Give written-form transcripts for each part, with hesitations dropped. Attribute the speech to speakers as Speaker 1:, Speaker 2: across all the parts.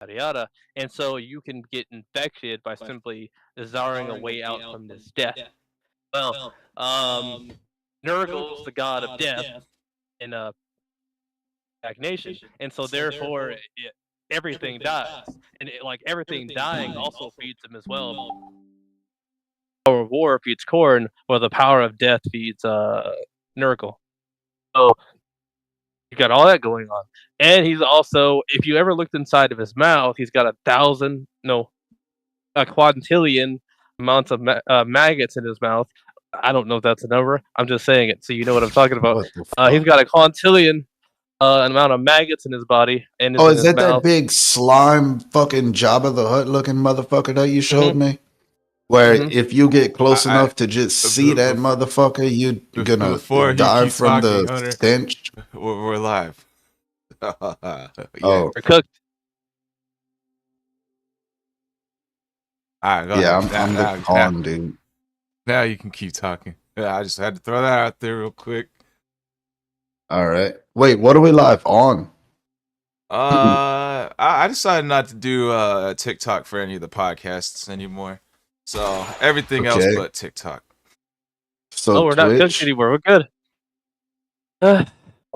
Speaker 1: yada yada. And so you can get infected by simply desiring a way out from this death. Well, um, Nurgle's the god of death in stagnation, and so therefore everything dies, and like everything dying also feeds him as well. The power of war feeds corn, while the power of death feeds Nurgle. So you got all that going on, and he's also, if you ever looked inside of his mouth, he's got a quintillion amounts of maggots in his mouth. I don't know if that's a number. I'm just saying it so you know what I'm talking about. He's got a quintillion amount of maggots in his body. And
Speaker 2: is that that big slime fucking Jabba the Hutt looking motherfucker that you showed me? Where if you get close enough to just see that motherfucker, you're gonna die from the stench.
Speaker 3: We're live.
Speaker 2: Oh,
Speaker 1: we're cooked.
Speaker 3: All right, go
Speaker 2: Yeah,
Speaker 3: ahead.
Speaker 2: I'm the pawn, dude.
Speaker 3: Now you can keep talking. Yeah, I just had to throw that out there real quick.
Speaker 2: All right. Wait, what are we live on?
Speaker 3: I decided not to do TikTok for any of the podcasts anymore. So everything else but TikTok.
Speaker 2: So
Speaker 1: we're not cooked anymore. We're good. Well,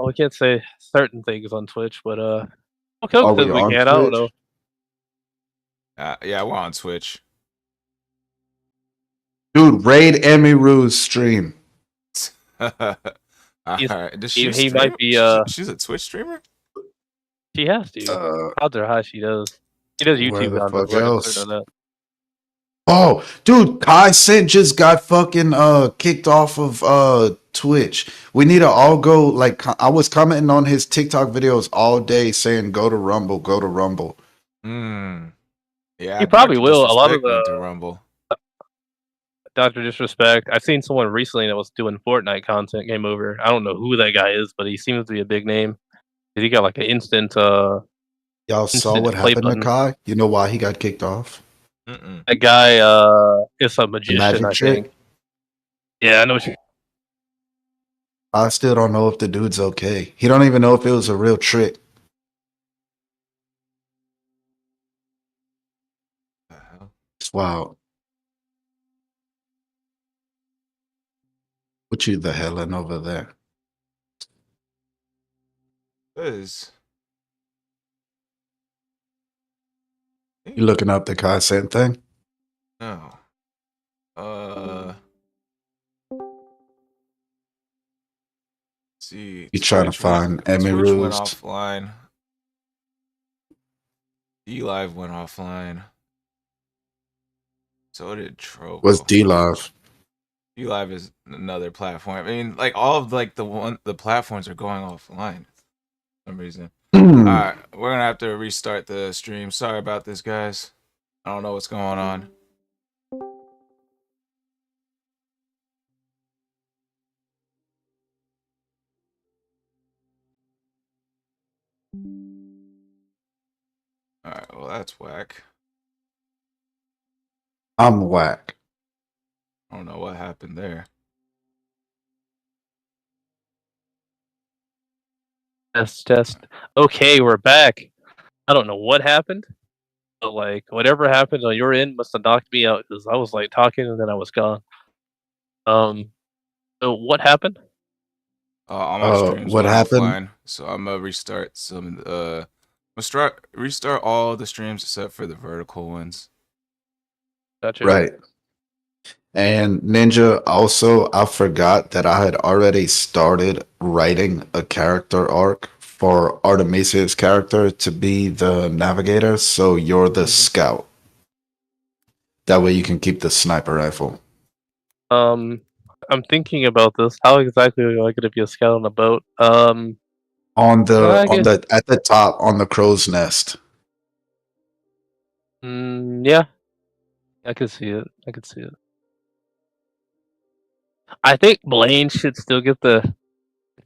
Speaker 1: we can't say certain things on Twitch, but we'll cook things we can. I don't know.
Speaker 3: Yeah, we're on Twitch.
Speaker 2: Dude, raid Emiru's stream.
Speaker 3: Alright. Does
Speaker 1: he
Speaker 3: stream?
Speaker 1: might be
Speaker 3: she's a Twitch streamer?
Speaker 1: She has to. Odds are high she does. She does YouTube
Speaker 2: content.
Speaker 1: We're concerned on that.
Speaker 2: Oh, dude, Kai Cent just got fucking kicked off of Twitch. We need to all go. Like, I was commenting on his TikTok videos all day saying go to Rumble, go to Rumble.
Speaker 3: Yeah,
Speaker 1: he probably will. A lot of
Speaker 3: the Rumble.
Speaker 1: Dr. Disrespect. I've seen someone recently that was doing Fortnite content came over. I don't know who that guy is, but he seems to be a big name. He got like an instant.
Speaker 2: Y'all saw what happened to Kai? You know why he got kicked off?
Speaker 1: That guy is a magician, I think. Yeah, I know what you.
Speaker 2: I still don't know if the dude's okay. He don't even know if it was a real trick. It's wild. What you the hell in over there? You looking up the Kai Cent thing?
Speaker 3: No. See.
Speaker 2: You trying to find Emiru's?
Speaker 3: Twitch went offline. D-Live went offline. So did Trovo.
Speaker 2: What's D-Live?
Speaker 3: D-Live is another platform. I mean, like all of like the platforms are going offline for some reason. Alright, we're gonna have to restart the stream. Sorry about this, guys. I don't know what's going on. Alright, well that's whack.
Speaker 2: I'm whack.
Speaker 3: I don't know what happened there.
Speaker 1: Test. Okay, we're back. I don't know what happened, but like whatever happened on your end must have knocked me out because I was like talking and then I was gone. So what happened?
Speaker 3: All my streams
Speaker 2: what
Speaker 3: went
Speaker 2: happened?
Speaker 3: offline, so I'm gonna restart some. I'm gonna restart all the streams except for the vertical ones.
Speaker 1: Gotcha.
Speaker 2: Right. And Ninja, also, I forgot that I had already started writing a character arc for Artemisia's character to be the navigator, so you're the scout. That way you can keep the sniper rifle.
Speaker 1: I'm thinking about this. How exactly am I going to be a scout on a boat?
Speaker 2: At the top on the crow's nest.
Speaker 1: Yeah, I could see it. I think Blaine should still get the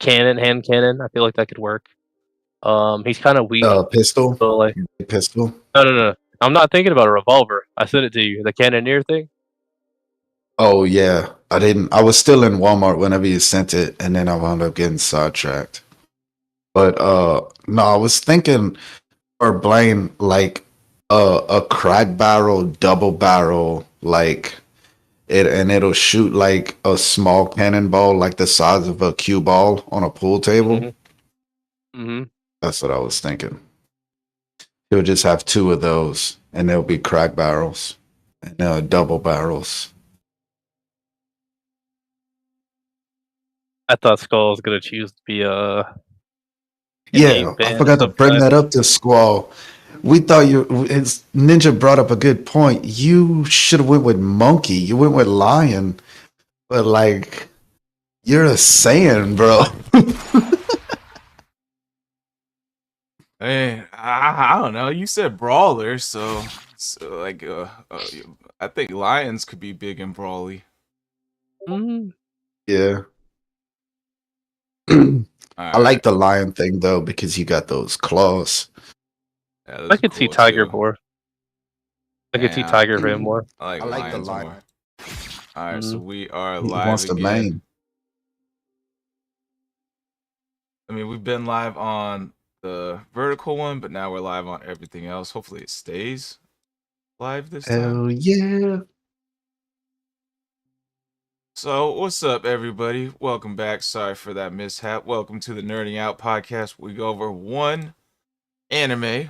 Speaker 1: hand cannon. I feel like that could work. He's kind of weak.
Speaker 2: Pistol.
Speaker 1: So like
Speaker 2: pistol.
Speaker 1: No. I'm not thinking about a revolver. I sent it to you. The cannoneer thing.
Speaker 2: Oh yeah, I was still in Walmart whenever you sent it, and then I wound up getting sidetracked. But no, I was thinking for Blaine like a crack barrel, double barrel, like it, and it'll shoot like a small cannonball, like the size of a cue ball on a pool table. That's what I was thinking. He'll just have two of those, and they'll be crack barrels and double barrels.
Speaker 1: I thought Skull was gonna choose to be
Speaker 2: Yeah, I forgot to bring that up to Squall. We thought Ninja brought up a good point. You should have went with Monkey. You went with Lion, but like you're a Saiyan, bro.
Speaker 3: Hey, I don't know. You said brawler, so like I think lions could be big and brawly.
Speaker 2: Yeah. I like the lion thing though because you got those claws.
Speaker 1: Yeah, I could see Tiger Boar. I could see Tiger for him more.
Speaker 3: I like Lions more. All right, so we are
Speaker 2: He
Speaker 3: live
Speaker 2: wants the
Speaker 3: again.
Speaker 2: main.
Speaker 3: I mean, we've been live on the vertical one, but now we're live on everything else. Hopefully it stays live this time.
Speaker 2: Hell yeah.
Speaker 3: So, what's up, everybody? Welcome back. Sorry for that mishap. Welcome to the Nerding Out podcast. We go over one anime,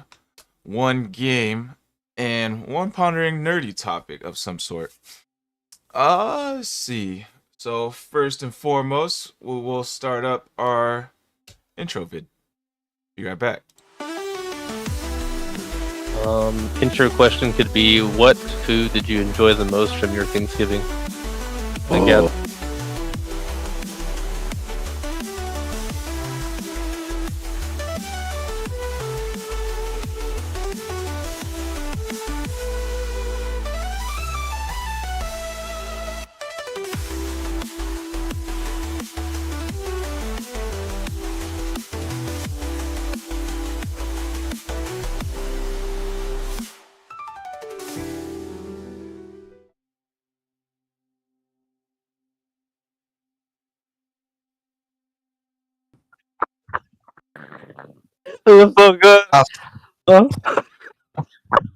Speaker 3: one game, and one pondering nerdy topic of some sort. Let's see. So, first and foremost, we will start up our intro vid. Be right back.
Speaker 1: Intro question could be, what food did you enjoy the most from your Thanksgiving? Again. It was so good.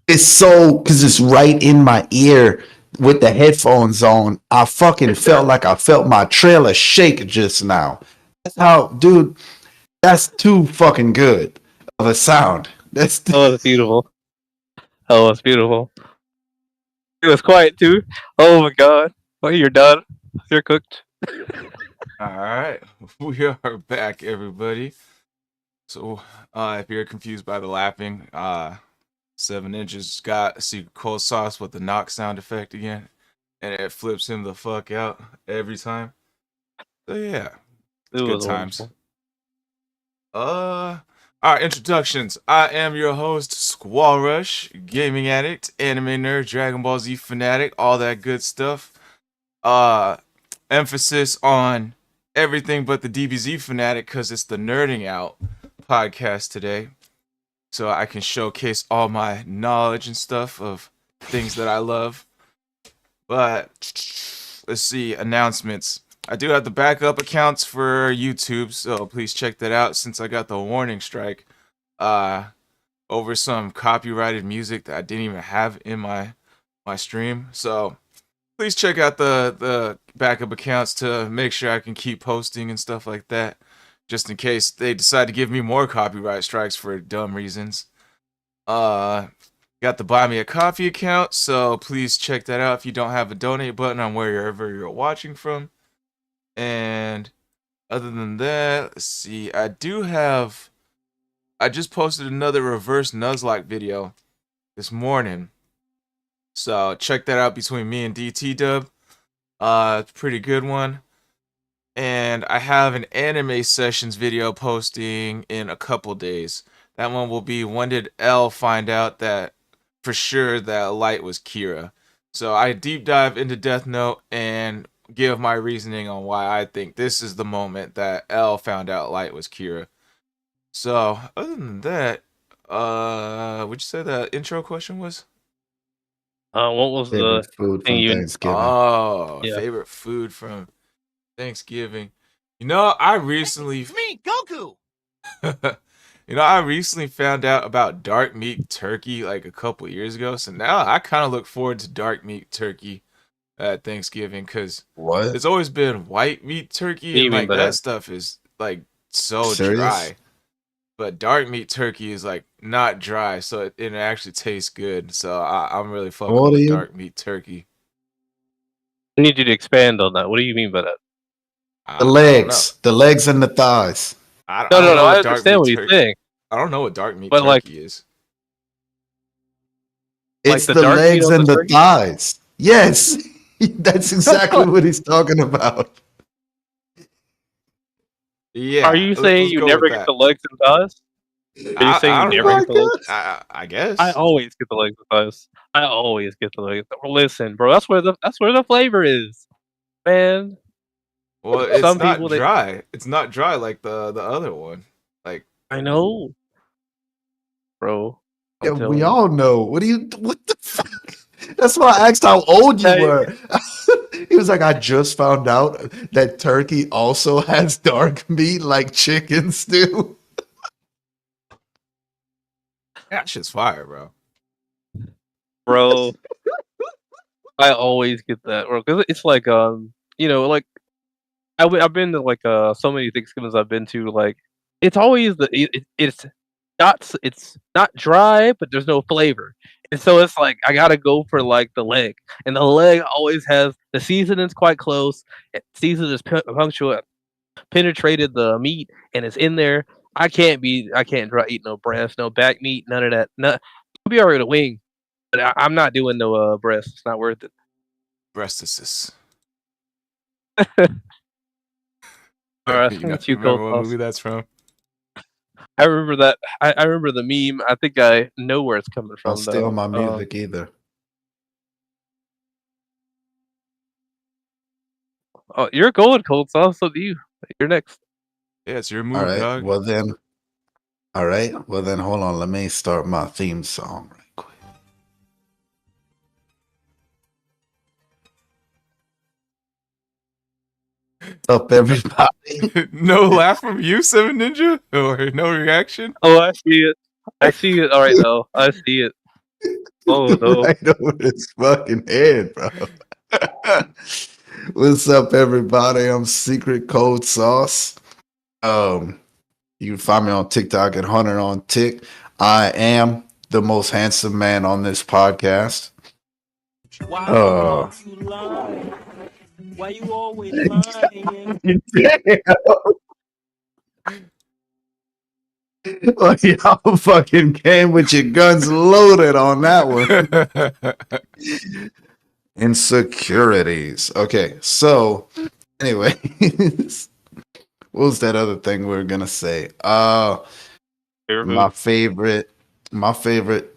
Speaker 2: It's so, because it's right in my ear with the headphones on. I fucking felt like I felt my trailer shake just now. That's how, dude, that's too fucking good of a sound. That's
Speaker 1: Oh, it's beautiful. Oh, it's beautiful. It was quiet too. Oh my god. Oh, you're done. You're cooked.
Speaker 3: All right, we are back, everybody. So, if you're confused by the laughing, 7 Inches got a secret cold sauce with the knock sound effect again, and it flips him the fuck out every time. So yeah,
Speaker 1: It
Speaker 3: good
Speaker 1: was
Speaker 3: times.
Speaker 1: wonderful.
Speaker 3: All right, introductions. I am your host, SquallRush, gaming addict, anime nerd, Dragon Ball Z fanatic, all that good stuff. Emphasis on everything but the DBZ fanatic because it's the Nerding Out podcast today. So I can showcase all my knowledge and stuff of things that I love. But let's see, announcements. I do have the backup accounts for YouTube, so please check that out since I got the warning strike over some copyrighted music that I didn't even have in my stream. So please check out the backup accounts to make sure I can keep posting and stuff like that, just in case they decide to give me more copyright strikes for dumb reasons. Got the Buy Me a Coffee account, so please check that out if you don't have a donate button on wherever you're watching from. And other than that, let's see, I just posted another reverse Nuzlocke video this morning. So check that out between me and DT Dub. It's a pretty good one. And I have an anime sessions video posting in a couple days. That one will be, when did L find out that for sure that Light was Kira? So I deep dive into Death Note and give my reasoning on why I think this is the moment that L found out Light was Kira. So other than that, would you say the intro question was?
Speaker 1: What was
Speaker 2: Favorite
Speaker 1: the
Speaker 2: food
Speaker 1: thing
Speaker 2: from
Speaker 1: you?
Speaker 2: Thanksgiving.
Speaker 3: Oh,
Speaker 1: Yeah.
Speaker 3: favorite food from Thanksgiving. You know, I recently
Speaker 4: Me, Goku.
Speaker 3: I recently found out about dark meat turkey like a couple years ago. So now I kind of look forward to dark meat turkey at Thanksgiving because
Speaker 2: What?
Speaker 3: it's always been white meat turkey
Speaker 1: What do you
Speaker 3: and
Speaker 1: mean
Speaker 3: like
Speaker 1: by
Speaker 3: that
Speaker 1: that?
Speaker 3: stuff is like so
Speaker 2: Serious?
Speaker 3: dry. But dark meat turkey is like not dry, so it actually tastes good. So I'm really fucking
Speaker 2: What are
Speaker 3: with
Speaker 2: you?
Speaker 3: dark meat turkey.
Speaker 1: I need you to expand on that. What do you mean by that?
Speaker 3: I
Speaker 2: The
Speaker 3: don't
Speaker 2: legs. The legs and the thighs.
Speaker 3: know. I
Speaker 1: No,
Speaker 3: don't
Speaker 1: no,
Speaker 3: know
Speaker 1: no. I
Speaker 3: what dark
Speaker 1: understand
Speaker 3: meat
Speaker 1: what he's
Speaker 3: turkey.
Speaker 1: saying.
Speaker 3: I don't know what dark meat
Speaker 1: But, like-
Speaker 3: turkey is.
Speaker 1: Like
Speaker 2: It's
Speaker 1: the
Speaker 2: the
Speaker 1: dark meat
Speaker 2: legs
Speaker 1: on the
Speaker 2: and the
Speaker 1: turkey?
Speaker 2: thighs. Yes. That's exactly what he's talking about.
Speaker 3: Yeah.
Speaker 1: Are you
Speaker 3: let's
Speaker 1: saying you
Speaker 3: go
Speaker 1: never
Speaker 3: with
Speaker 1: get
Speaker 3: that.
Speaker 1: the legs and thighs? Are you saying you
Speaker 3: don't
Speaker 1: never
Speaker 3: know.
Speaker 1: get the legs?
Speaker 3: I guess.
Speaker 1: I always get the legs and thighs. I always get the legs. Listen, bro, that's where the flavor is, man.
Speaker 3: Well, it's
Speaker 1: Some
Speaker 3: not
Speaker 1: people
Speaker 3: dry. It's not dry like the other one. Like
Speaker 1: I know, bro.
Speaker 2: Yeah,
Speaker 1: I'm telling
Speaker 2: we
Speaker 1: you.
Speaker 2: all know. What the fuck? That's why I asked how old you
Speaker 1: Hey.
Speaker 2: were. He was like, I just found out that turkey also has dark meat like chicken stew.
Speaker 3: That shit's fire, bro.
Speaker 1: Bro, I always get that, bro, because it's like, like I've been to like so many Thanksgivings I've been to. Like, it's always it's not dry, but there's no flavor, and so it's like I gotta go for like the leg, and the leg always has the seasoning's quite close. Season is punctual, penetrated the meat, and it's in there. I can't try eat no breast, no back meat, none of that. No, I'll be alright with a wing, but I'm not doing no breast. It's not worth it.
Speaker 3: Breastisis.
Speaker 1: All right,
Speaker 3: You know,
Speaker 1: it's you, cold
Speaker 3: remember what
Speaker 1: sauce.
Speaker 3: movie that's from?
Speaker 1: I remember that. I remember the meme. I think I know where it's coming
Speaker 2: Don't
Speaker 1: from,
Speaker 2: steal
Speaker 1: though.
Speaker 2: my music either.
Speaker 1: Oh, you're going, cold sauce. So do you. You're next.
Speaker 3: Yeah, it's your
Speaker 2: All
Speaker 3: move,
Speaker 2: right.
Speaker 3: dog.
Speaker 2: Well then. All right. Well then, hold on. Let me start my theme song right quick. What's up, everybody?
Speaker 3: No laugh from you, Seven Ninja, or no reaction.
Speaker 1: Oh, I see it. I see it. All right, though. I see it. Oh no.
Speaker 2: Right over his fucking head, bro. What's up, everybody? I'm Secret Cold Sauce. You can find me on TikTok at Hunter on Tick. I am the most handsome man on this podcast.
Speaker 4: Why the fuck you lying? Why you always lying?
Speaker 2: Well, y'all fucking came with your guns loaded on that one. Insecurities. Okay, so anyways, what was that other thing we were gonna say? My favorite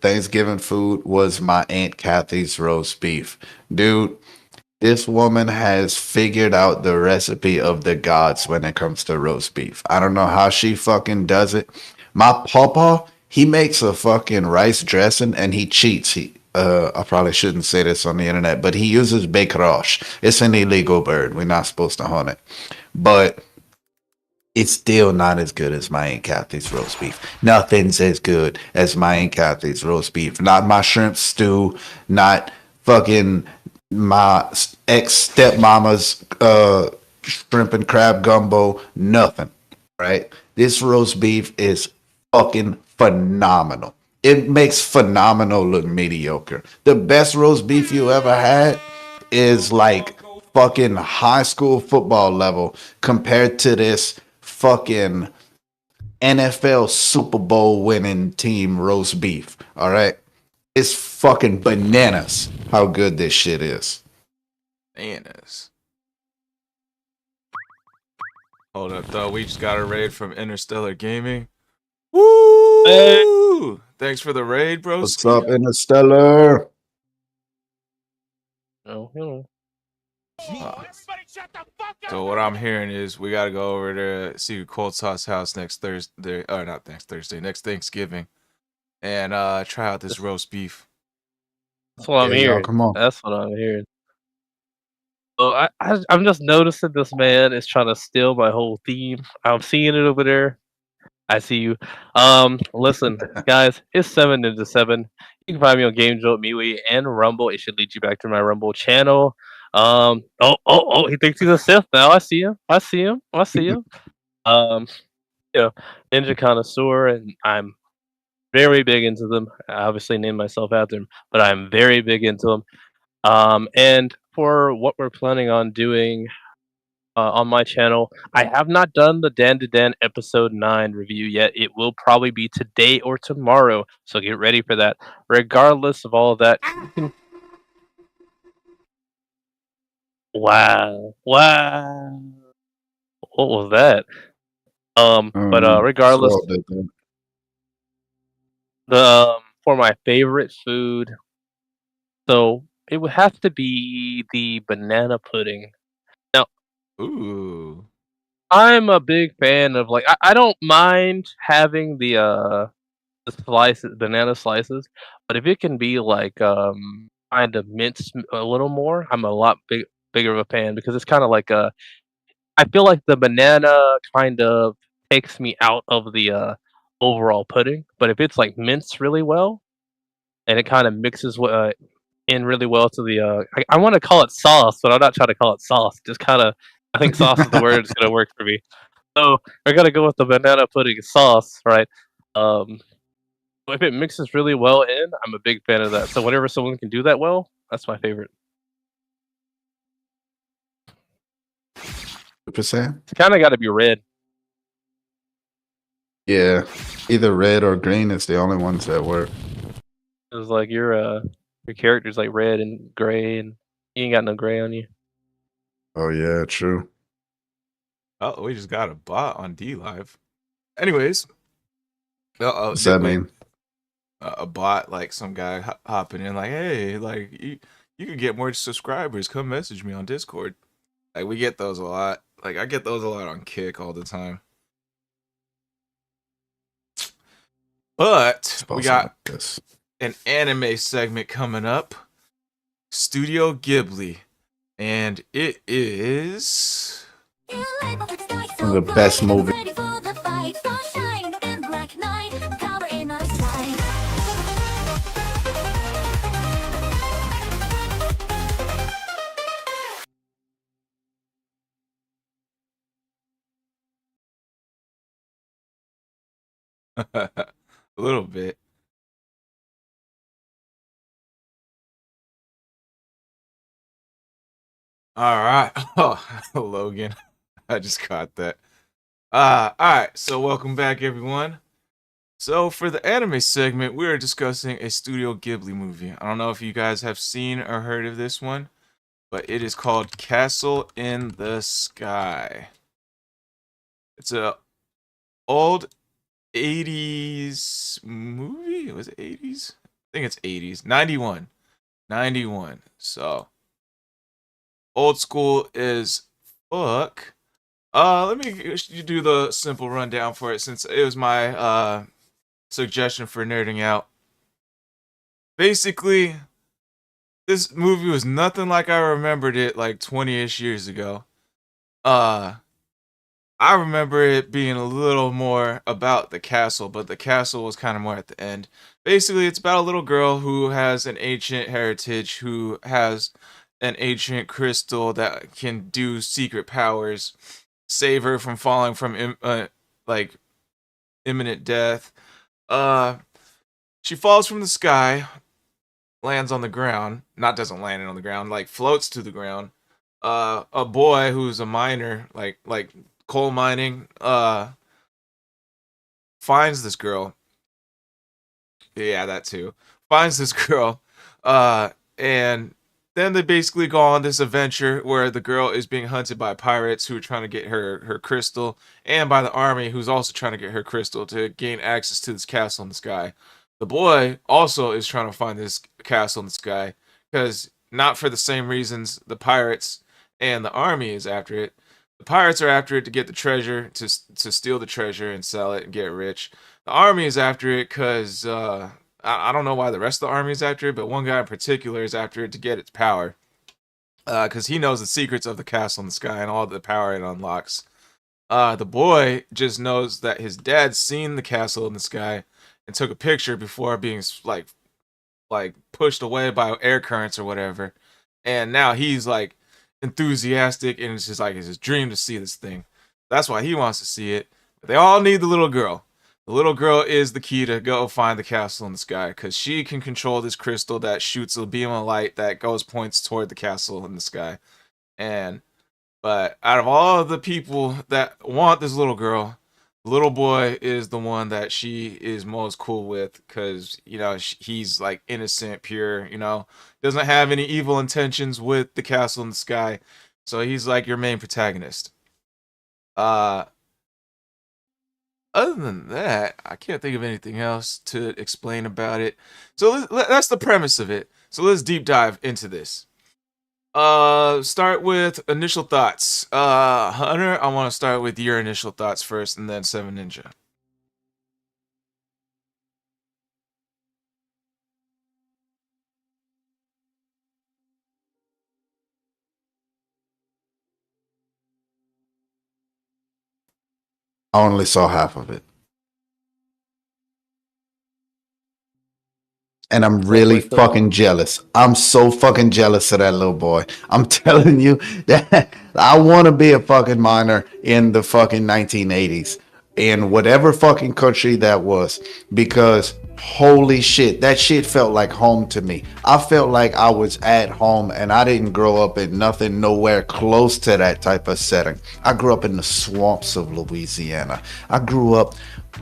Speaker 2: Thanksgiving food was my Aunt Kathy's roast beef. Dude, this woman has figured out the recipe of the gods when it comes to roast beef. I don't know how she fucking does it. My papa, he makes a fucking rice dressing and he cheats. I probably shouldn't say this on the internet, but he uses becroche. It's an illegal bird. We're not supposed to hunt it. But it's still not as good as my Aunt Kathy's roast beef. Nothing's as good as my Aunt Kathy's roast beef. Not my shrimp stew, not fucking my ex stepmama's shrimp and crab gumbo, nothing. Right? This roast beef is fucking phenomenal. It makes phenomenal look mediocre. The best roast beef you ever had is like fucking high school football level compared to this fucking NFL Super Bowl winning team roast beef. All right. It's fucking bananas how good this shit is.
Speaker 3: Bananas. Hold up, though. We just got a raid from Interstellar Gaming. Woo!
Speaker 1: Hey.
Speaker 3: Thanks for the raid, bro.
Speaker 2: What's up, Interstellar?
Speaker 1: Oh, hello.
Speaker 3: So what I'm hearing is we gotta go over to see Cold Sauce House next Thursday, or not next Thursday, next Thanksgiving, and try out this roast beef.
Speaker 1: That's what I'm
Speaker 2: Yeah, y'all,
Speaker 1: hearing.
Speaker 2: come on.
Speaker 1: That's what I'm hearing. So I'm just noticing this man is trying to steal my whole theme. I'm seeing it over there. I see you. Listen, guys, it's 7 into 7. You can find me on Game Jolt, MeWe, and Rumble. It should lead you back to my Rumble channel. He thinks he's a Sith now. I see him. I see him. I see him. Ninja connoisseur, and I'm very big into them. I obviously named myself after them, but I'm very big into them. And for what we're planning on doing on my channel, I have not done the Dan to Dan episode 9 review yet. It will probably be today or tomorrow, so get ready for that. Regardless of all of that, you can... Wow. What was that? But regardless, for my favorite food, so it would have to be the banana pudding. Now,
Speaker 3: Ooh.
Speaker 1: I'm a big fan of like I don't mind having the slices, banana slices, but if it can be like kind of minced a little more, I'm a lot bigger of a fan because it's kind of like a. I feel like the banana kind of takes me out of the overall pudding, but if it's like minced really well and it kind of mixes in really well to the I want to call it sauce, but I'm not trying to call it sauce. Just kind of, I think sauce is the word that's gonna work for me. So we're gonna go with the banana pudding sauce, right? Um, if it mixes really well in, I'm a big fan of that. So whenever someone can do that well, that's my favorite.
Speaker 2: percent.
Speaker 1: It's kind of got to be red.
Speaker 2: Yeah, either red or green is the only ones that work.
Speaker 1: It's like your character's like red and gray, and you ain't got no gray on you.
Speaker 2: Oh yeah, true.
Speaker 3: Oh, we just got a bot on D Live. Anyways,
Speaker 2: What's that mean?
Speaker 3: A bot, like some guy hopping in, like, hey, like you could get more subscribers. Come message me on Discord. Like we get those a lot. Like I get those a lot on Kick all the time. But we got
Speaker 2: this
Speaker 3: an anime segment coming up. Studio Ghibli. And it is
Speaker 2: one of the best movies.
Speaker 3: a little bit. All right. Oh, Logan. I just caught that. All right. So welcome back, everyone. So for the anime segment, we are discussing a Studio Ghibli movie. I don't know if you guys have seen or heard of this one, but it is called Castle in the Sky. It's a old 80s movie. Was it 80s? I think it's 80s. 91. 91. So old school is fuck. Let me do the simple rundown for it since it was my suggestion for nerding out. Basically, this movie was nothing like I remembered it like 20-ish years ago. I remember it being a little more about the castle, but the castle was kind of more at the end. Basically, it's about a little girl who has an ancient heritage, who has an ancient crystal that can do secret powers, save her from falling from like imminent death. She falls from the sky, lands on the ground. Not doesn't land on the ground, like floats to the ground. A boy who's a miner, like coal mining, finds this girl. Yeah, that too. Finds this girl, and then they basically go on this adventure where the girl is being hunted by pirates who are trying to get her crystal, and by the army who's also trying to get her crystal to gain access to this castle in the sky. The boy also is trying to find this castle in the sky because not for the same reasons the pirates and the army is after it. The pirates are after it to get the treasure, to steal the treasure and sell it and get rich. The army is after it because I don't know why the rest of the army is after it, but one guy in particular is after it to get its power. Because he knows the secrets of the castle in the sky and all the power it unlocks. The boy just knows that his dad seen the castle in the sky and took a picture before being like pushed away by air currents or whatever. And now he's like enthusiastic and it's just like it's his dream to see this thing. That's why he wants to see it. But they all need the little girl. The little girl is the key to go find the castle in the sky because she can control this crystal that shoots a beam of light that points toward the castle in the sky. But out of all of the people that want this little girl, the little boy is the one that she is most cool with because, you know, he's like innocent, pure, you know, doesn't have any evil intentions with the castle in the sky. So he's like your main protagonist. Other than that, I can't think of anything else to explain about it. So that's the premise of it. So let's deep dive into this. Start with initial thoughts. Hunter, I want to start with your initial thoughts first, and then Seven Ninja.
Speaker 2: I only saw half of it. And I'm really fucking jealous. I'm so fucking jealous of that little boy. I'm telling you that I want to be a fucking miner in the fucking 1980s in whatever fucking country that was, because holy shit, that shit felt like home to me. I felt like I was at home, and I didn't grow up in nothing nowhere close to that type of setting. I grew up in the swamps of Louisiana. I grew up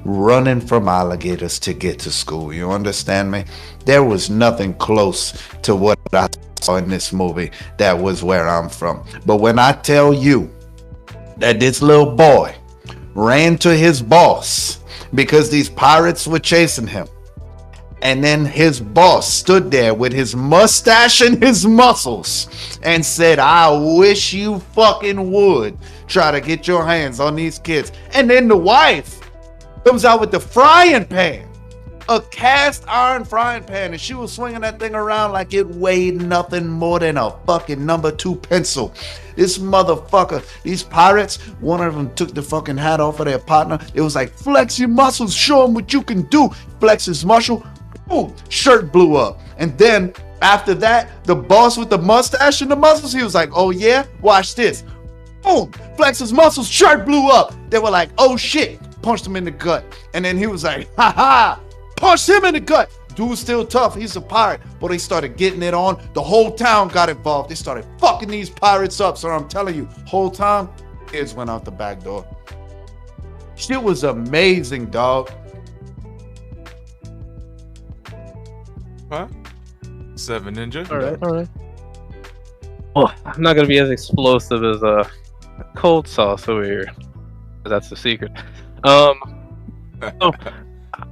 Speaker 2: running from alligators to get to school. You understand me? There was nothing close to what I saw in this movie that was where I'm from. But when I tell you that this little boy ran to his boss because these pirates were chasing him, and then his boss stood there with his mustache and his muscles and said, I wish you fucking would try to get your hands on these kids. And then the wife comes out with the frying pan, a cast iron frying pan, and she was swinging that thing around like it weighed nothing more than a fucking number 2 pencil. This motherfucker, these pirates, one of them took the fucking hat off of their partner. It was like, flex your muscles, show them what you can do. Flex his muscle, boom, shirt blew up. And then after that, the boss with the mustache and the muscles, he was like, oh yeah, watch this. Boom, flex his muscles, shirt blew up. They were like, oh shit, punched him in the gut. And then he was like, ha ha, punched him in the gut. Dude's still tough, he's a pirate. But they started getting it on. The whole town got involved. They started fucking these pirates up. So I'm telling you, whole time, kids went out the back door. Shit was amazing, dog.
Speaker 3: Huh? 7 Ninja.
Speaker 1: All right. Well, I'm not gonna be as explosive as cold sauce over here. That's the secret. So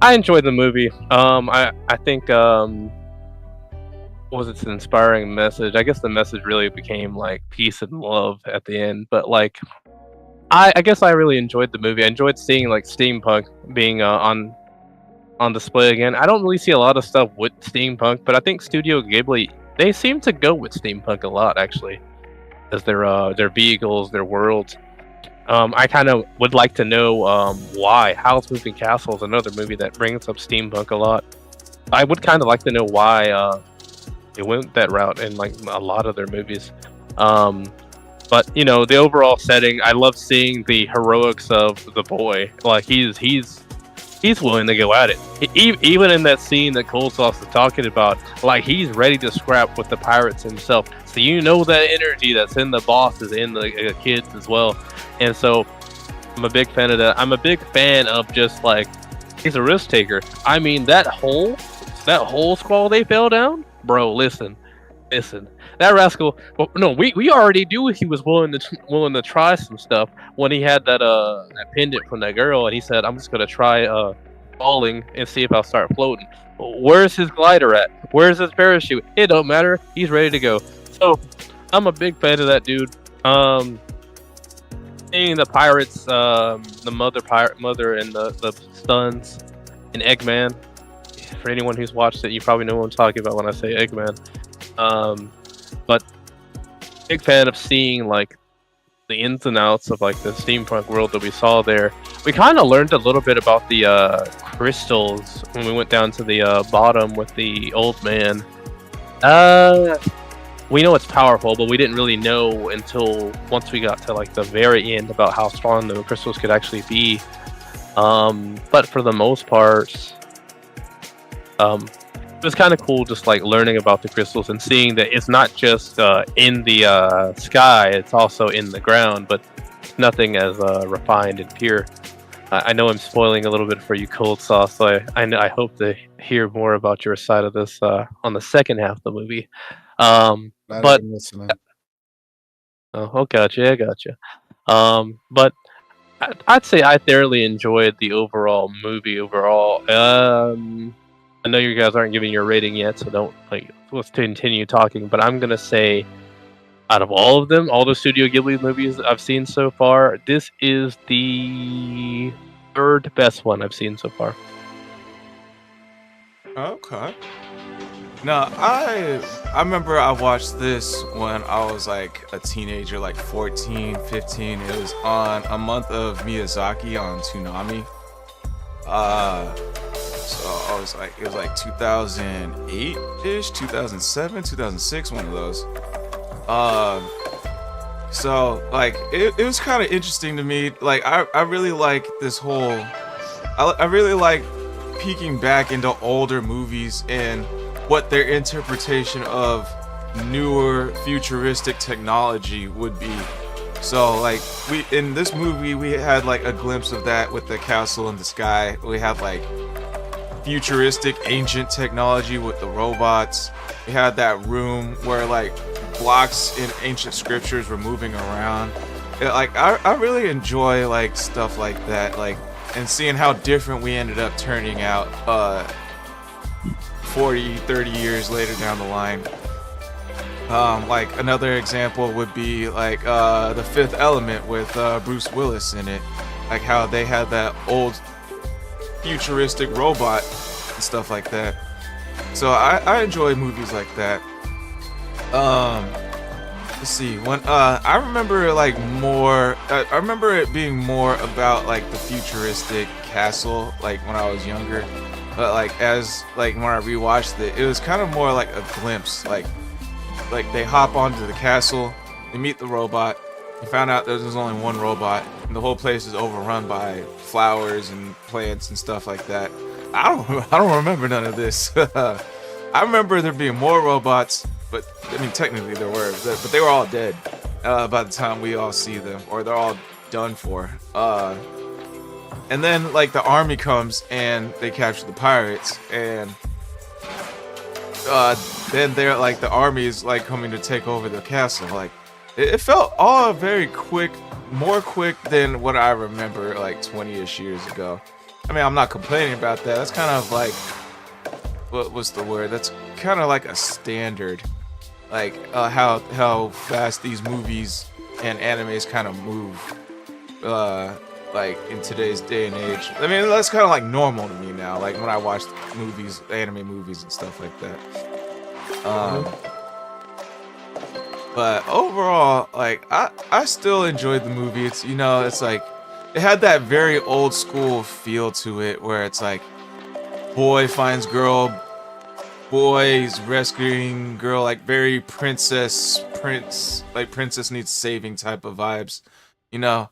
Speaker 1: I enjoyed the movie. I think was its inspiring message. I guess the message really became like peace and love at the end. But like, I guess I really enjoyed the movie. I enjoyed seeing like steampunk being on display again. I don't really see a lot of stuff with steampunk, but I think Studio Ghibli, they seem to go with steampunk a lot actually, as their vehicles, their worlds. I kind of would like to know why. Howl's Moving Castle is another movie that brings up steampunk a lot. I would kind of like to know why they went that route in like a lot of their movies. But you know, the overall setting, I love seeing the heroics of the boy. Like he's willing to go at it. Even in that scene that Cold Sauce is talking about, like he's ready to scrap with the pirates himself. So you know that energy that's in the boss is in the kids as well. And so I'm a big fan of that. I'm a big fan of just like, he's a risk taker. I mean, that hole Squall they fell down, bro. Listen. That rascal. Well, no, we already knew he was willing to try some stuff when he had that pendant from that girl, and he said, "I'm just gonna try falling and see if I'll start floating." Where's his glider at? Where's his parachute? It don't matter. He's ready to go. So I'm a big fan of that dude. Seeing the pirates, the mother and the sons, and Eggman. For anyone who's watched it, you probably know what I'm talking about when I say Eggman. But big fan of seeing like the ins and outs of like the steampunk world that we saw there. We kind of learned a little bit about the crystals when we went down to the bottom with the old man. We know it's powerful, but we didn't really know until once we got to like the very end about how strong the crystals could actually be. But for the most part, it was kind of cool just like learning about the crystals and seeing that it's not just in the sky, it's also in the ground, but nothing as refined and pure. I know I'm spoiling a little bit for you, Cold Sauce, so I hope to hear more about your side of this on the second half of the movie. But oh, gotcha. But I'd say I thoroughly enjoyed the overall movie overall. I know you guys aren't giving your rating yet, so let's continue talking. But I'm gonna say, out of all of them, all the Studio Ghibli movies I've seen so far, this is the third best one I've seen so far.
Speaker 3: Okay. No, I remember I watched this when I was like a teenager, like 14, 15. It was on a month of Miyazaki on Toonami. So I was like, it was like 2008-ish, 2007, 2006, one of those. So like it was kind of interesting to me. Like I really like this whole I really like peeking back into older movies and what their interpretation of newer futuristic technology would be. So like we in this movie we had like a glimpse of that with the castle in the sky. We have like futuristic ancient technology with the robots. We had that room where like blocks in ancient scriptures were moving around. Like I really enjoy like stuff like that, like, and seeing how different we ended up turning out 40, 30 years later down the line. Like another example would be like The Fifth Element with Bruce Willis in it, like how they had that old futuristic robot and stuff like that. So I enjoy movies like that. Let's see, when I remember like more I remember it being more about like the futuristic castle, like when I was younger, but like as like when I rewatched it, it was kind of more like a glimpse, like they hop onto the castle, they meet the robot, you found out there's only one robot and the whole place is overrun by flowers and plants and stuff like that. I don't remember none of this. I remember there being more robots, but I mean technically there were, but they were all dead by the time we all see them, or they're all done for. And then like the army comes and they capture the pirates, and then they're like the army is like coming to take over the castle. Like it felt all very quick, more quick than what I remember like 20-ish years ago. I mean, I'm not complaining about that. That's kind of like, what's the word? That's kind of like a standard, like how fast these movies and animes kind of move, like in today's day and age. I mean, that's kind of like normal to me now. Like when I watch movies, anime movies and stuff like that. But overall, like I still enjoyed the movie. It's, you know, it's like it had that very old school feel to it, where it's like boy finds girl, boy's rescuing girl, like very prince needs saving type of vibes, you know.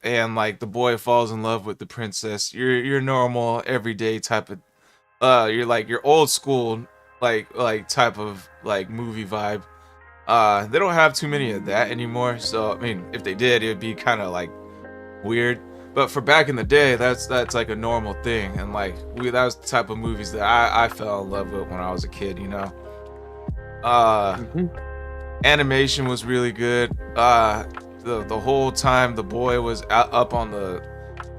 Speaker 3: And like the boy falls in love with the princess. You're normal everyday type of you're like your old school like type of like movie vibe. They don't have too many of that anymore, so I mean if they did, it would be kind of like weird. But for back in the day, that's like a normal thing, and like that was the type of movies that I fell in love with when I was a kid, you know. Animation was really good. The whole time the boy was up on the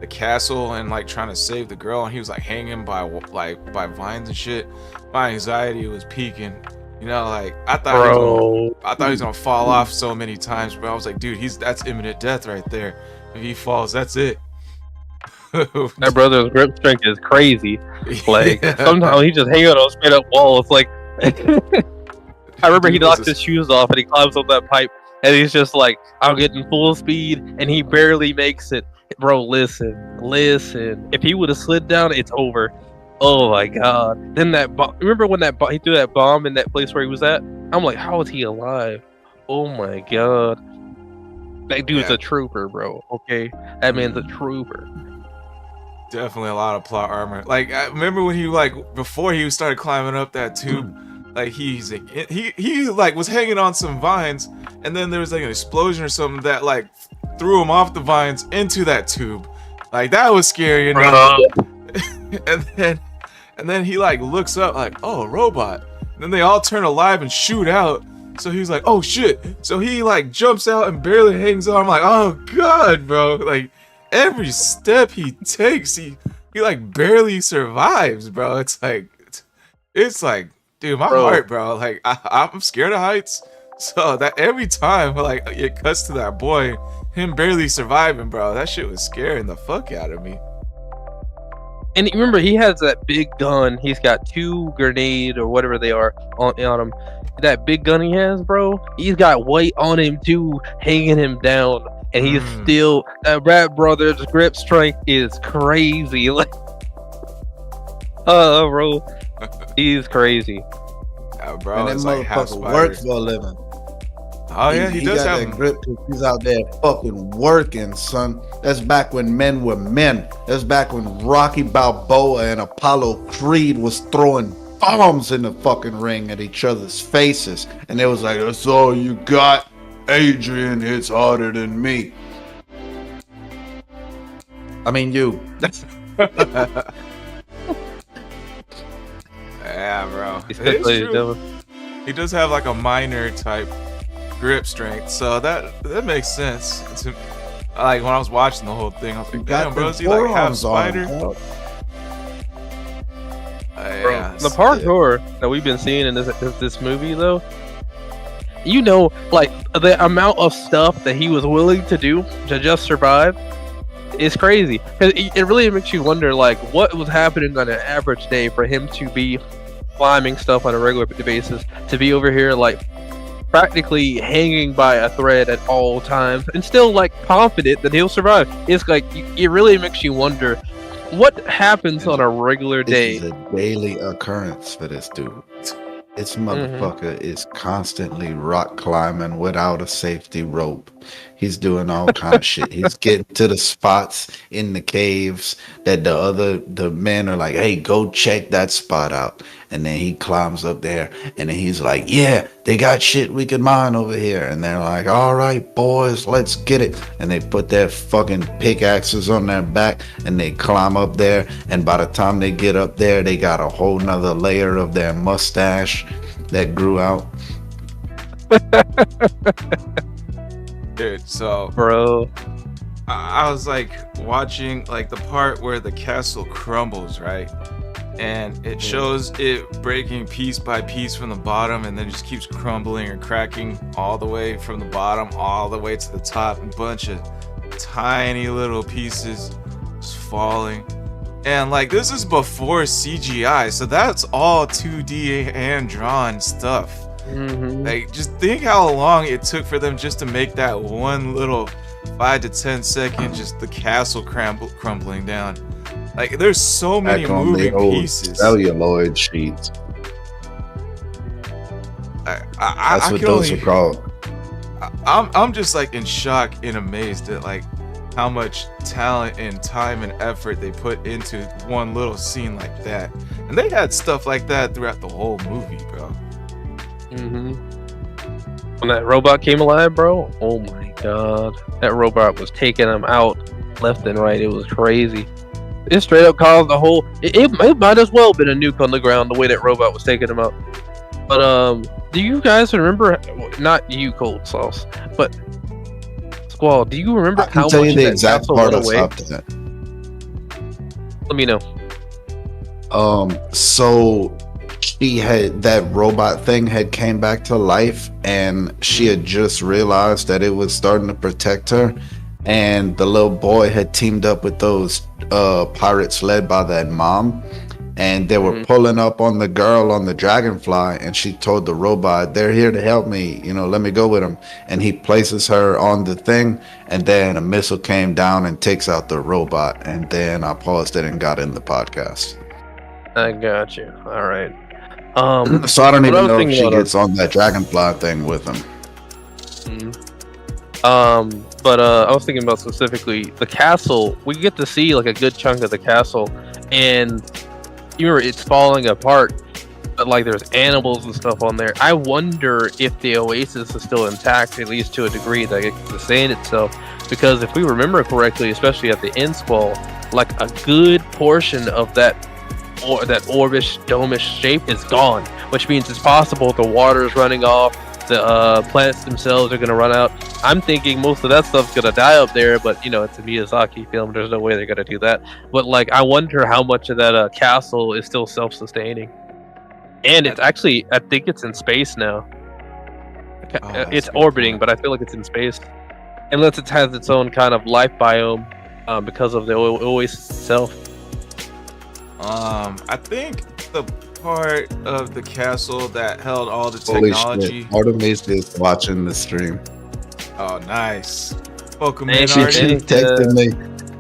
Speaker 3: castle and like trying to save the girl, and he was like hanging by vines and shit. My anxiety was peaking, you know. Like I thought he was gonna fall off so many times, but I was like, dude, that's imminent death right there. If he falls, that's it.
Speaker 1: That brother's grip strength is crazy. Like sometimes he just hang on a straight up wall. It's like I remember he knocks his shoes off and he climbs up that pipe and he's just like, I'm getting full speed, and he barely makes it. Bro, listen. If he would have slid down, it's over. Oh my god. Then remember when he threw that bomb in that place where he was at? I'm like, how is he alive? Oh my god. That dude's a trooper, bro. Okay, that man's a trooper.
Speaker 3: Definitely a lot of plot armor. Like I remember when he like before he started climbing up that tube, like he like was hanging on some vines, and then there was like an explosion or something that like threw him off the vines into that tube. Like that was scary enough. and then he like looks up like, oh, a robot. And then they all turn alive and shoot out. So he's like, oh shit. So he like jumps out and barely hangs on. I'm like, oh god, bro. Like every step he takes, he like barely survives, bro. It's like, dude, my heart, bro. Like I'm scared of heights. So that every time like it cuts to that boy, him barely surviving, bro, that shit was scaring the fuck out of me.
Speaker 1: And remember, he has that big gun. He's got 2 grenade or whatever they are on him. That big gun he has, bro. He's got weight on him too, hanging him down, and he's still that Rat Brothers grip strength is crazy. Like, bro, he's crazy.
Speaker 3: Bro,
Speaker 2: and
Speaker 3: it's
Speaker 2: that
Speaker 3: like half
Speaker 2: motherfucker
Speaker 3: spider.
Speaker 2: works for a living.
Speaker 3: Oh yeah, he does
Speaker 2: got
Speaker 3: have
Speaker 2: that grip because he's out there fucking working, son. That's back when men were men. That's back when Rocky Balboa and Apollo Creed was throwing bombs in the fucking ring at each other's faces, and it was like, "That's all you got, Adrian. Hits harder than me." I mean, you.
Speaker 3: Yeah, bro.
Speaker 1: He's
Speaker 3: It is
Speaker 1: quickly
Speaker 3: true.
Speaker 1: doing.
Speaker 3: He does have like a minor type grip strength, so that makes sense. Like when I was watching the whole thing, I was like, damn, bro, is he like half spider? Yeah,
Speaker 1: The parkour that we've been seeing in this movie, though, you know, like the amount of stuff that he was willing to do to just survive is crazy. 'Cause it really makes you wonder, like, what was happening on an average day for him to be climbing stuff on a regular basis, to be over here like practically hanging by a thread at all times, and still like confident that he'll survive. It's like it really makes you wonder what happens on a regular day.
Speaker 2: This is a daily occurrence for this dude. This motherfucker is constantly rock climbing without a safety rope. He's doing all kind of shit. He's getting to the spots in the caves that the men are like, "Hey, go check that spot out." And then he climbs up there, and then he's like, "Yeah, they got shit we can mine over here." And they're like, "All right, boys, let's get it." And they put their fucking pickaxes on their back, and they climb up there. And by the time they get up there, they got a whole nother layer of their mustache that grew out.
Speaker 3: Dude, so
Speaker 1: Bro,
Speaker 3: I was like watching like the part where the castle crumbles, right? And it shows it breaking piece by piece from the bottom, and then just keeps crumbling or cracking all the way from the bottom all the way to the top. A bunch of tiny little pieces just falling. And like this is before CGI, so that's all 2D hand drawn stuff. Like, just think how long it took for them just to make that one little 5 to 10 second, just the castle crumbling down. Like, there's so many
Speaker 2: Back on the
Speaker 3: moving
Speaker 2: old
Speaker 3: pieces.
Speaker 2: celluloid sheets. That's what those are called.
Speaker 3: I'm just like in shock and amazed at like how much talent and time and effort they put into one little scene like that. And they had stuff like that throughout the whole movie, bro.
Speaker 1: When that robot came alive, bro, oh my god, that robot was taking him out left and right. It was crazy. It straight up caused the whole. It might as well have been a nuke on the ground the way that robot was taking him out. But do you guys remember? Not you, Cold Sauce, but Squall. Do you remember
Speaker 2: I can
Speaker 1: how
Speaker 2: tell
Speaker 1: much
Speaker 2: you the
Speaker 1: that
Speaker 2: exact
Speaker 1: capsule
Speaker 2: part
Speaker 1: went
Speaker 2: of
Speaker 1: away?
Speaker 2: that.
Speaker 1: Let me know.
Speaker 2: So she had that robot thing had came back to life, and she had just realized that it was starting to protect her, and the little boy had teamed up with those pirates led by that mom, and they were pulling up on the girl on the dragonfly, and she told the robot, "They're here to help me, let me go with them." And he places her on the thing, and then a missile came down and takes out the robot, and then I paused it and got in the podcast.
Speaker 1: I got you. All right.
Speaker 2: So I don't
Speaker 1: what I
Speaker 2: even
Speaker 1: was
Speaker 2: know if
Speaker 1: thinking
Speaker 2: she
Speaker 1: about
Speaker 2: gets on that dragonfly thing with him.
Speaker 1: But I was thinking about specifically the castle. We get to see like a good chunk of the castle, and you remember it's falling apart, but like there's animals and stuff on there. I wonder if the oasis is still intact, at least to a degree that it can sustain itself. Because if we remember correctly, especially at the end Squall, like a good portion of that orbish, domish shape is gone, which means it's possible the water's running off, the plants themselves are going to run out. I'm thinking most of that stuff's going to die up there, but it's a Miyazaki film, there's no way they're going to do that. But like, I wonder how much of that castle is still self-sustaining. And it's actually, I think it's in space now. It's orbiting, but I feel like it's in space. Unless it has its own kind of life biome because of the oasis itself.
Speaker 3: I think the part of the castle that held all the
Speaker 2: Holy
Speaker 3: technology.
Speaker 2: shit. Artemis is watching the stream.
Speaker 3: Oh, nice. Welcome
Speaker 1: Thank
Speaker 3: in,
Speaker 1: you,
Speaker 2: She
Speaker 3: Artie.
Speaker 2: texted me.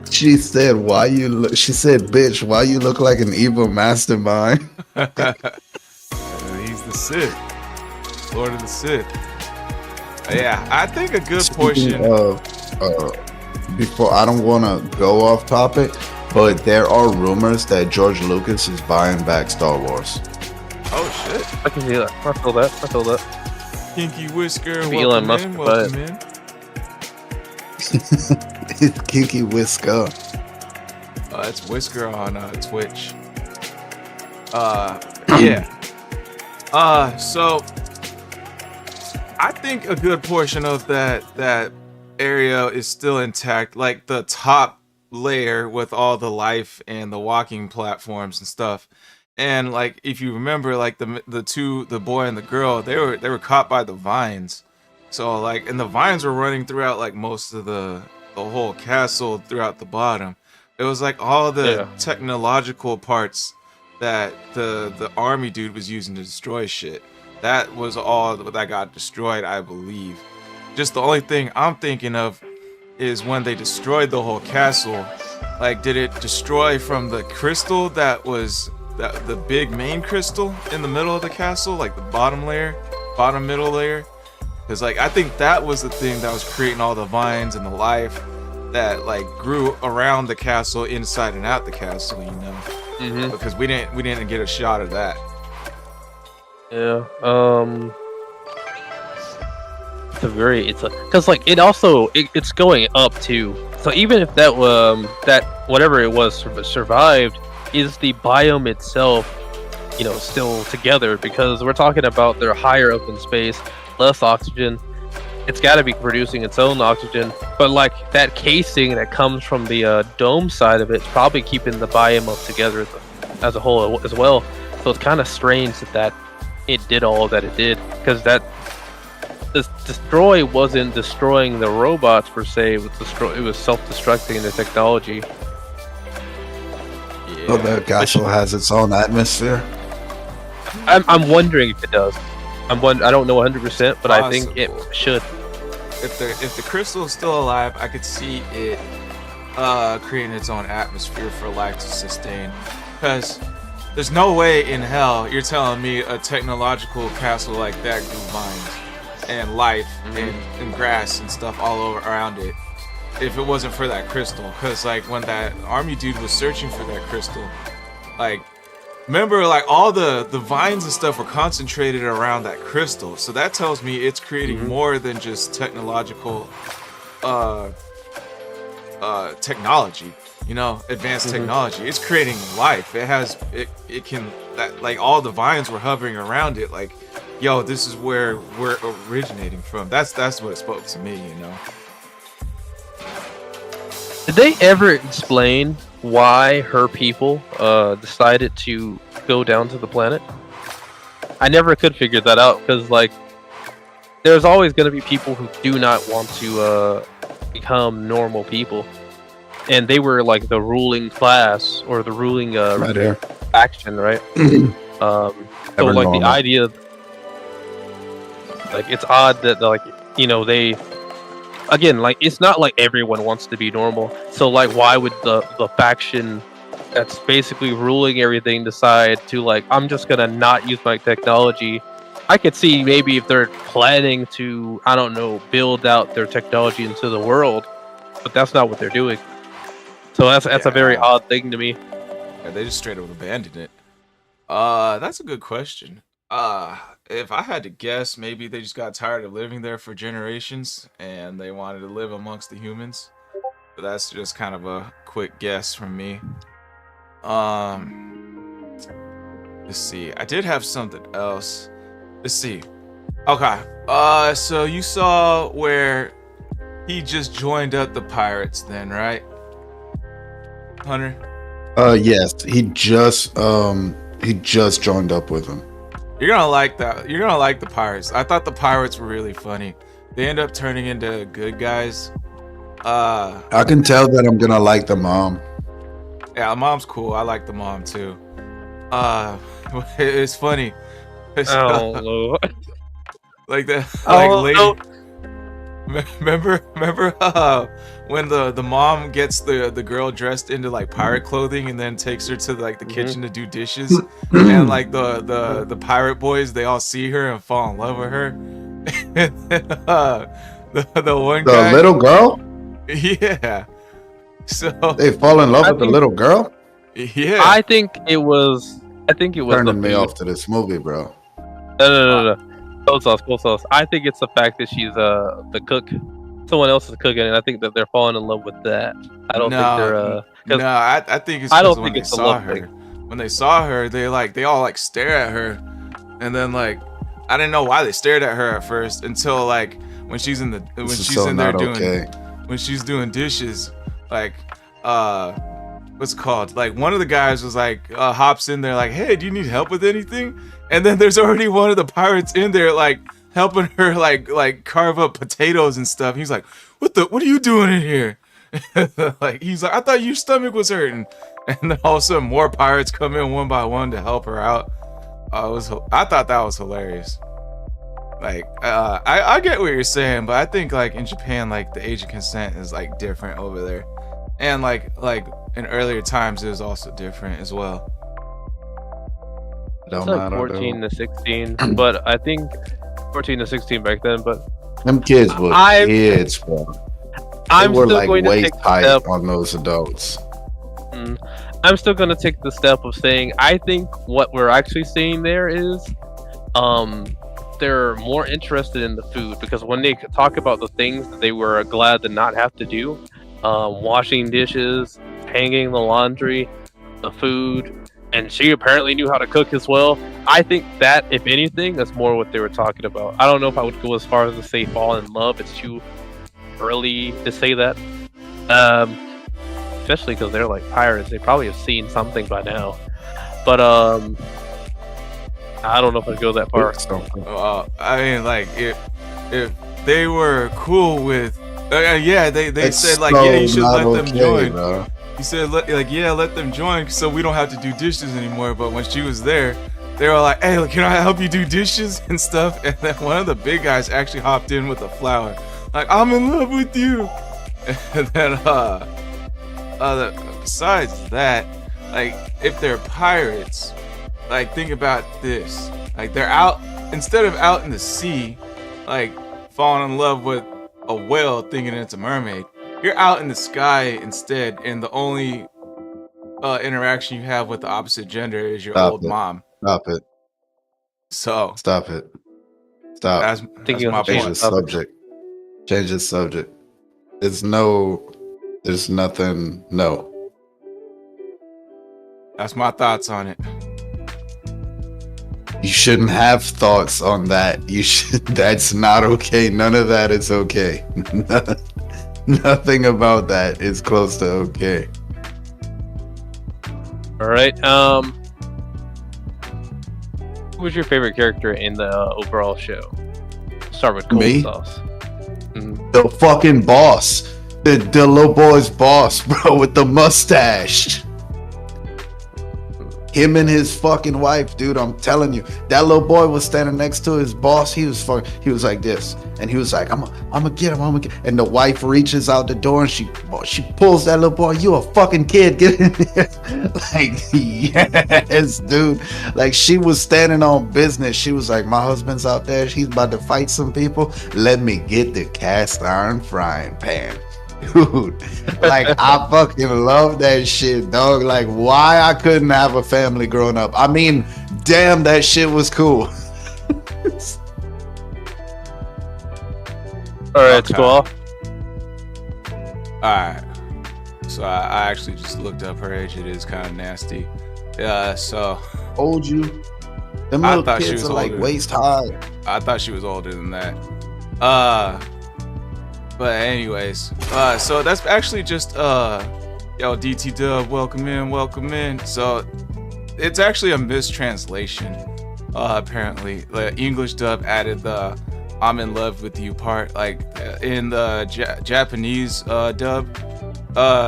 Speaker 2: She said, "Why you?" She said, "Bitch, why you look like an evil mastermind?"
Speaker 3: He's the Sith, Lord of the Sith. Yeah, I think a good
Speaker 2: Speaking
Speaker 3: portion.
Speaker 2: of, before I don't want to go off topic, but there are rumors that George Lucas is buying back Star Wars.
Speaker 3: Oh shit!
Speaker 1: I can see that. I feel that.
Speaker 3: Kinky Whisker,
Speaker 1: Maybe Elon
Speaker 3: welcome
Speaker 1: Musk
Speaker 3: in,
Speaker 1: will buy
Speaker 3: welcome in.
Speaker 2: It's Kinky Whisker.
Speaker 3: That's Whisker on Twitch. Yeah. So I think a good portion of that area is still intact, like the top layer with all the life and the walking platforms and stuff. And like if you remember, like the boy and the girl, they were caught by the vines. So like, and the vines were running throughout like most of the whole castle throughout the bottom. It was like all the technological parts that the army dude was using to destroy shit. That was all that got destroyed, I believe. Just the only thing I'm thinking of is when they destroyed the whole castle. Like, did it destroy from the crystal that was the big main crystal in the middle of the castle, like the bottom middle layer? Because like I think that was the thing that was creating all the vines and the life that like grew around the castle, inside and out the castle, you know.
Speaker 1: Mm-hmm.
Speaker 3: Because we didn't get a shot of that.
Speaker 1: Yeah. Because like it's going up too. So even if that whatever it was survived, is the biome itself, still together? Because we're talking about they're higher up in space, less oxygen. It's got to be producing its own oxygen, but like that casing that comes from the dome side of it's probably keeping the biome up together as a whole as well. So it's kind of strange that it did all that it did, because that this destroy wasn't destroying the robots per se. It was self-destructing the technology.
Speaker 3: Yeah.
Speaker 2: Oh, the castle has its own atmosphere.
Speaker 1: I'm wondering if it does. I don't know 100%, but I think it should.
Speaker 3: If the crystal is still alive, I could see it creating its own atmosphere for life to sustain. Because there's no way in hell you're telling me a technological castle like that grew vines and life and grass and stuff all over around it if it wasn't for that crystal. Because like when that army dude was searching for that crystal, like, remember, like all the vines and stuff were concentrated around that crystal. So that tells me it's creating more than just technological technology, advanced technology. It's creating life. It can, that like all the vines were hovering around it, like, yo, this is where we're originating from. That's what it spoke to me,
Speaker 1: Did they ever explain why her people decided to go down to the planet? I never could figure that out, because like there's always going to be people who do not want to become normal people, and they were like the ruling class or the ruling
Speaker 2: Right here.
Speaker 1: faction, right? So
Speaker 2: Ever
Speaker 1: like
Speaker 2: normal.
Speaker 1: the idea, like it's odd that like they. Again, like it's not like everyone wants to be normal. So like, why would the faction that's basically ruling everything decide to like, I'm just gonna not use my technology? I could see maybe if they're planning to, I don't know, build out their technology into the world, but that's not what they're doing. So that's a very odd thing to me.
Speaker 3: Yeah, they just straight up abandoned it. That's a good question. If I had to guess, maybe they just got tired of living there for generations and they wanted to live amongst the humans. But that's just kind of a quick guess from me. Let's see. I did have something else. Let's see. Okay. So you saw where he just joined up the pirates then, right? Hunter?
Speaker 2: Yes, he just joined up with him.
Speaker 3: You're gonna like that. You're gonna like the pirates. I thought the pirates were really funny. They end up turning into good guys.
Speaker 2: I can tell that I'm gonna like the mom.
Speaker 3: Yeah, the mom's cool. I like the mom too. It's funny. It's,
Speaker 1: I don't know.
Speaker 3: like the like
Speaker 1: Oh,
Speaker 3: lady.
Speaker 1: no.
Speaker 3: Remember when the mom gets the girl dressed into like pirate clothing and then takes her to like the kitchen to do dishes, and like the pirate boys, they all see her and fall in love with her. And then, the one
Speaker 2: The
Speaker 3: guy,
Speaker 2: little girl?
Speaker 3: yeah. So
Speaker 2: They fall in love with the little girl?
Speaker 3: yeah,
Speaker 1: I think it was
Speaker 2: Turning me
Speaker 1: food.
Speaker 2: off to this movie, bro.
Speaker 1: No. Close sauce. I think it's the fact that she's the cook. Someone else is cooking, and I think that they're falling in love with that. I don't think they're.
Speaker 3: no, I think it's
Speaker 1: I don't
Speaker 3: because when
Speaker 1: think
Speaker 3: they
Speaker 1: it's a
Speaker 3: saw
Speaker 1: love
Speaker 3: her,
Speaker 1: thing.
Speaker 3: when they saw her, they all like stare at her, and then like I didn't know why they stared at her at first until like when she's in there doing when she's doing dishes, like what's it called? Like one of the guys was like hops in there like, hey, do you need help with anything? And then there's already one of the pirates in there like helping her like carve up potatoes and stuff. He's like, what are you doing in here? Like he's like, I thought your stomach was hurting. And then all of a sudden more pirates come in one by one to help her out. I thought that was hilarious. Like I get what you're saying, but I think like in Japan, like the age of consent is like different over there, and like in earlier times it was also different as well.
Speaker 1: It's like 14 to 16, but I think 14 to 16 back then. But
Speaker 2: them kids were kids, bro. They were
Speaker 1: still
Speaker 2: like
Speaker 1: going to
Speaker 2: waist
Speaker 1: take the
Speaker 2: height
Speaker 1: step.
Speaker 2: on those adults.
Speaker 1: I'm still going to take the step of saying I think what we're actually seeing there is, they're more interested in the food, because when they talk about the things that they were glad to not have to do, washing dishes, hanging the laundry, the food, and she apparently knew how to cook as well. I think that, if anything, that's more what they were talking about. I don't know if I would go as far as to say fall in love. It's too early to say that. Especially because they're like pirates. They probably have seen something by now. But I don't know if I'd go that far.
Speaker 3: I mean, like if they were cool with, they said like, yeah, you should let them join.
Speaker 2: Bro.
Speaker 3: He said, let them join so we don't have to do dishes anymore. But when she was there, they were like, hey, can I help you do dishes and stuff? And then one of the big guys actually hopped in with the flour. Like, I'm in love with you. And then, besides that, like, if they're pirates, like, think about this. Like, they're out, instead of out in the sea, like, falling in love with a whale thinking it's a mermaid, you're out in the sky instead, and the only interaction you have with the opposite gender is your old mom.
Speaker 2: Stop it.
Speaker 3: So
Speaker 2: Stop it. Stop.
Speaker 3: That's my
Speaker 2: Change
Speaker 3: point.
Speaker 2: the subject. Change the subject. There's nothing. No.
Speaker 3: That's my thoughts on it.
Speaker 2: You shouldn't have thoughts on that. You should. That's not okay. None of that is okay. Nothing about that is close to okay.
Speaker 1: All right. Who was your favorite character in the overall show? Start with cold
Speaker 2: Me?
Speaker 1: sauce.
Speaker 2: The fucking boss. The little boy's boss, bro, with the mustache. Him and his fucking wife, dude. I'm telling you, that little boy was standing next to his boss. He was like this, and he was like, "I'm gonna get him, And the wife reaches out the door and she pulls that little boy. You a fucking kid? Get in there!" Like, yes, dude. Like, she was standing on business. She was like, "My husband's out there. He's about to fight some people. Let me get the cast iron frying pan." Dude, like, I fucking love that shit, dog. Like, why I couldn't have a family growing up? I mean, damn, that shit was cool.
Speaker 1: All right, Squall.
Speaker 3: Alright. So I actually just looked up her age. It is kind of nasty. So
Speaker 2: Told you. Them
Speaker 3: I
Speaker 2: little
Speaker 3: thought she
Speaker 2: kids
Speaker 3: was
Speaker 2: are like
Speaker 3: older.
Speaker 2: waist high.
Speaker 3: I thought she was older than that. But anyways, so that's actually just yo, DT Dub, welcome in. So it's actually a mistranslation. Apparently, the English dub added the "I'm in love with you" part. Like in the Japanese dub,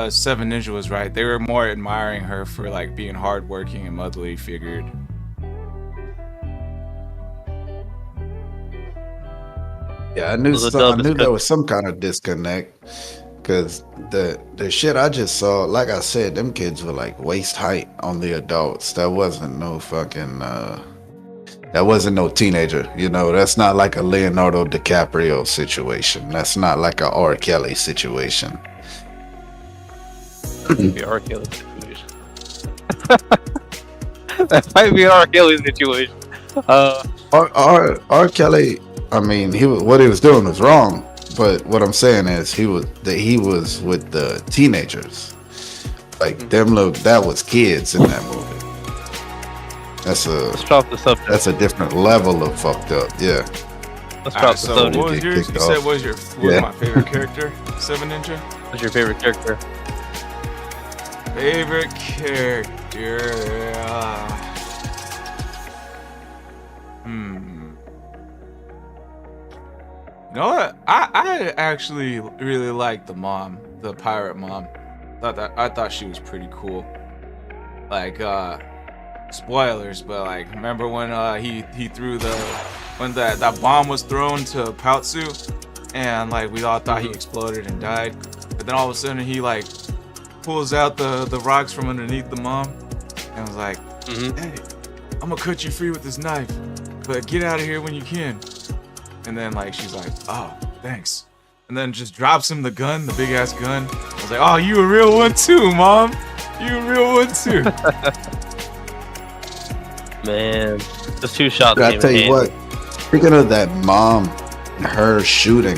Speaker 3: Seven Ninja was right. They were more admiring her for like being hardworking and motherly figured.
Speaker 2: Yeah, I knew
Speaker 1: Was it
Speaker 2: I
Speaker 1: dub
Speaker 2: knew
Speaker 1: is
Speaker 2: there
Speaker 1: good?
Speaker 2: was some kind of disconnect because the shit I just saw, like I said, them kids were like waist height on the adults. That wasn't no fucking that wasn't no teenager. You know, that's not like a Leonardo DiCaprio situation. That's not like a R. Kelly situation.
Speaker 1: Be R. Kelly situation. That might be R. Kelly situation.
Speaker 2: R. Kelly, I mean, what he was doing was wrong. But what I'm saying is he was with the teenagers. Like that was kids in that movie.
Speaker 1: Let's drop the subject.
Speaker 2: That's a different level of fucked up. Yeah.
Speaker 1: Let's drop the
Speaker 3: So
Speaker 1: subject.
Speaker 3: what was
Speaker 2: Get
Speaker 3: yours?
Speaker 2: kicked
Speaker 3: You said
Speaker 2: off.
Speaker 3: what was my favorite character? Seven Ninja.
Speaker 1: What's your favorite character?
Speaker 3: Favorite character. You know what? I actually really liked the mom, the pirate mom. I thought she was pretty cool. Like spoilers, but like remember when he threw when that bomb was thrown to Pautsu, and like we all thought he exploded and died, but then all of a sudden he like pulls out the rocks from underneath the mom and was like, hey, I'm gonna cut you free with this knife, but get out of here when you can. And then like she's like, oh, thanks. And then just drops him the gun, the big ass gun. I was like, oh, you a real one too, mom. You a real one too.
Speaker 1: Man, just 2 shots.
Speaker 2: I tell you what, speaking of that mom, her shooting,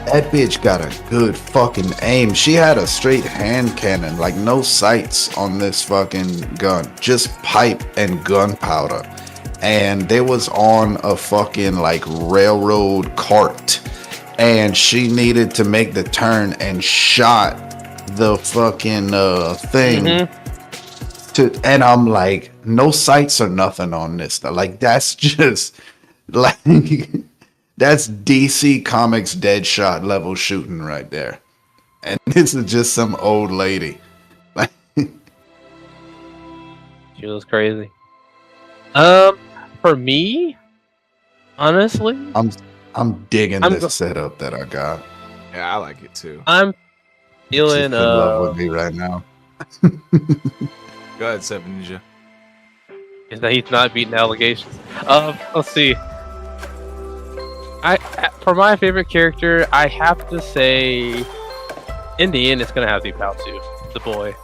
Speaker 2: that bitch got a good fucking aim. She had a straight hand cannon, like no sights on this fucking gun, just pipe and gunpowder. And they was on a fucking like railroad cart, and she needed to make the turn and shot the fucking thing. And I'm like, no sights or nothing on this. Like that's just like that's DC Comics Deadshot level shooting right there. And this is just some old lady. Like
Speaker 1: She was crazy. For me, honestly,
Speaker 2: I'm digging
Speaker 1: I'm
Speaker 2: this
Speaker 1: go-
Speaker 2: setup that I got.
Speaker 3: Yeah, I like it too.
Speaker 1: I'm
Speaker 2: She's
Speaker 1: feeling
Speaker 2: in love with me right now.
Speaker 3: Go ahead, Seven Ninja.
Speaker 1: is that he's not beating allegations. Let's see. For my favorite character, I have to say, in the end, it's gonna have to be Pautsu, the boy.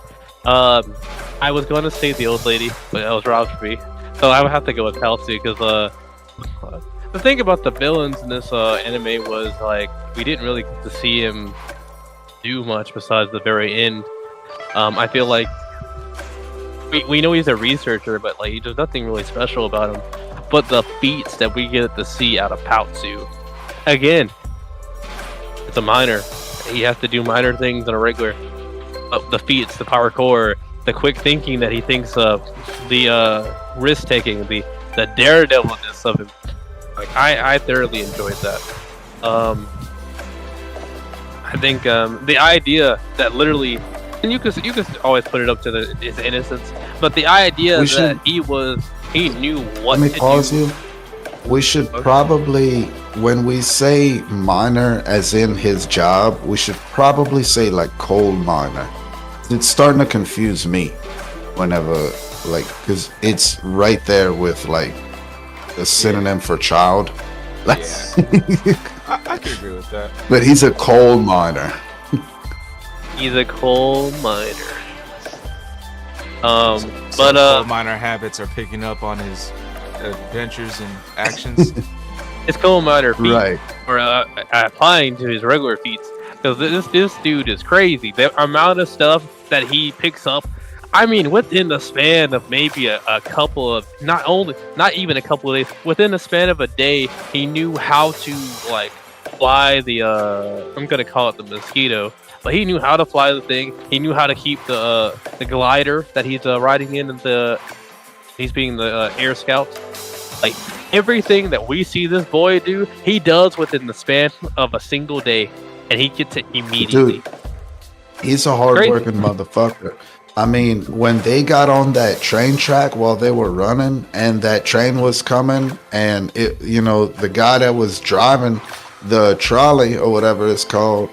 Speaker 1: I was going to say the old lady, but that was robbed for me. So I would have to go with Pautsu because the thing about the villains in this anime was like we didn't really get to see him do much besides the very end. I feel like we know he's a researcher, but like there's nothing really special about him. But the feats that we get to see out of Pautsu, again, it's a minor. He has to do minor things on a regular. The feats, the power core, the quick thinking that he thinks of, the risk taking, the daredevilness of him. Like I thoroughly enjoyed that. I think the idea that literally, and you could always put it up to his innocence, but the idea that he knew what.
Speaker 2: Let me
Speaker 1: to
Speaker 2: pause
Speaker 1: do.
Speaker 2: you. We should probably, when we say minor as in his job, we should probably say like coal miner. It's starting to confuse me whenever, like, because it's right there with like a synonym for child. Like,
Speaker 3: I can agree with that.
Speaker 2: but he's a coal miner.
Speaker 1: He's a coal miner.
Speaker 3: Some
Speaker 1: But
Speaker 3: coal miner habits are picking up on his adventures and actions.
Speaker 1: his coal miner feat
Speaker 2: Right.
Speaker 1: or applying to his regular feats, because this dude is crazy. The amount of stuff that he picks up, I mean, within the span of maybe a couple of, not even a couple of days, within the span of a day, he knew how to like fly the I'm gonna call it the mosquito, but he knew how to fly the thing. He knew how to keep the glider that he's riding in, and he's being the air scout. Like everything that we see this boy do, he does within the span of a single day, and he gets it immediately.
Speaker 2: Dude, He's a
Speaker 1: Crazy.
Speaker 2: hardworking motherfucker. I mean, when they got on that train track while they were running, and that train was coming, and it, the guy that was driving the trolley or whatever it's called,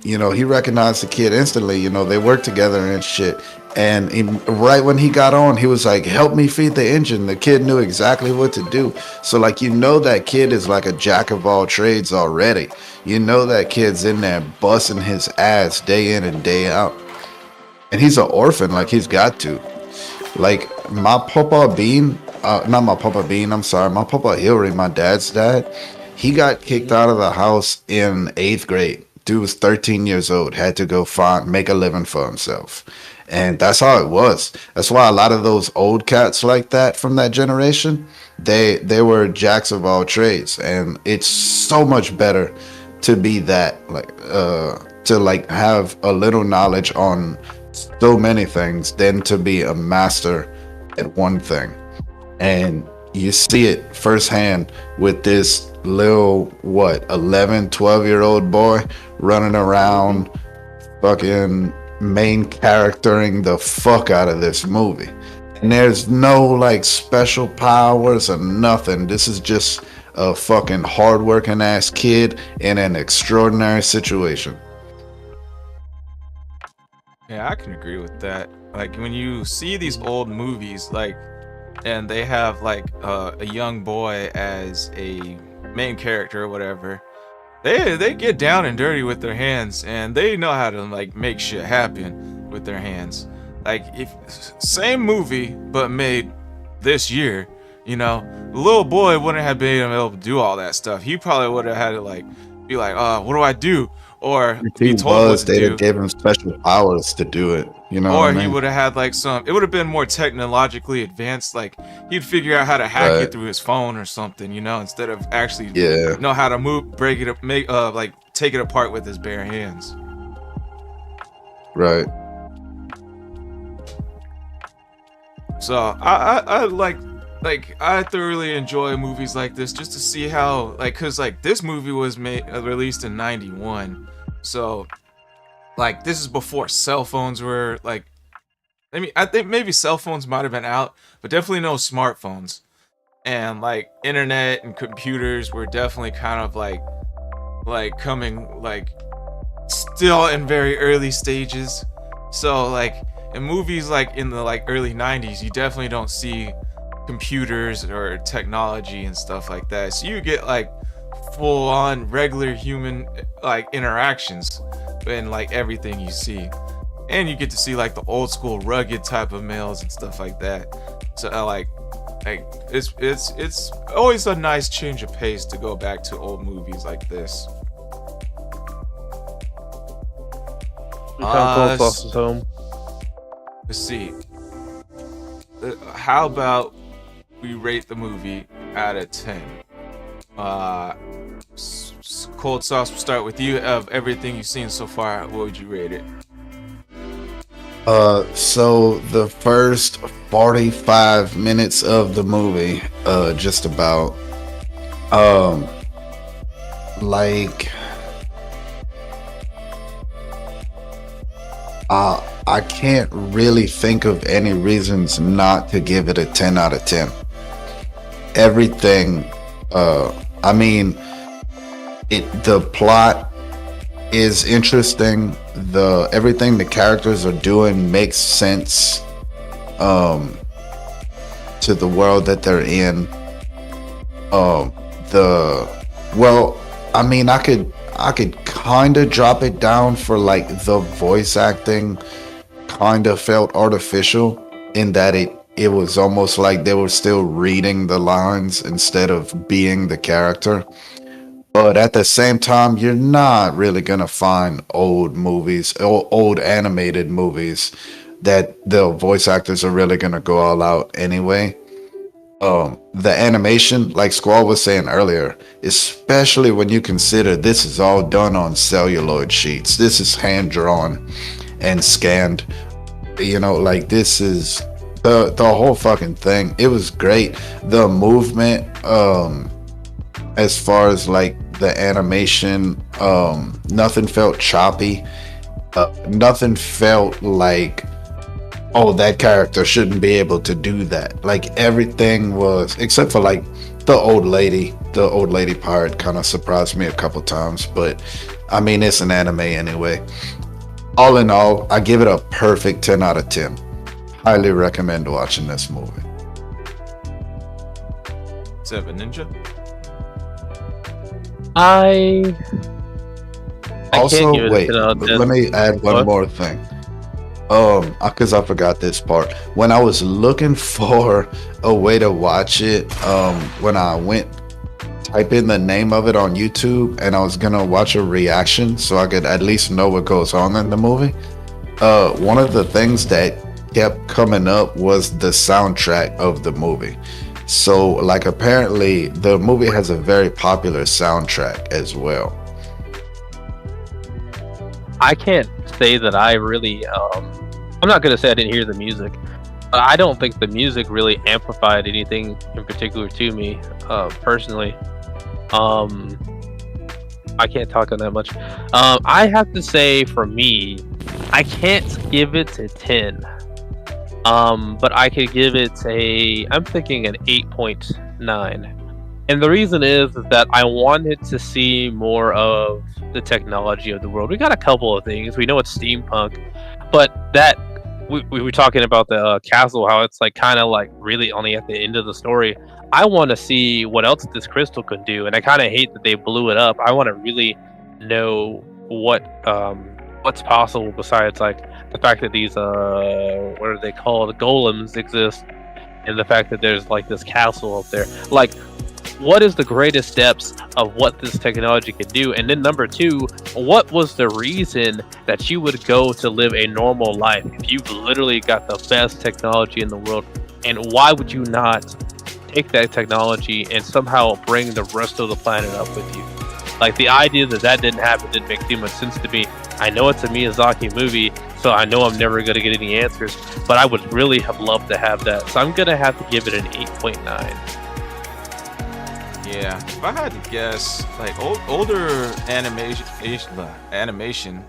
Speaker 2: he recognized the kid instantly. They worked together and shit. And right when he got on, he was like, "Help me feed the engine." The kid knew exactly what to do. So, like, that kid is like a jack of all trades already. That kid's in there busting his ass day in and day out. And he's an orphan, like, he's got to. Like, my Papa Bean, not my Papa Bean, I'm sorry, my Papa Hillary, my dad's dad, he got kicked out of the house in 8th grade. Dude was 13 years old, had to go make a living for himself. And that's how it was. That's why a lot of those old cats like that from that generation, they were jacks of all trades. And it's so much better to be that, to like have a little knowledge on so many things than to be a master at one thing. And you see it firsthand with this little 11, 12-year-old boy running around fucking main charactering the fuck out of this movie. And there's no like special powers or nothing. This is just a fucking hardworking ass kid in an extraordinary situation.
Speaker 3: Yeah, I can agree with that. Like, when you see these old movies, like, and they have like a young boy as a main character or whatever, they get down and dirty with their hands, and they know how to like make shit happen with their hands. Like, if same movie but made this year, the little boy wouldn't have been able to do all that stuff. He probably would have had to like be like, what do I do? Or be told what to do.
Speaker 2: They gave him special powers to do it,
Speaker 3: Or he would have had like it would have been more technologically advanced. Like, he'd figure out how to hack it through his phone or something, instead of actually know how to move, break it up, take it apart with his bare hands.
Speaker 2: Right.
Speaker 3: So I I thoroughly enjoy movies like this just to see how, like, cause like this movie was released in '91, so like this is before cell phones were like, I mean, I think maybe cell phones might have been out, but definitely no smartphones, and like internet and computers were definitely kind of like coming, like, still in very early stages. So like in movies like in the like early '90s, you definitely don't see computers or technology and stuff like that, so you get like full on regular human like interactions in like everything you see, and you get to see like the old school rugged type of males and stuff like that. So like it's always a nice change of pace to go back to old movies like this.
Speaker 1: Home.
Speaker 3: Let's see, how about we rate the movie out of 10. Cold Sauce, we'll start with you. Of everything you've seen so far, what would you rate it?
Speaker 2: So the first 45 minutes of the movie, just about, like, I can't really think of any reasons not to give it a 10 out of 10. Everything, I mean, the plot is interesting. Everything the characters are doing makes sense to the world that they're in. I mean, I could kind of drop it down for like the voice acting kind of felt artificial in that it was almost like they were still reading the lines instead of being the character. But at the same time, you're not really gonna find old animated movies that the voice actors are really gonna go all out anyway. The animation, like Squall was saying earlier, especially when you consider this is all done on celluloid sheets. This is hand drawn and scanned. Like, this is the whole fucking thing. It was great. The movement, as far as like the animation, nothing felt choppy. nothing felt like, oh, that character shouldn't be able to do that. Like everything was, except for like the old lady part kind of surprised me a couple times, but I mean, it's an anime anyway. All in all, I give it a perfect 10 out of 10. Highly recommend watching this movie.
Speaker 3: Seven Ninja.
Speaker 1: I
Speaker 2: Also,
Speaker 1: can't give it a
Speaker 2: wait,
Speaker 1: 10 out of 10.
Speaker 2: let me add one
Speaker 1: What?
Speaker 2: more thing. Because I forgot this part. When I was looking for a way to watch it, when I went type in the name of it on YouTube, and I was gonna watch a reaction so I could at least know what goes on in the movie. One of the things that kept coming up was the soundtrack of the movie. So, like, apparently, the movie has a very popular soundtrack as well.
Speaker 1: I can't say that I really. I'm not gonna say I didn't hear the music, but I don't think the music really amplified anything in particular to me, personally. I can't talk on that much. I have to say, for me, I can't give it a 10. But I could give it I'm thinking an 8.9. And the reason is that I wanted to see more of the technology of the world. We got a couple of things. We know it's steampunk, but that we were talking about the castle, how it's like kind of like really only at the end of the story. I want to see what else this crystal could do, and I kind of hate that they blew it up. I want to really know what's possible besides like the fact that these what are they called, golems exist, and the fact that there's like this castle up there. Like, what is the greatest steps of what this technology can do? And then number two, what was the reason that you would go to live a normal life if you've literally got the best technology in the world? And why would you not take that technology and somehow bring the rest of the planet up with you? Like, the idea that didn't happen didn't make too much sense to me. I know it's a Miyazaki movie, so I know I'm never going to get any answers, but I would really have loved to have that. So I'm going to have to give it an 8.9.
Speaker 3: Yeah, if I had to guess, like older animation,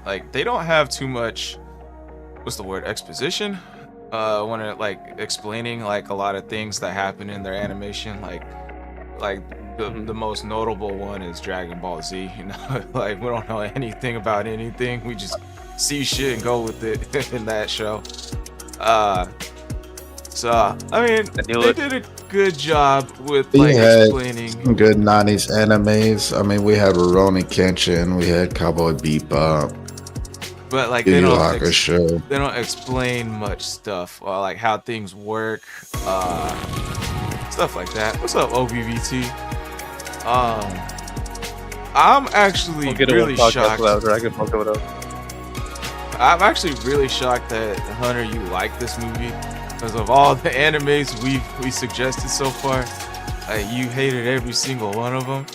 Speaker 3: like they don't have too much, what's the word, exposition, when it like explaining like a lot of things that happen in their animation. Like the most notable one is Dragon Ball Z. You know, like we don't know anything about anything. We just see shit and go with it in that show. So I mean, they did a good job with like explaining
Speaker 2: good 90s animes. I mean, we had Rurouni Kenshin, we had Cowboy Bebop,
Speaker 3: but like they don't explain much stuff, or like how things work, stuff like that. What's up, OBVT? I'm actually really shocked. I'm actually really shocked that Hunter, you like this movie. Because of all the animes we suggested so far, you hated every single one of them.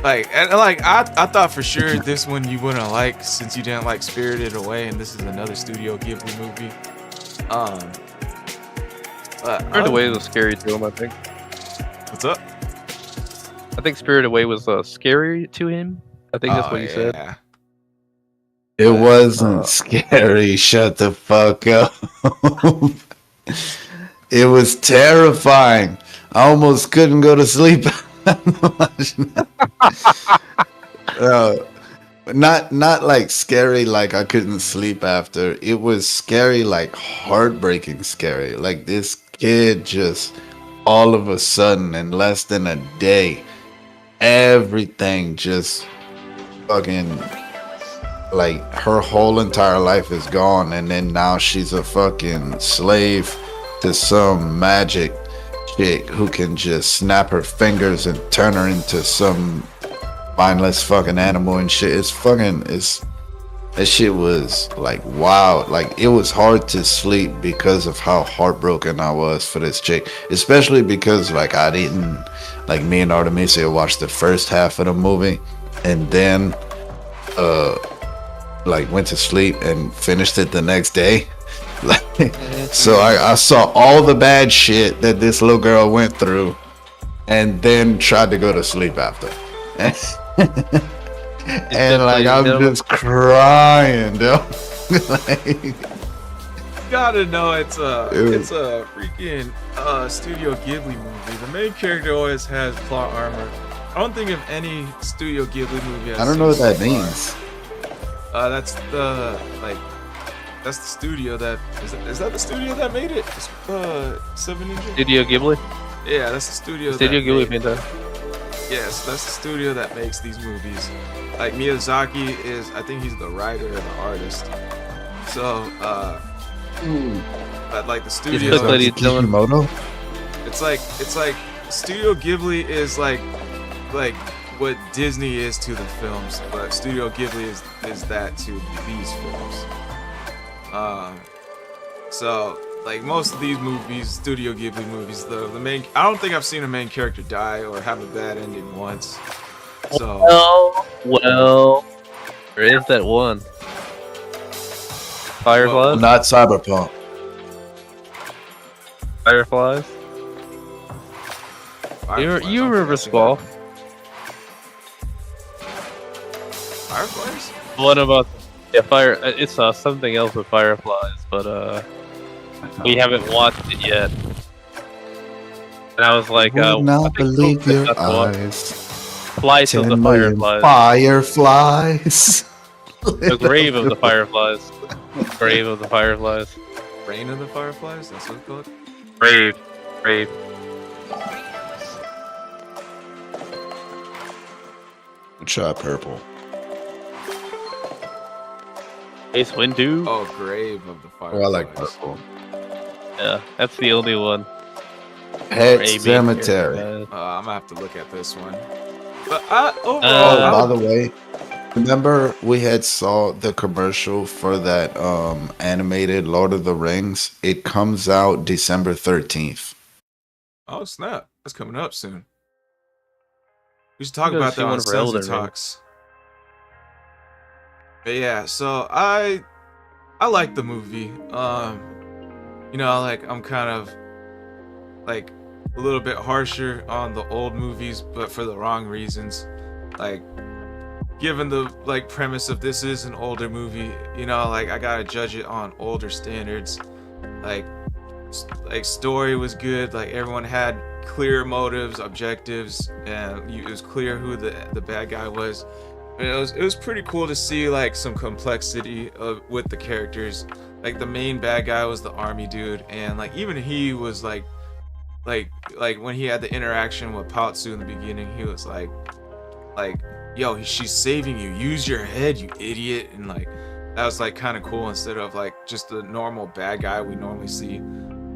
Speaker 3: I thought for sure this one you wouldn't like, since you didn't like Spirited Away, and this is another Studio Ghibli movie.
Speaker 1: Spirited Away was scary to him, I think.
Speaker 3: What's up?
Speaker 1: I think Spirited Away was scary to him. I think that's what you said.
Speaker 2: It wasn't scary. Shut the fuck up. It was terrifying. I almost couldn't go to sleep. Not like scary like I couldn't sleep after. It was scary, like heartbreaking scary. Like this kid just all of a sudden in less than a day, everything just fucking, like, her whole entire life is gone, and then now she's a fucking slave to some magic chick who can just snap her fingers and turn her into some mindless fucking animal and shit. That shit was like wild. Like, it was hard to sleep because of how heartbroken I was for this chick, especially because like I didn't, like, me and Artemisia watched the first half of the movie and then like went to sleep and finished it the next day. Like, so I saw all the bad shit that this little girl went through and then tried to go to sleep after. And like I'm just crying, though. Like,
Speaker 3: Gotta know it's a freaking Studio Ghibli movie. The main character always has plot armor. I don't think of any Studio Ghibli movie.
Speaker 2: I don't know what that means.
Speaker 3: That's the studio that is that the studio that made it? It's, 7 Ninja.
Speaker 1: Studio Ghibli.
Speaker 3: Yeah, that's the studio.
Speaker 1: Studio Ghibli made that.
Speaker 3: Yes, that's the studio that makes these movies. Like Miyazaki is, I think he's the writer and the artist. So, but like the studio,
Speaker 2: Kishimoto?
Speaker 3: it's like Studio Ghibli is like what Disney is to the films, but Studio Ghibli is that to these films. So like most of these movies, Studio Ghibli movies, the main, I don't think I've seen a main character die or have a bad ending once. So
Speaker 1: Well, there is that one. Fireflies?
Speaker 2: Not Cyberpunk.
Speaker 1: Fireflies? You remember Squall?
Speaker 3: Fireflies?
Speaker 1: One about it's something else with Fireflies, but we haven't watched it yet. And I was like,
Speaker 2: would not believe your
Speaker 1: eyes.
Speaker 2: eyes.
Speaker 1: Flights of the
Speaker 2: 10 million
Speaker 1: Fireflies.
Speaker 2: Fireflies.
Speaker 1: The grave of the Fireflies. Grave of the Fireflies.
Speaker 3: Reign of the Fireflies? That's what it's called?
Speaker 1: Grave.
Speaker 2: Try purple.
Speaker 1: Ace Windu?
Speaker 3: Oh, Grave of the Fireflies.
Speaker 2: Oh, I like purple.
Speaker 1: Yeah, that's the only one.
Speaker 2: Pet
Speaker 1: AB
Speaker 2: Cemetery.
Speaker 1: character.
Speaker 3: I'm gonna have to look at this one. But overall,
Speaker 2: Oh, by the way, remember we had saw the commercial for that animated Lord of the Rings? It comes out December 13th.
Speaker 3: oh snap, that's coming up soon. We should talk
Speaker 1: I'm gonna
Speaker 3: about
Speaker 1: see
Speaker 3: that
Speaker 1: one
Speaker 3: on
Speaker 1: of our Elden
Speaker 3: Sense
Speaker 1: Ring.
Speaker 3: Talks. But yeah, so I like the movie. You know, like I'm kind of like a little bit harsher on the old movies, but for the wrong reasons. Like, given the like premise of this is an older movie, you know, like I gotta judge it on older standards. Like story was good. Like everyone had clear motives, objectives, and it was clear who the bad guy was. And it was pretty cool to see like some complexity with the characters. Like the main bad guy was the army dude, and like even he was like when he had the interaction with Paotsu in the beginning, he was like yo, she's saving you, use your head, you idiot. And like that was like kind of cool, instead of like just the normal bad guy we normally see.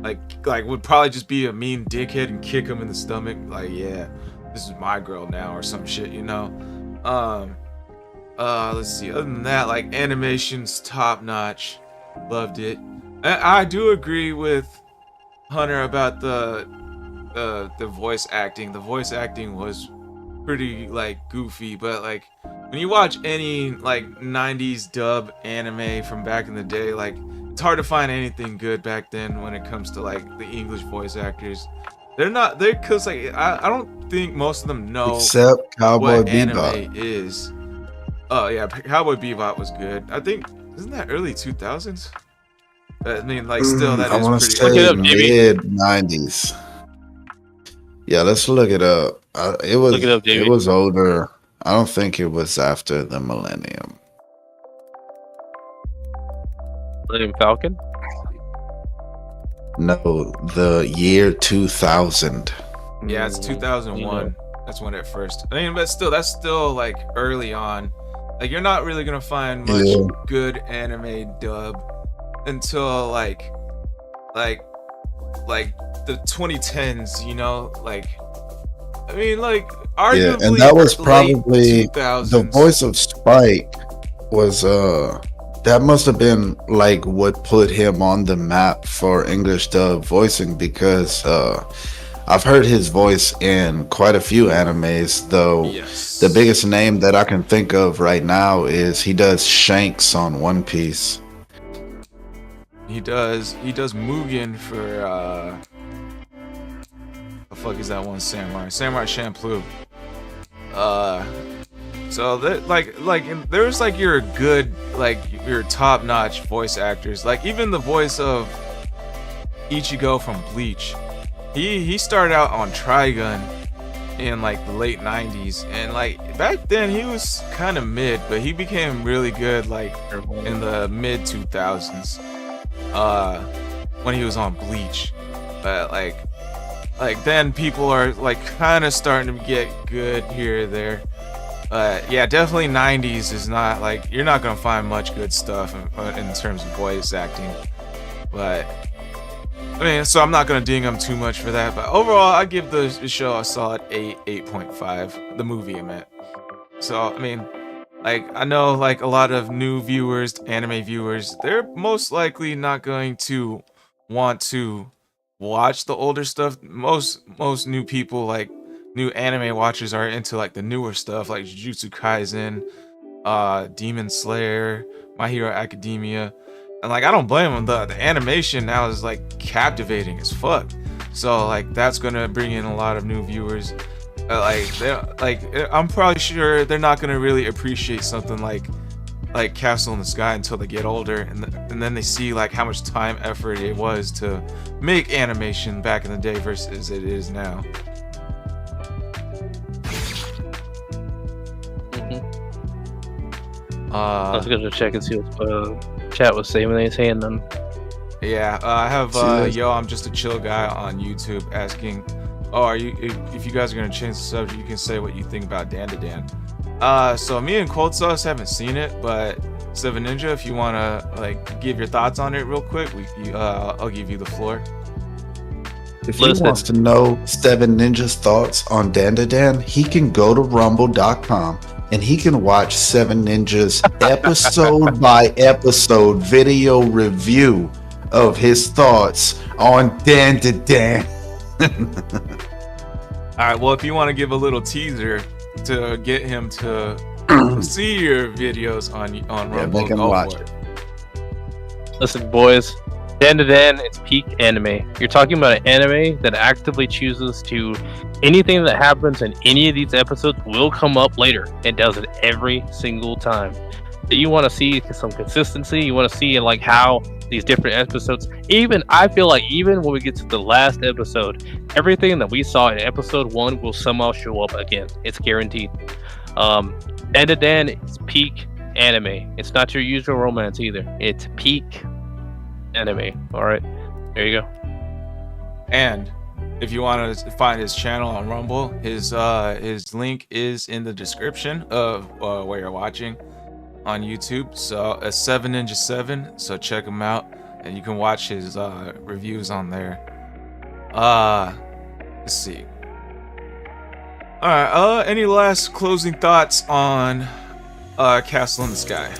Speaker 3: Like would probably just be a mean dickhead and kick him in the stomach, like, yeah, this is my girl now, or some shit, you know. Let's see, other than that, like animation's top notch, loved it. I do agree with Hunter about the voice acting. The voice acting was pretty like goofy, but like when you watch any like 90s dub anime from back in the day, like it's hard to find anything good back then when it comes to like the English voice actors. They're cause like I don't think most of them know
Speaker 2: Except Cowboy
Speaker 3: what
Speaker 2: Bebop.
Speaker 3: anime is. Oh yeah, Cowboy Bebop was good. I think, isn't that early 2000s? I mean, like still that
Speaker 2: I want
Speaker 3: is
Speaker 2: to
Speaker 3: pretty.
Speaker 2: say
Speaker 1: Look it up, Jamie.
Speaker 2: mid 90s. Yeah, let's look it up. It was
Speaker 1: Look it up, Jamie.
Speaker 2: it was older. I don't think it was after the millennium.
Speaker 1: William Falcon?
Speaker 2: No, the year 2000.
Speaker 3: Yeah, it's 2001.
Speaker 1: You know.
Speaker 3: That's when it first. I mean, but still, that's still like early on. Like you're not really gonna find much
Speaker 2: Yeah.
Speaker 3: good anime dub until like the 2010s. You know, like I mean, like arguably,
Speaker 2: Yeah, and that was
Speaker 3: late
Speaker 2: probably
Speaker 3: 2000s.
Speaker 2: the voice of Spike was that must have been like what put him on the map for English dub voicing, because I've heard his voice in quite a few animes, though.
Speaker 3: Yes.
Speaker 2: The biggest name that I can think of right now is he does Shanks on One Piece.
Speaker 3: He does Mugen for the fuck is that one samurai? Samurai Champloo. So that there's like your good, like your top-notch voice actors. Like even the voice of Ichigo from Bleach, he started out on Trigun in like the late 90s, and like back then he was kind of mid, but he became really good like in the mid 2000s when he was on Bleach. But like then people are like kind of starting to get good here or there. Yeah, definitely 90s is not like, you're not gonna find much good stuff in terms of voice acting. But I mean, so I'm not gonna ding him too much for that. But overall, I give the show a solid 8.5. The movie, I meant. So I mean, like I know like a lot of new viewers, anime viewers, they're most likely not going to want to watch the older stuff. Most new people, like new anime watchers, are into like the newer stuff like Jujutsu Kaisen, Demon Slayer, My Hero Academia. And like I don't blame them. The animation now is like captivating as fuck. So like that's gonna bring in a lot of new viewers. I'm probably sure they're not gonna really appreciate something like Castle in the Sky until they get older, and then they see like how much time, effort it was to make animation back in the day versus it is now.
Speaker 1: I was gonna check and see what chat was saying when they saying them.
Speaker 3: Yeah, I have yo, I'm just a chill guy on YouTube asking, oh, are you if you guys are gonna change the subject, you can say what you think about Dan to Dan. So me and Cold Sauce haven't seen it, but Seven Ninja, if you wanna like give your thoughts on it real quick, I'll give you the floor.
Speaker 2: If he wants to know Seven Ninja's thoughts on Dan to Dan, he can go to rumble.com and he can watch Seven Ninja's episode by episode video review of his thoughts on Dan to Dan.
Speaker 3: Alright, well, if you want to give a little teaser to get him to see your videos on Rumble,
Speaker 2: make him
Speaker 3: go
Speaker 2: watch
Speaker 3: for it.
Speaker 1: Listen, boys, Dan to Dan, it's peak anime. You're talking about an anime that actively chooses to, anything that happens in any of these episodes will come up later. It does it every single time. So you want to see some consistency. You want to see like how these different episodes, even I feel like even when we get to the last episode, everything that we saw in episode 1 will somehow show up again. It's guaranteed. Dan to Dan, it's peak anime. It's not your usual romance either. It's peak anime. All right, there you go.
Speaker 3: And if you want to find his channel on Rumble, his link is in the description of where you're watching on YouTube. So it's 7 Ninja 7. So check him out, and you can watch his reviews on there. Let's see. All right. Any last closing thoughts on Castle in the Sky?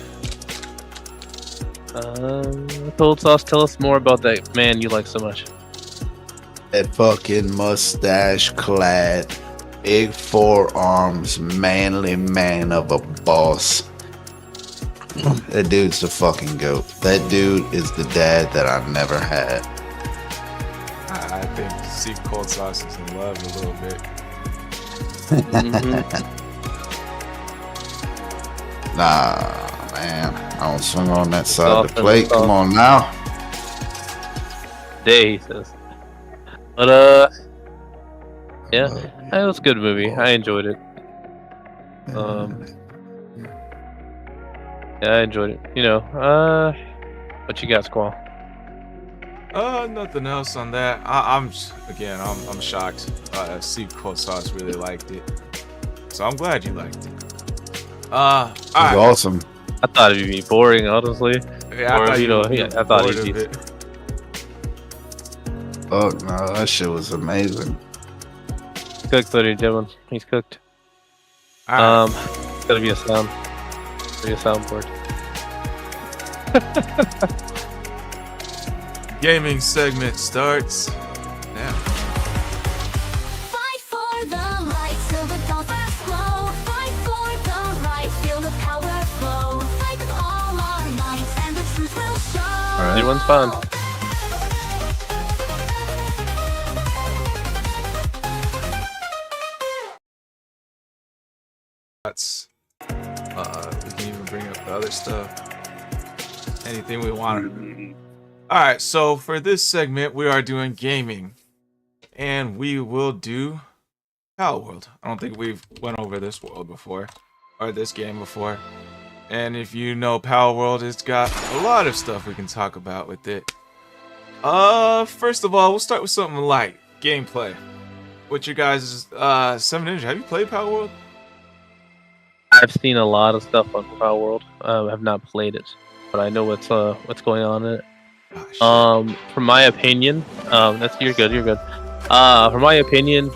Speaker 1: Cold Sauce, tell us more about that man you like so much.
Speaker 2: That fucking mustache clad, big forearms, manly man of a boss. That dude's the fucking goat. That dude is the dad that I never had.
Speaker 3: I think Steve Cold Sauce is in love a little bit.
Speaker 2: Nah, man. I don't swing on that side of the plate. Come on now.
Speaker 1: Day, he says. But yeah, it was a good movie. I enjoyed it. Yeah, I enjoyed it. You know, what you got, Squall?
Speaker 3: Nothing else on that. I'm shocked. Steve Cold Sauce really liked it, so I'm glad you liked it.
Speaker 2: It was awesome.
Speaker 1: I thought it'd be boring, honestly.
Speaker 3: Yeah,
Speaker 1: I thought it'd be.
Speaker 2: Oh no, that shit was amazing.
Speaker 1: Cooked, ladies and gentlemen. He's cooked. It's gotta be a sound. Be a soundboard.
Speaker 3: Gaming segment starts now.
Speaker 5: Fight for the right, silver dolphins flow. Fight for the right, feel the power flow. Fight with all our might, and the truth will show.
Speaker 2: All right.
Speaker 1: Everyone's fun.
Speaker 3: We can even bring up the other stuff. Anything we want. Alright, so for this segment, we are doing gaming. And we will do Power World. I don't think we've went over this world before. Or this game before. And if you know Power World, it's got a lot of stuff we can talk about with it. First of all, we'll start with something light. Gameplay. What's your guys' 7 Ninja? Have you played Power World?
Speaker 1: I've seen a lot of stuff on Power World. I have not played it, but I know what's going on in it. From my opinion, you're good. From my opinion,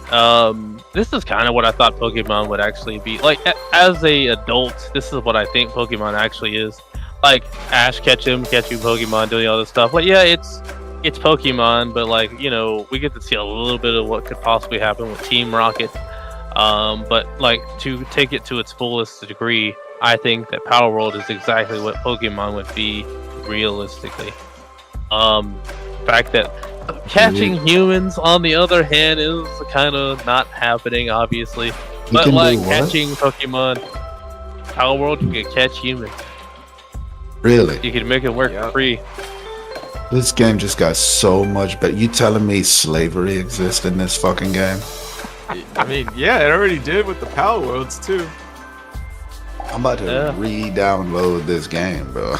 Speaker 1: this is kind of what I thought Pokemon would actually be. Like, as a adult, this is what I think Pokemon actually is. Like, Ash catch you Pokemon, doing all this stuff. But yeah, it's Pokemon, but like, you know, we get to see a little bit of what could possibly happen with Team Rocket. But like, to take it to its fullest degree, I think that Power World is exactly what Pokemon would be realistically. The fact that catching humans, on the other hand, is kind of not happening, obviously. But like catching Pokemon, Power World, you can catch humans.
Speaker 2: Really?
Speaker 1: You can make it work for free.
Speaker 2: This game just got so much better. You telling me slavery exists in this fucking game?
Speaker 3: I mean, yeah, it already did with the Power Worlds too.
Speaker 2: I'm about to re-download this game, bro.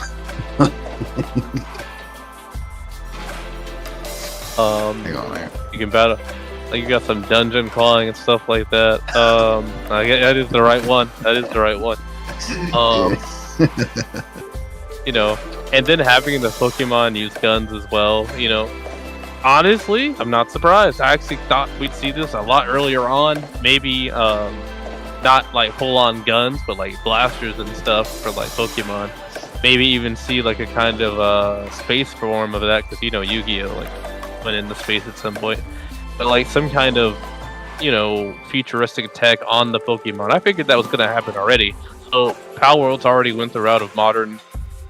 Speaker 2: Hang on, man.
Speaker 1: You can battle. Like, you got some dungeon crawling and stuff like that. That is the right one. You know, and then having the Pokemon use guns as well. You know, honestly, I'm not surprised. I actually thought we'd see this a lot earlier on. Maybe not like full-on guns, but like blasters and stuff for like Pokemon. Maybe even see like a kind of space form of that, because you know Yu-Gi-Oh like went into space at some point. But like some kind of, you know, futuristic tech on the Pokemon. I figured that was going to happen already. So Power World's already went the route of modern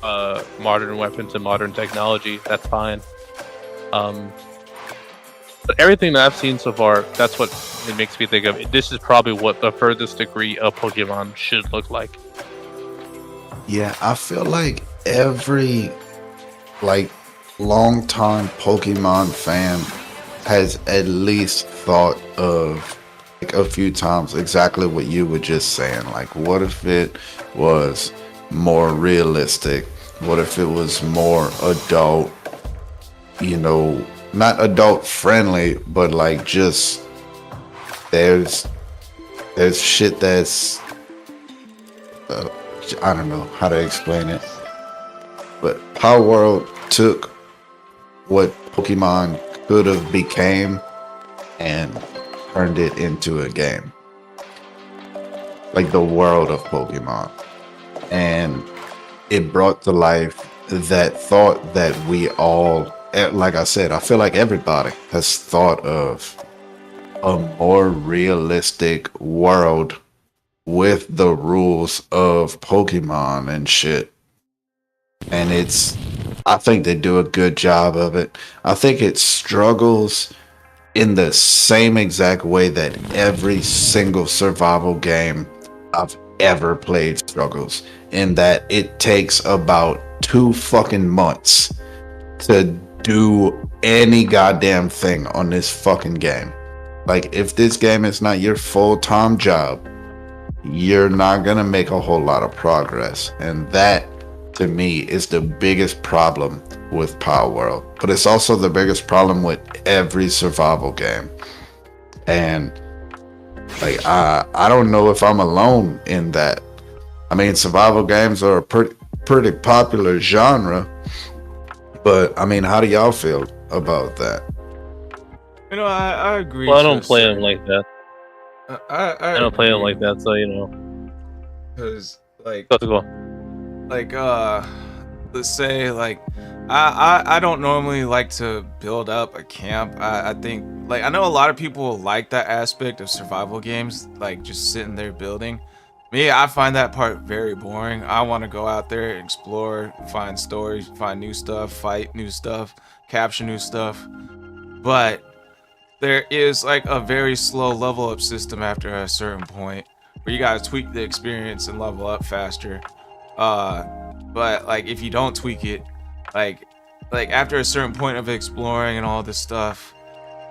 Speaker 1: weapons and modern technology. That's fine. But everything that I've seen so far, that's what it makes me think of. This is probably what the furthest degree of Pokemon should look like.
Speaker 2: Yeah, I feel like every long-time Pokemon fan has at least thought of like a few times exactly what you were just saying. Like, what if it was more realistic? What if it was more adult, you know, not adult friendly, but like just there's shit that's I don't know how to explain it, but Power World took what Pokemon could have became and turned it into a game, like the world of Pokemon, and it brought to life that thought that we all, like I said, I feel like everybody has thought of a more realistic world with the rules of Pokemon and shit. And I think they do a good job of it. I think it struggles in the same exact way that every single survival game I've ever played struggles, in that it takes about 2 fucking months to do any goddamn thing on this fucking game. Like, if this game is not your full-time job, you're not gonna make a whole lot of progress. And that, to me, is the biggest problem with Power World. But it's also the biggest problem with every survival game. And like, I don't know if I'm alone in that. I mean, survival games are a pretty popular genre, but I mean, how do y'all feel about that?
Speaker 3: You know, I agree.
Speaker 1: Well, I don't play them like that.
Speaker 3: I
Speaker 1: don't play them like that, so you know.
Speaker 3: Because like,
Speaker 1: let's go.
Speaker 3: Like let's say like I don't normally like to build up a camp. I think, like, I know a lot of people like that aspect of survival games, like just sitting there building. Me, I find that part very boring. I want to go out there, explore, find stories, find new stuff, fight new stuff, capture new stuff. But there is like a very slow level up system after a certain point, where you gotta tweak the experience and level up faster. But like if you don't tweak it, like after a certain point of exploring and all this stuff,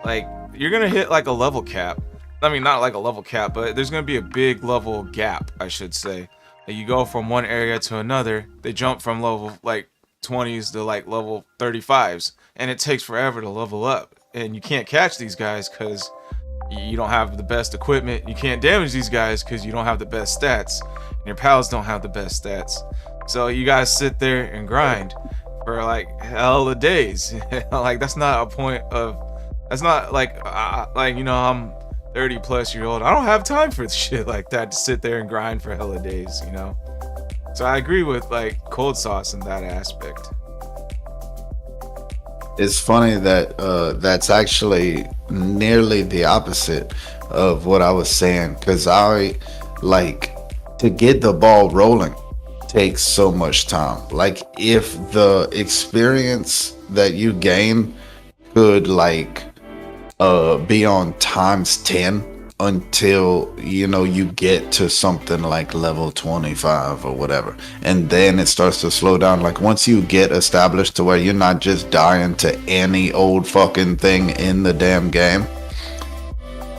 Speaker 3: like you're gonna hit like a level cap. I mean, not like a level cap, but there's gonna be a big level gap, I should say. Like you go from one area to another, they jump from level like 20s to like level 35s, and it takes forever to level up. And you can't catch these guys because you don't have the best equipment. You can't damage these guys because you don't have the best stats. And your pals don't have the best stats. So you guys sit there and grind for like hell of days. Like that's not a point of. That's not like you know, I'm 30 plus year old. I don't have time for shit like that to sit there and grind for hella days, you know. So I agree with like Cold Sauce in that aspect.
Speaker 2: It's funny that that's actually nearly the opposite of what I was saying, because I like to get the ball rolling takes so much time. Like if the experience that you gain could like be on times 10 until you get to something like level 25 or whatever, and then it starts to slow down. Like once you get established to where you're not just dying to any old fucking thing in the damn game,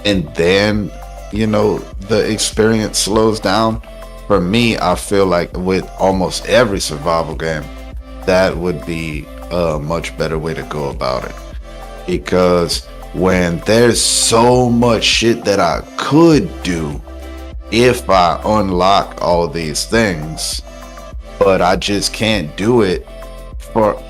Speaker 2: and then the experience slows down. For me, I feel like with almost every survival game, that would be a much better way to go about it, because when there's so much shit that I could do if I unlock all these things, but I just can't do it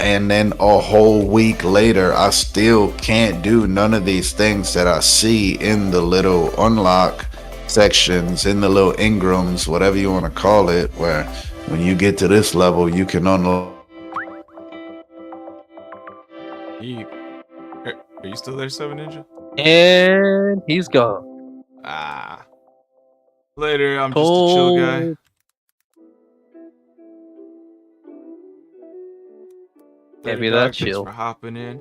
Speaker 2: and then a whole week later I still can't do none of these things that I see in the little unlock sections, in the little engrams, whatever you want to call it, where when you get to this level you can unlock.
Speaker 3: Are you still there, 7 Ninja?
Speaker 1: And he's gone.
Speaker 3: Later, I'm just a chill guy.
Speaker 1: Can't be that
Speaker 3: Thanks
Speaker 1: chill.
Speaker 3: for hopping in.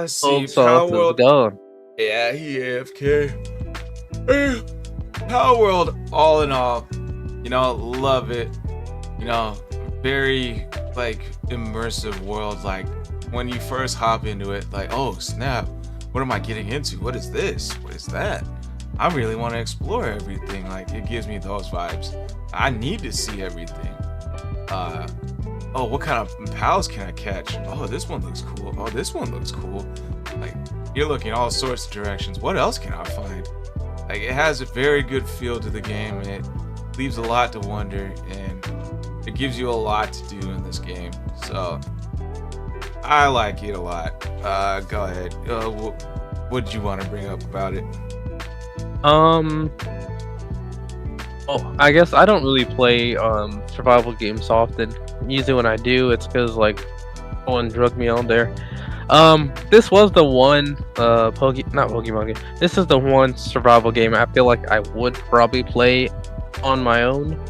Speaker 3: See,
Speaker 1: Cold Sauce is gone.
Speaker 3: Yeah, he AFK. Power World, all in all, love it. Very like immersive world. Like when you first hop into it, like, oh snap, what am I getting into? What is this? What is that? I really want to explore everything. Like it gives me those vibes. I need to see everything. Oh, what kind of pals can I catch? Oh, this one looks cool. Oh, this one looks cool. Like you're looking all sorts of directions. What else can I find? Like it has a very good feel to the game, and it leaves a lot to wonder, and it gives you a lot to do in this game. So I like it a lot. Go ahead. What did you want to bring up about it?
Speaker 1: Oh, I guess I don't really play survival games often. Usually when I do, it's because like someone drugged me on there. This was the one not Pokemon game. This is the one survival game I feel like I would probably play on my own.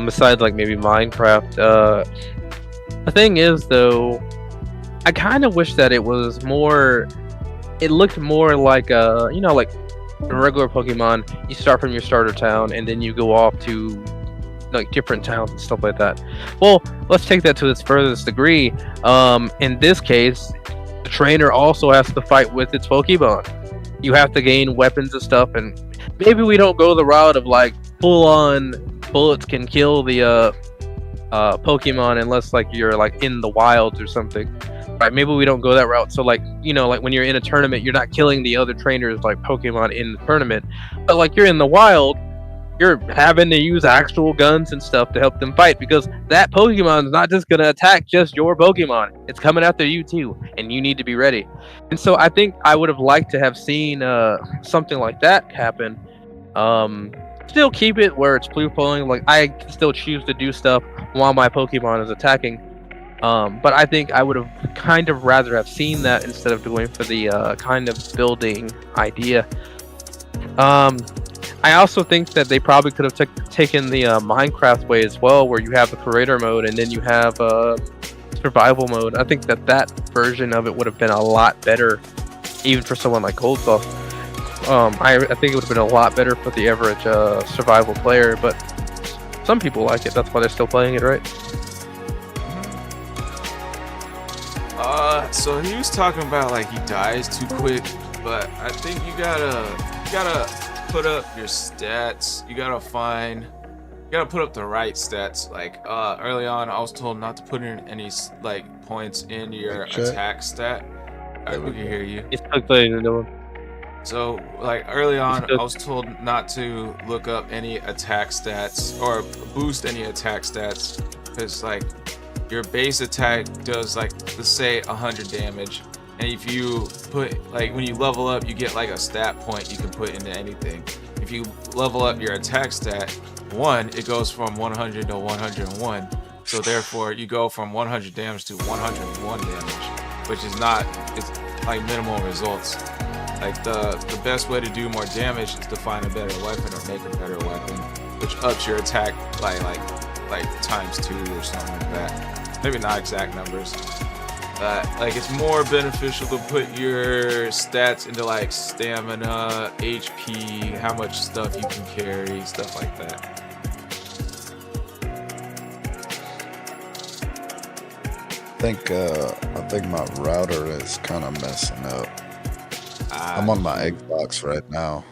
Speaker 1: Besides like maybe Minecraft. The thing is though, I kind of wish that it was more. It looked more like like a regular Pokemon. You start from your starter town and then you go off to like different towns and stuff like that. Well, let's take that to its furthest degree. In this case, the trainer also has to fight with its Pokemon. You have to gain weapons and stuff, and maybe we don't go the route of like full-on bullets can kill the Pokemon unless like you're like in the wilds or something. Right, maybe we don't go that route. So like, like when you're in a tournament, you're not killing the other trainers like Pokemon in the tournament. But like you're in the wild, you're having to use actual guns and stuff to help them fight, because that Pokemon is not just going to attack just your Pokemon. It's coming after you too, and you need to be ready. And so I think I would have liked to have seen something like that happen. Still keep it where it's blue polling. Like I can still choose to do stuff while my Pokemon is attacking. But I think I would have kind of rather have seen that instead of going for the kind of building idea. I also think that they probably could have taken the Minecraft way as well, where you have the creator mode and then you have survival mode. I think that version of it would have been a lot better, even for someone like Cold Sauce. I think it would have been a lot better for the average survival player, but some people like it. That's why they're still playing it, right?
Speaker 3: So he was talking about like he dies too quick, but I think you gotta put up your stats. You gotta put up the right stats. Like early on, I was told not to put in any like points in your attack stat. Alright, we can hear you.
Speaker 1: It's playing the new one.
Speaker 3: So, like early on, I was told not to look up any attack stats or boost any attack stats because, like, your base attack does, like, let's say 100 damage, and if you put, like, when you level up, you get like a stat point you can put into anything. If you level up your attack stat 1, it goes from 100 to 101. So therefore, you go from 100 damage to 101 damage, which is not, it's like minimal results. Like the best way to do more damage is to find a better weapon or make a better weapon, which ups your attack by like ×2 or something like that. Maybe not exact numbers. Like it's more beneficial to put your stats into like stamina, HP, how much stuff you can carry, stuff like that.
Speaker 2: I think my router is kind of messing up. I'm on my Xbox right now.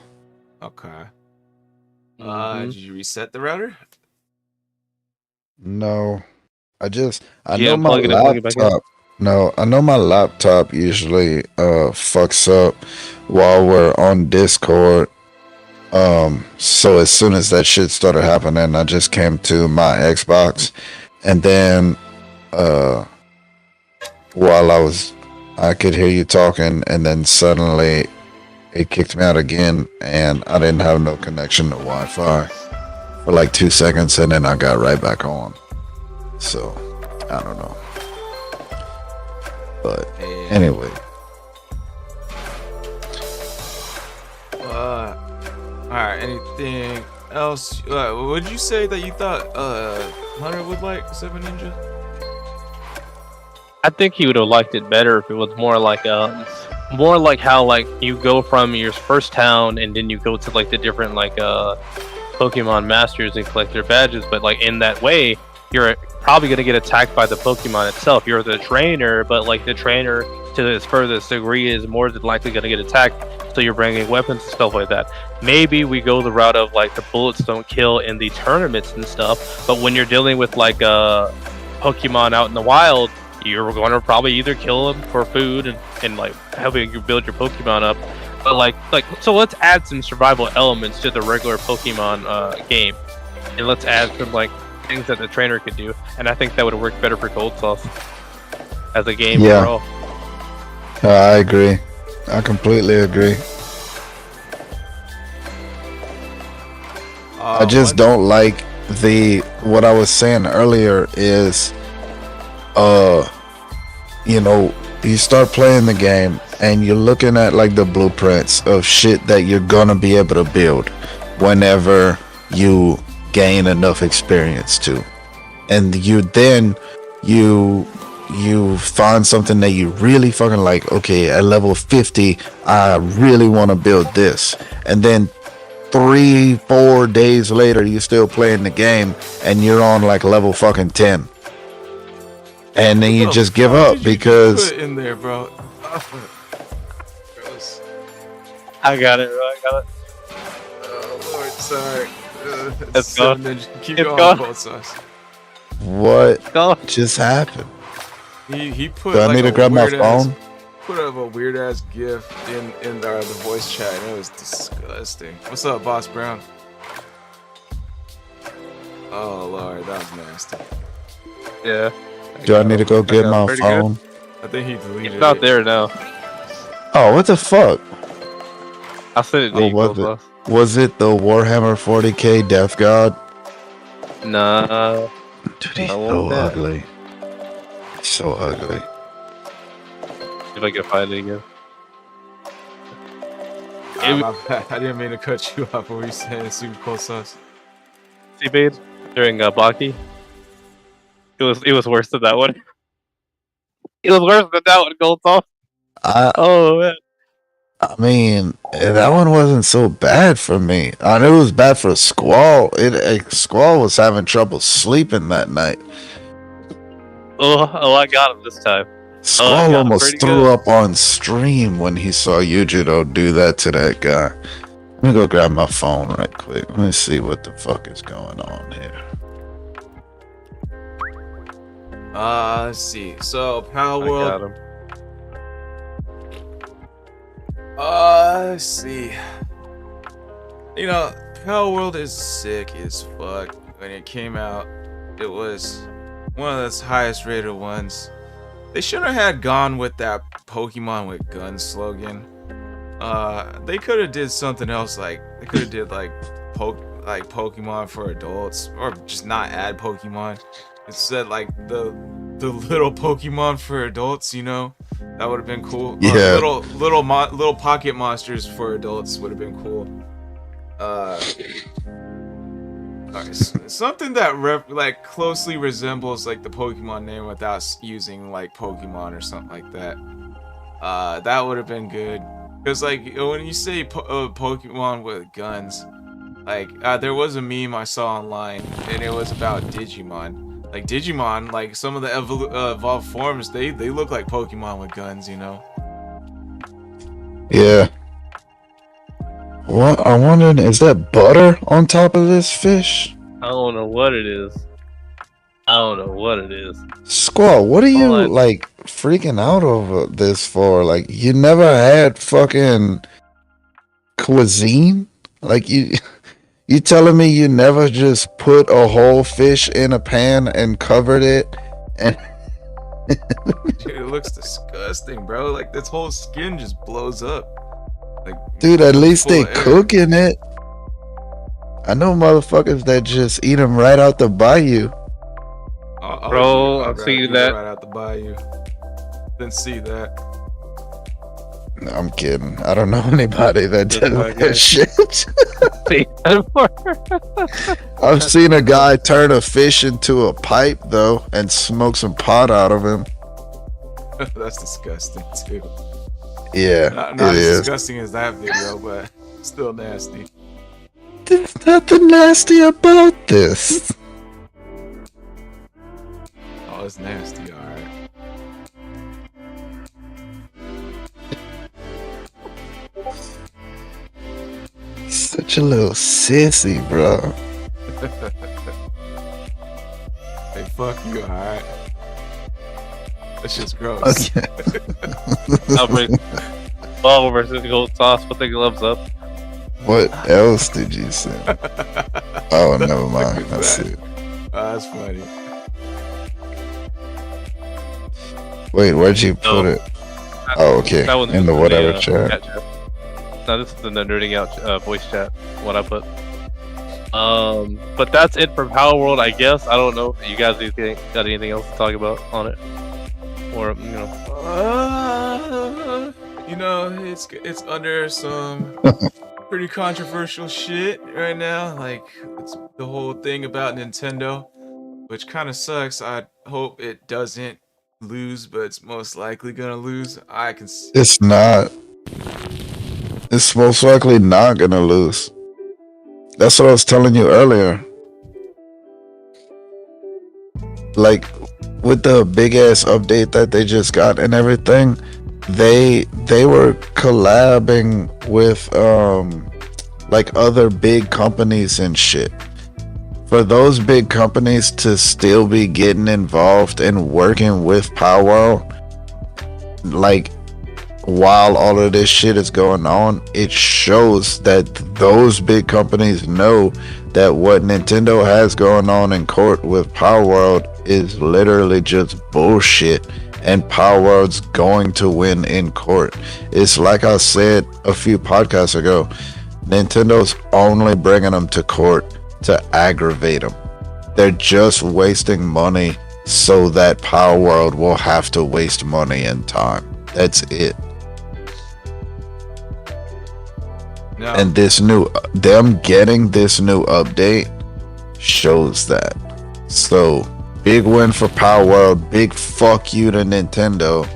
Speaker 3: Okay. Did you reset the router?
Speaker 2: No, I
Speaker 1: Yeah,
Speaker 2: know my
Speaker 1: plug it in, plug it back in.
Speaker 2: laptop. No, I know my laptop usually fucks up while we're on Discord. So as soon as that shit started happening, I just came to my Xbox, and then while I could hear you talking, and then suddenly it kicked me out again, and I didn't have no connection to Wi-Fi for like 2 seconds, and then I got right back on. So I don't know. But anyway.
Speaker 3: Alright, anything else? Would you say that you thought Hunter would like 7 Ninja?
Speaker 1: I think he would have liked it better if it was more like how like you go from your first town and then you go to like the different like Pokemon Masters and collect their badges, but like in that way you're probably gonna get attacked by the Pokemon itself. You're the trainer, but like the trainer to its furthest degree is more than likely gonna get attacked. So you're bringing weapons and stuff like that. Maybe we go the route of like the bullets don't kill in the tournaments and stuff, but when you're dealing with like Pokemon out in the wild, you're going to probably either kill them for food and like helping you build your Pokemon up. But like so let's add some survival elements to the regular Pokemon game, and let's add some like things that the trainer could do, and I think that would work better for Cold Sauce as a game overall.
Speaker 2: I agree. I completely agree. I just don't like what I was saying earlier is you know, you start playing the game and you're looking at like the blueprints of shit that you're gonna be able to build whenever you gain enough experience to, and you find something that you really fucking like. Okay, at level 50 I really want to build this, and then 3-4 days later you're still playing the game and you're on like level fucking 10, and then you just give up because
Speaker 3: put it in there, bro.
Speaker 1: I got it, bro. I got it.
Speaker 3: Oh Lord, sorry.
Speaker 1: It's gone.
Speaker 3: Keep
Speaker 1: It's
Speaker 3: going,
Speaker 1: gone.
Speaker 3: Cold Sauce.
Speaker 2: what just happened?
Speaker 3: He put.
Speaker 2: Do I
Speaker 3: like
Speaker 2: need to
Speaker 3: a
Speaker 2: grab my
Speaker 3: weird ass-
Speaker 2: phone?
Speaker 3: Put up a weird ass gif in the voice chat. And it was disgusting. What's up, Boss Brown? Oh Lord, that was nasty.
Speaker 1: Yeah.
Speaker 2: Do I need to go get my
Speaker 1: pretty
Speaker 2: phone?
Speaker 3: I think he deleted
Speaker 1: It's not
Speaker 3: it.
Speaker 1: there now.
Speaker 2: Oh, what the fuck?
Speaker 1: I sent it to
Speaker 2: Oh,
Speaker 1: you,
Speaker 2: was
Speaker 1: Cold
Speaker 2: it?
Speaker 1: Sauce.
Speaker 2: Was it the Warhammer 40k Death God?
Speaker 1: Nah.
Speaker 2: Dude, he's
Speaker 1: I want
Speaker 2: so
Speaker 1: that.
Speaker 2: ugly. He's so ugly.
Speaker 1: If I can find it again.
Speaker 3: My bad. I didn't mean to cut you off. What were you saying? Super Cold Sauce.
Speaker 1: Seabade during Baki. It was worse than that one. It was worse than that one, Cold Sauce.
Speaker 2: I
Speaker 1: Oh man.
Speaker 2: I mean, that one wasn't so bad for me. I knew it was bad for Squall. Squall was having trouble sleeping that night.
Speaker 1: Oh, I got him this time.
Speaker 2: Squall
Speaker 1: got him
Speaker 2: almost
Speaker 1: pretty
Speaker 2: threw
Speaker 1: good.
Speaker 2: up on stream when he saw Yujiro do that to that guy. Let me go grab my phone right quick. Let me see what the fuck is going on here.
Speaker 3: Let's see. So Power
Speaker 1: I
Speaker 3: World.
Speaker 1: got him.
Speaker 3: Let's see. You know, Power World is sick as fuck. When it came out, it was one of the highest rated ones. They should have had gone with that Pokemon with guns slogan. They could have did something else, like they could have did like Pokemon for adults, or just not add Pokemon. Instead, like the little Pokemon for adults, you know, that would have been cool.
Speaker 2: Yeah.
Speaker 3: Little pocket monsters for adults would have been cool. Something that like closely resembles like the Pokemon name without using like Pokemon or something like that. That would have been good. Cause like when you say Pokemon with guns, like there was a meme I saw online and it was about Digimon. Like Digimon, like some of the evolved forms, they look like Pokemon with guns, you know.
Speaker 2: Yeah. What? I'm wondering, is that butter on top of this fish?
Speaker 1: I don't know what it is. I don't know what it is.
Speaker 2: Squall, what are you
Speaker 1: All I-
Speaker 2: like freaking out over this for? Like, you never had fucking cuisine? Like, you telling me you never just put a whole fish in a pan and covered it? And
Speaker 3: Dude, it looks disgusting, bro. Like this whole skin just blows up. Like,
Speaker 2: dude, at least
Speaker 3: full
Speaker 2: they
Speaker 3: of air.
Speaker 2: cooking it. I know motherfuckers that just eat them right out the bayou.
Speaker 1: Bro,
Speaker 3: I'd
Speaker 1: I've
Speaker 3: rather
Speaker 1: seen
Speaker 3: eat it
Speaker 1: that.
Speaker 3: right out the bayou than see that.
Speaker 2: No, I'm kidding. I don't know anybody that
Speaker 1: Just
Speaker 2: does
Speaker 1: like
Speaker 2: that
Speaker 1: it.
Speaker 2: shit.
Speaker 1: See that more?
Speaker 2: I've seen a guy turn a fish into a pipe though and smoke some pot out of him.
Speaker 3: That's disgusting too.
Speaker 2: Yeah,
Speaker 3: Not
Speaker 2: it
Speaker 3: as
Speaker 2: is.
Speaker 3: disgusting as that video, but still nasty.
Speaker 2: There's nothing nasty about this.
Speaker 3: Oh, it's nasty, alright.
Speaker 2: Such a little sissy, bro.
Speaker 3: Hey, fuck you, alright? That's just gross.
Speaker 2: Okay.
Speaker 1: I'll bring ball versus gold sauce. Put the gloves up.
Speaker 2: What else did you say? Oh, never mind.
Speaker 3: Look at
Speaker 2: That's
Speaker 3: that.
Speaker 2: it.
Speaker 3: Oh, that's funny.
Speaker 2: Wait, where'd you put it? Oh, okay.
Speaker 1: That one's
Speaker 2: In the
Speaker 1: just
Speaker 2: whatever chat.
Speaker 1: No, this is in the nerding out voice chat. What I put. But that's it for Power World, I guess. I don't know. You guys got anything else to talk about on it, or
Speaker 3: You know, it's under some pretty controversial shit right now. Like it's the whole thing about Nintendo, which kind of sucks. I hope it doesn't lose, but it's most likely gonna lose. I can see.
Speaker 2: It's not. It's most likely not gonna lose. That's what I was telling you earlier. Like with the big ass update that they just got and everything, they were collabing with like other big companies and shit. For those big companies to still be getting involved and working with Power World, like while all of this shit is going on, it shows that those big companies know that what Nintendo has going on in court with Power World is literally just bullshit, and Power World's going to win in court. It's like I said a few podcasts ago, Nintendo's only bringing them to court to aggravate them. They're just wasting money so that Power World will have to waste money and time. That's it.
Speaker 3: No.
Speaker 2: And them getting this new update shows that. So big win for Power World, big fuck you to Nintendo.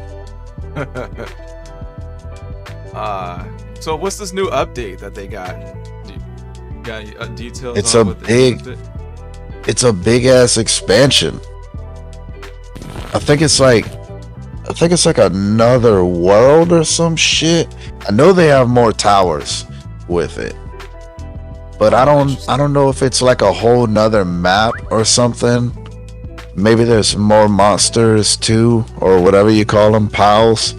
Speaker 3: So what's this new update that they got? Do you got any details?
Speaker 2: It's
Speaker 3: on
Speaker 2: a
Speaker 3: what they
Speaker 2: big-
Speaker 3: did with it?
Speaker 2: It's a big ass expansion. I think it's like another world or some shit. I know they have more towers with it. But I don't know if it's like a whole nother map or something. Maybe there's more monsters too, or whatever you call them, pals.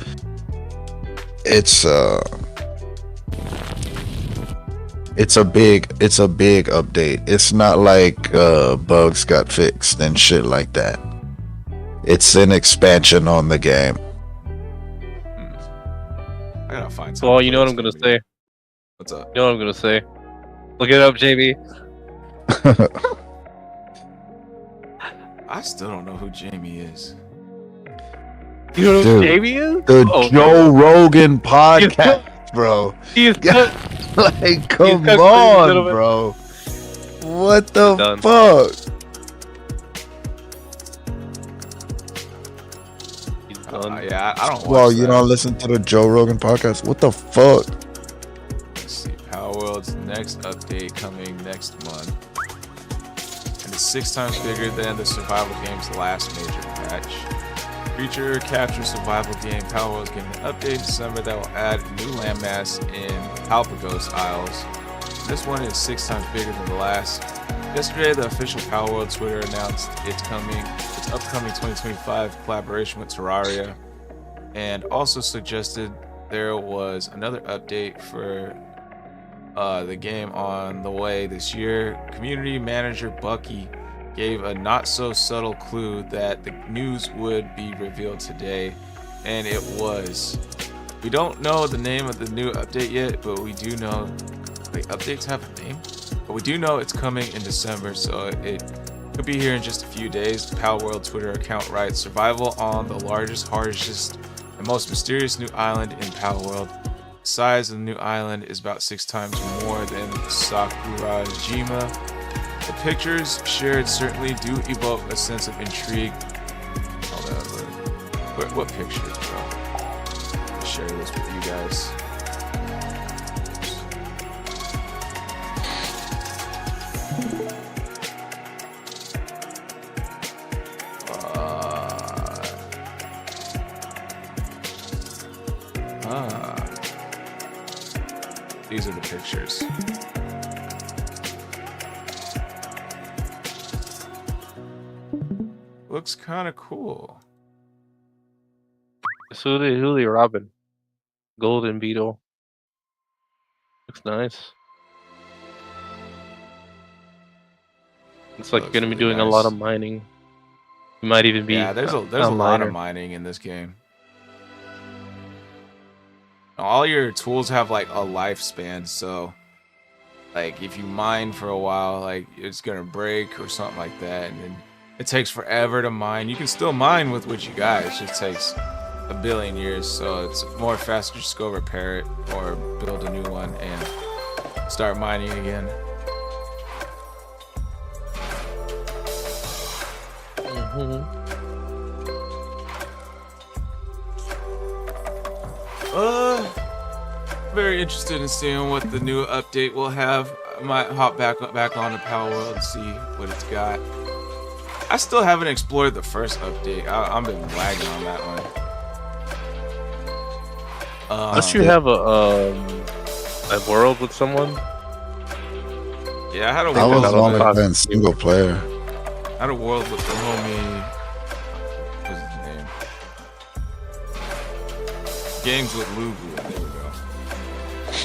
Speaker 2: It's a big update. It's not like bugs got fixed and shit like that. It's an expansion on the game.
Speaker 3: I gotta find something.
Speaker 1: Well, you know what I'm gonna say.
Speaker 3: What's up?
Speaker 1: You know what I'm gonna say. Look it up, JB.
Speaker 3: I still don't know who Jamie is.
Speaker 1: You know
Speaker 2: Dude,
Speaker 1: who JB is?
Speaker 2: The
Speaker 1: Oh,
Speaker 2: Joe Rogan podcast, bro.
Speaker 1: He's
Speaker 2: Yeah. Like, come
Speaker 1: cooked,
Speaker 2: on,
Speaker 1: gentlemen.
Speaker 2: bro. What the
Speaker 1: Done.
Speaker 2: fuck?
Speaker 1: He's done.
Speaker 3: Yeah, I don't.
Speaker 2: Well,
Speaker 3: watch
Speaker 2: you
Speaker 3: that.
Speaker 2: don't listen to the Joe Rogan podcast? What the fuck?
Speaker 3: Let's see. Power World's next update coming next month. And it's 6 times bigger than the survival game's last major patch. Creature capture survival game Power World's getting an update in December that will add new landmass in Palpagos Isles. This one is 6 times bigger than the last. Yesterday, the official Power World Twitter announced its upcoming 2025 collaboration with Terraria, and also suggested there was another update for the game on the way this year. Community manager Bucky gave a not so subtle clue that the news would be revealed today, and it was. We don't know the name of the new update yet, but we do know updates have a name, but we do know it's coming in December, so it could be here in just a few days. The Power World Twitter account writes, survival on the largest, harshest, and most mysterious new island in Power World. The size of the new island is about 6 times more than Sakurajima. The pictures shared certainly do evoke a sense of intrigue. Hold on, what pictures, bro? I'll share this with you guys. These are the pictures. Looks kind of cool.
Speaker 1: Huli Robin. Golden Beetle. Looks nice. Looks like you're
Speaker 3: Looks
Speaker 1: gonna be
Speaker 3: really
Speaker 1: doing a lot
Speaker 3: nice.
Speaker 1: of mining. You might even be
Speaker 3: Yeah, there's a lot
Speaker 1: miner.
Speaker 3: of mining in this game. All your tools have like a lifespan, so like if you mine for a while, like it's gonna break or something like that, and then it takes forever to mine. You can still mine with what you got, it just takes a billion years, so it's more faster just go repair it or build a new one and start mining again. Very interested in seeing what the new update will have. I might hop back on to Power World and see what it's got. I still haven't explored the first update. I've been lagging on that one.
Speaker 1: Unless you have a world with someone.
Speaker 3: Yeah, I had a
Speaker 2: I
Speaker 3: world.
Speaker 2: was
Speaker 1: that
Speaker 2: only
Speaker 1: was
Speaker 2: playing single player.
Speaker 3: I had a world with the homie. What's his name? Games with Lugu. There we go.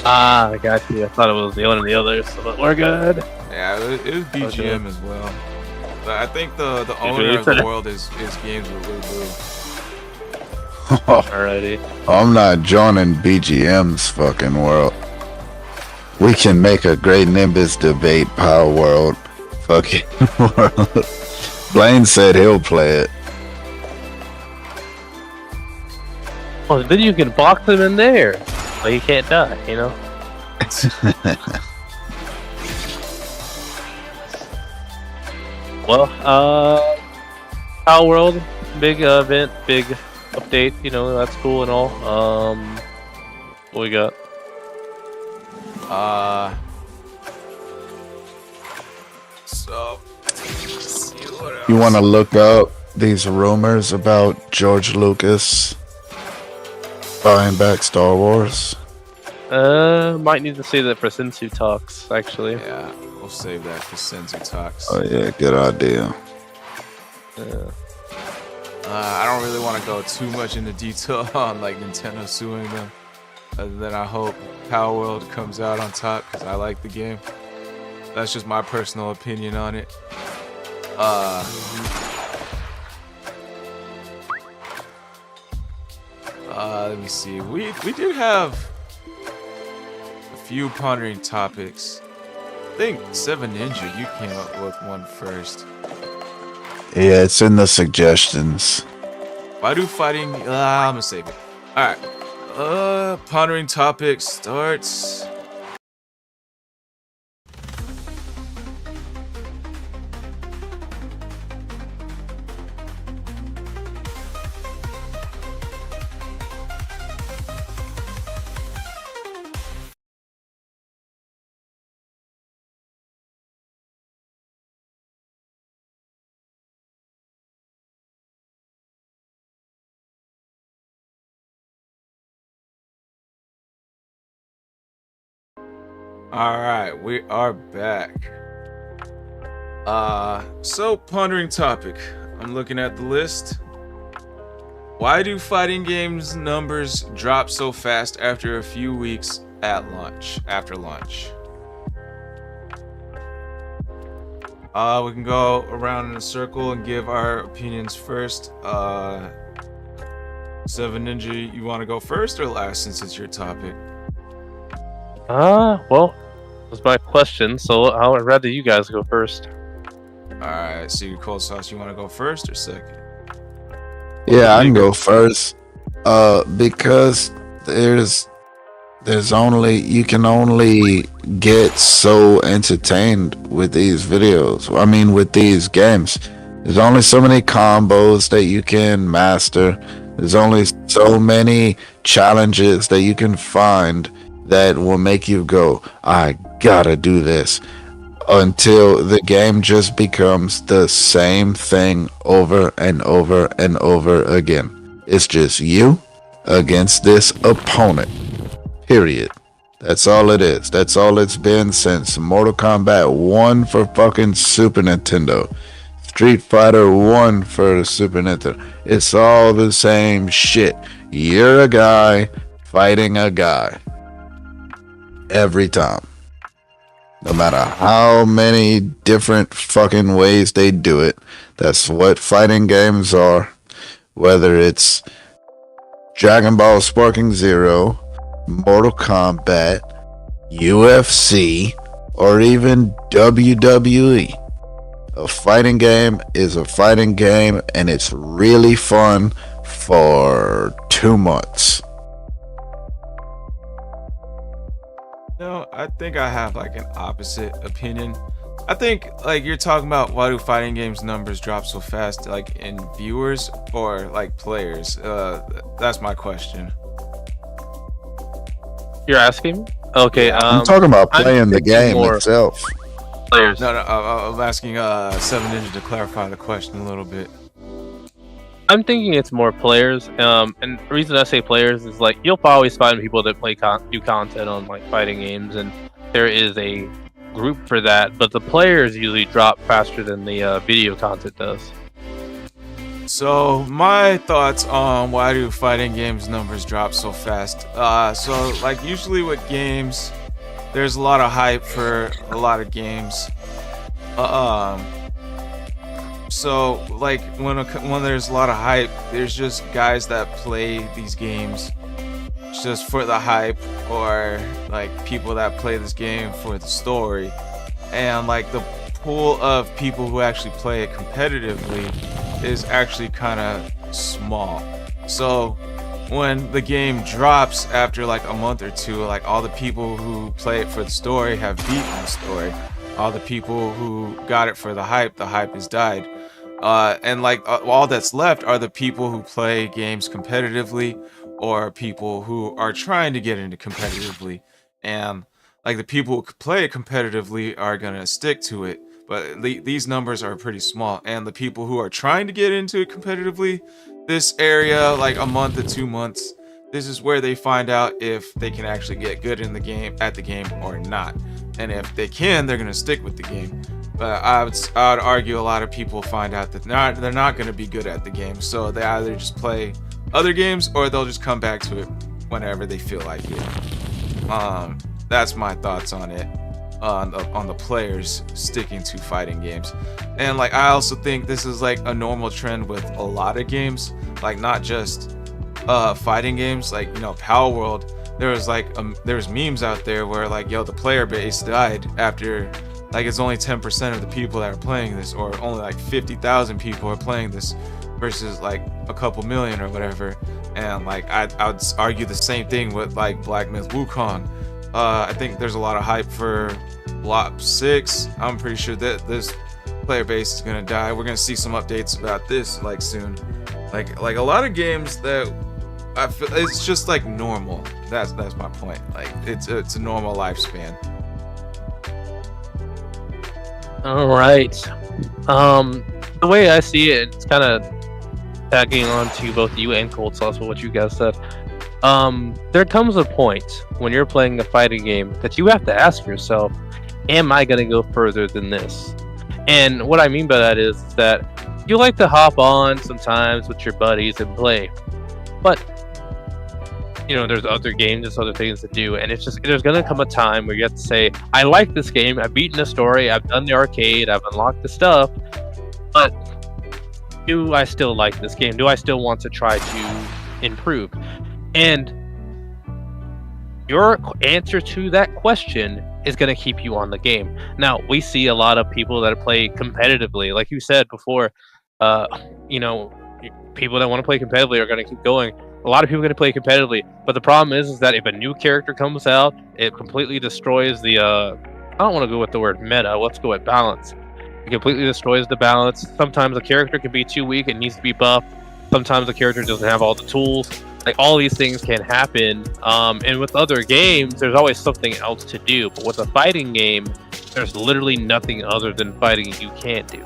Speaker 1: Ah, I got you. I thought it was the one and the other, but we're good.
Speaker 3: Yeah, it was BGM
Speaker 1: Okay.
Speaker 3: as well. But I think the owner of the world is Games with Lugu.
Speaker 1: Alrighty.
Speaker 2: I'm not joining BGM's fucking world. We can make a great Nimbus debate Power World fucking world. Blaine said he'll play it.
Speaker 1: Oh, then you can box him in there. But he can't die, you know? Well, Power World, big event, big update, you know, that's cool and all. What we got?
Speaker 3: So let's see what else.
Speaker 2: You want to look up these rumors about George Lucas buying back Star Wars?
Speaker 1: Might need to say that for Sensu talks, actually.
Speaker 3: Yeah, we'll save that for Sensu Talks.
Speaker 2: Oh yeah, good idea.
Speaker 3: I don't really want to go too much into detail on like Nintendo suing them. Other than I hope Power World comes out on top because I like the game. That's just my personal opinion on it. Let me see. We did have a few pondering topics. I think Seven Ninja, you came up with one first.
Speaker 2: Yeah, it's in the suggestions.
Speaker 3: Why do fighting? I'm gonna save it. All right. Pondering topics starts. All right, we are back. So pondering topic. I'm looking at the list. Why do fighting games numbers drop so fast after a few weeks at launch? After launch. We can go around in a circle and give our opinions first. Seven Ninja, you want to go first or last since it's your topic?
Speaker 1: Well, that was my question, so I'd rather you guys go first.
Speaker 3: Alright, so Cold Sauce, you want to go first or second?
Speaker 2: Yeah, I can go first. Because there's only, you can only get so entertained with these videos. I mean, with these games. There's only so many combos that you can master. There's only so many challenges that you can find that will make you go, I gotta do this. Until the game just becomes the same thing over and over and over again. It's just you against this opponent. Period. That's all it is. That's all it's been since Mortal Kombat 1 for fucking Super Nintendo. Street Fighter 1 for Super Nintendo. It's all the same shit. You're a guy fighting a guy. Every time. No matter how many different fucking ways they do it, that's what fighting games are. Whether it's Dragon Ball Sparking Zero, Mortal Kombat, UFC, or even WWE. A fighting game is a fighting game, and it's really fun for 2 months.
Speaker 3: No, I think I have like an opposite opinion. I think like you're talking about why do fighting games numbers drop so fast, like in viewers or like players. That's my question.
Speaker 1: You're asking? Okay,
Speaker 2: I'm talking about
Speaker 1: I'm
Speaker 2: playing the
Speaker 1: thinking
Speaker 2: game
Speaker 1: more
Speaker 2: itself.
Speaker 1: players.
Speaker 3: No, I'm asking Seven Ninja to clarify the question a little bit.
Speaker 1: I'm thinking it's more players. And the reason I say players is like you'll always find people that play new content on like fighting games, and there is a group for that. But the players usually drop faster than the video content does.
Speaker 3: So my thoughts on why do fighting games numbers drop so fast. So like usually with games, there's a lot of hype for a lot of games. So like when there's a lot of hype, there's just guys that play these games just for the hype, or like people that play this game for the story, and like the pool of people who actually play it competitively is actually kind of small. So when the game drops after like a month or two, like all the people who play it for the story have beaten the story. All the people who got it for the hype has died. And like all that's left are the people who play games competitively, or people who are trying to get into competitively. And like the people who play it competitively are gonna stick to it, but these numbers are pretty small, and the people who are trying to get into it competitively, this area, like a month to 2 months, this is where they find out if they can actually get good in the game at the game or not. And if they can, they're gonna stick with the game. But I would argue a lot of people find out that they're not gonna be good at the game, so they either just play other games or they'll just come back to it whenever they feel like it. That's my thoughts on it, on the players sticking to fighting games. And like I also think this is like a normal trend with a lot of games, like not just fighting games. Like, you know, Power World, there was memes out there where like, yo, the player base died after, like, it's only 10% of the people that are playing this, or only like 50,000 people are playing this versus like a couple million or whatever. And like I would argue the same thing with like Black Myth Wukong. I think there's a lot of hype for Block 6. I'm pretty sure that this player base is gonna die. We're gonna see some updates about this like soon. Like a lot of games that I feel it's just like normal. That's my point. Like it's a normal lifespan.
Speaker 1: All right. The way I see it, it's kind of tagging on to both you and Cold Sauce with what you guys said. There comes a point when you're playing a fighting game that you have to ask yourself, am I going to go further than this? And what I mean by that is that you like to hop on sometimes with your buddies and play, but you know, there's other games, there's other things to do, and it's just, there's going to come a time where you have to say, I like this game, I've beaten the story, I've done the arcade, I've unlocked the stuff, but do I still like this game? Do I still want to try to improve? And your answer to that question is going to keep you on the game. Now, we see a lot of people that play competitively. Like you said before, you know, people that want to play competitively are going to keep going. A lot of people are going to play competitively, but the problem is that if a new character comes out, it completely destroys the, I don't want to go with the word meta, let's go with balance. It completely destroys the balance. Sometimes a character can be too weak, it needs to be buffed. Sometimes a character doesn't have all the tools. Like, all these things can happen. And with other games, there's always something else to do. But with a fighting game, there's literally nothing other than fighting you can't do.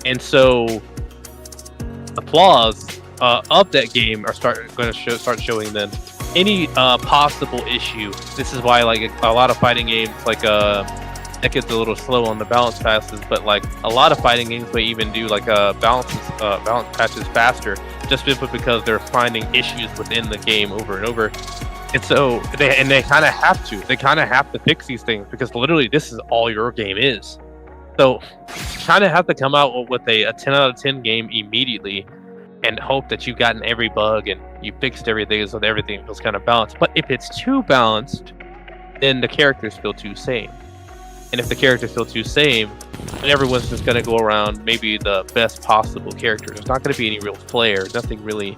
Speaker 1: And so, the flaws of that game are start showing then. Any possible issue. This is why, like, a lot of fighting games, like, it gets a little slow on the balance passes, but like a lot of fighting games may even do like balance patches faster, just simply because they're finding issues within the game over and over. And so they kind of have to fix these things, because literally this is all your game is. So kind of have to come out with a 10 out of 10 game immediately and hope that you've gotten every bug and you fixed everything so that everything feels kind of balanced. But if it's too balanced, then the characters feel too same. And if the characters feel too same, then everyone's just going to go around maybe the best possible character. There's not going to be any real flair, nothing really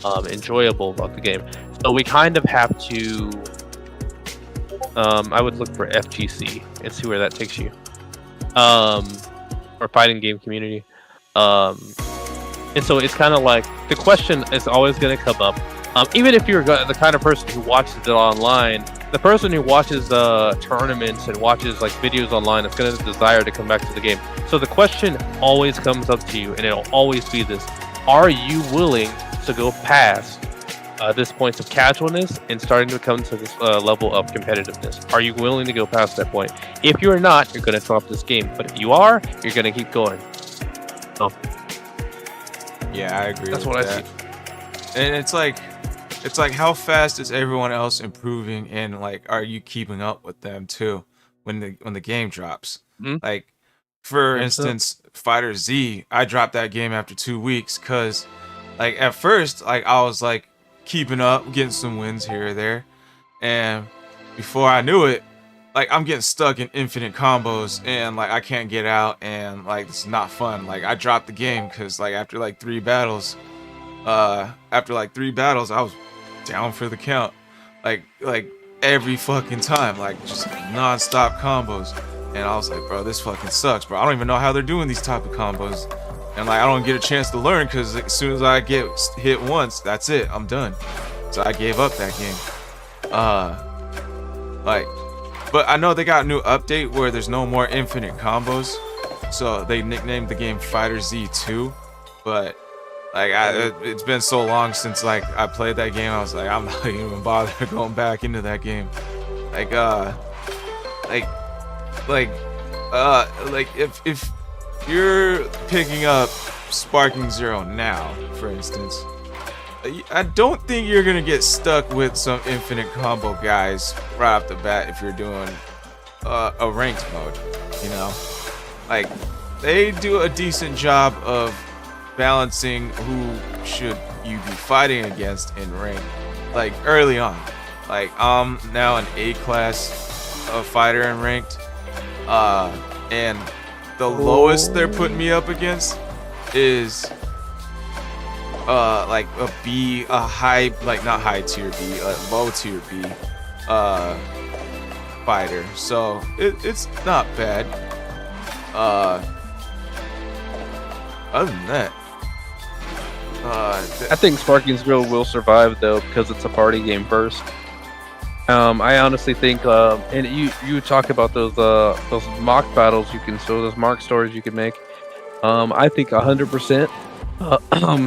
Speaker 1: enjoyable about the game. So we kind of have to, I would look for FGC and see where that takes you. Or fighting game community. And so it's kind of like, the question is always going to come up. Even if you're the kind of person who watches it online, the person who watches tournaments and watches like videos online is going to desire to come back to the game. So the question always comes up to you, and it'll always be this: are you willing to go past this point of casualness and starting to come to this level of competitiveness? Are you willing to go past that point? If you're not, you're going to drop this game. But if you are, you're going to keep going. So,
Speaker 3: yeah, I agree.
Speaker 1: That's
Speaker 3: with
Speaker 1: what
Speaker 3: that.
Speaker 1: I see.
Speaker 3: And it's like how fast is everyone else improving, and like, are you keeping up with them too when the game drops?
Speaker 1: Mm-hmm.
Speaker 3: Like, for instance, Fighter Z, I dropped that game after 2 weeks because, like, at first, like, I was like keeping up, getting some wins here or there, and before I knew it, like, I'm getting stuck in infinite combos, and like I can't get out, and like it's not fun. Like, I dropped the game because like after like 3 battles, I was down for the count, like every fucking time, like just non-stop combos. And I was like, bro, this fucking sucks, bro. I don't even know how they're doing these type of combos, and like I don't get a chance to learn, because as soon as I get hit once, that's it, I'm done. So I gave up that game. Like But I know they got a new update where there's no more infinite combos, so they nicknamed the game Fighter Z2. But like, it's been so long since like I played that game. I was like, I'm not even bothered going back into that game. Like if you're picking up Sparking Zero now, for instance, I don't think you're gonna get stuck with some infinite combo guys right off the bat if you're doing a ranked mode. You know, like they do a decent job of balancing who should you be fighting against in rank, like early on. Like I'm now an A class fighter in ranked, and the lowest they're putting me up against is like a B, a high, like not high tier B, low tier B fighter. So it's not bad. Other than that,
Speaker 1: I think Sparking Zero will survive though because it's a party game first. I honestly think, and you talk about those mock battles you can, so those mock stories you can make. I think 100%.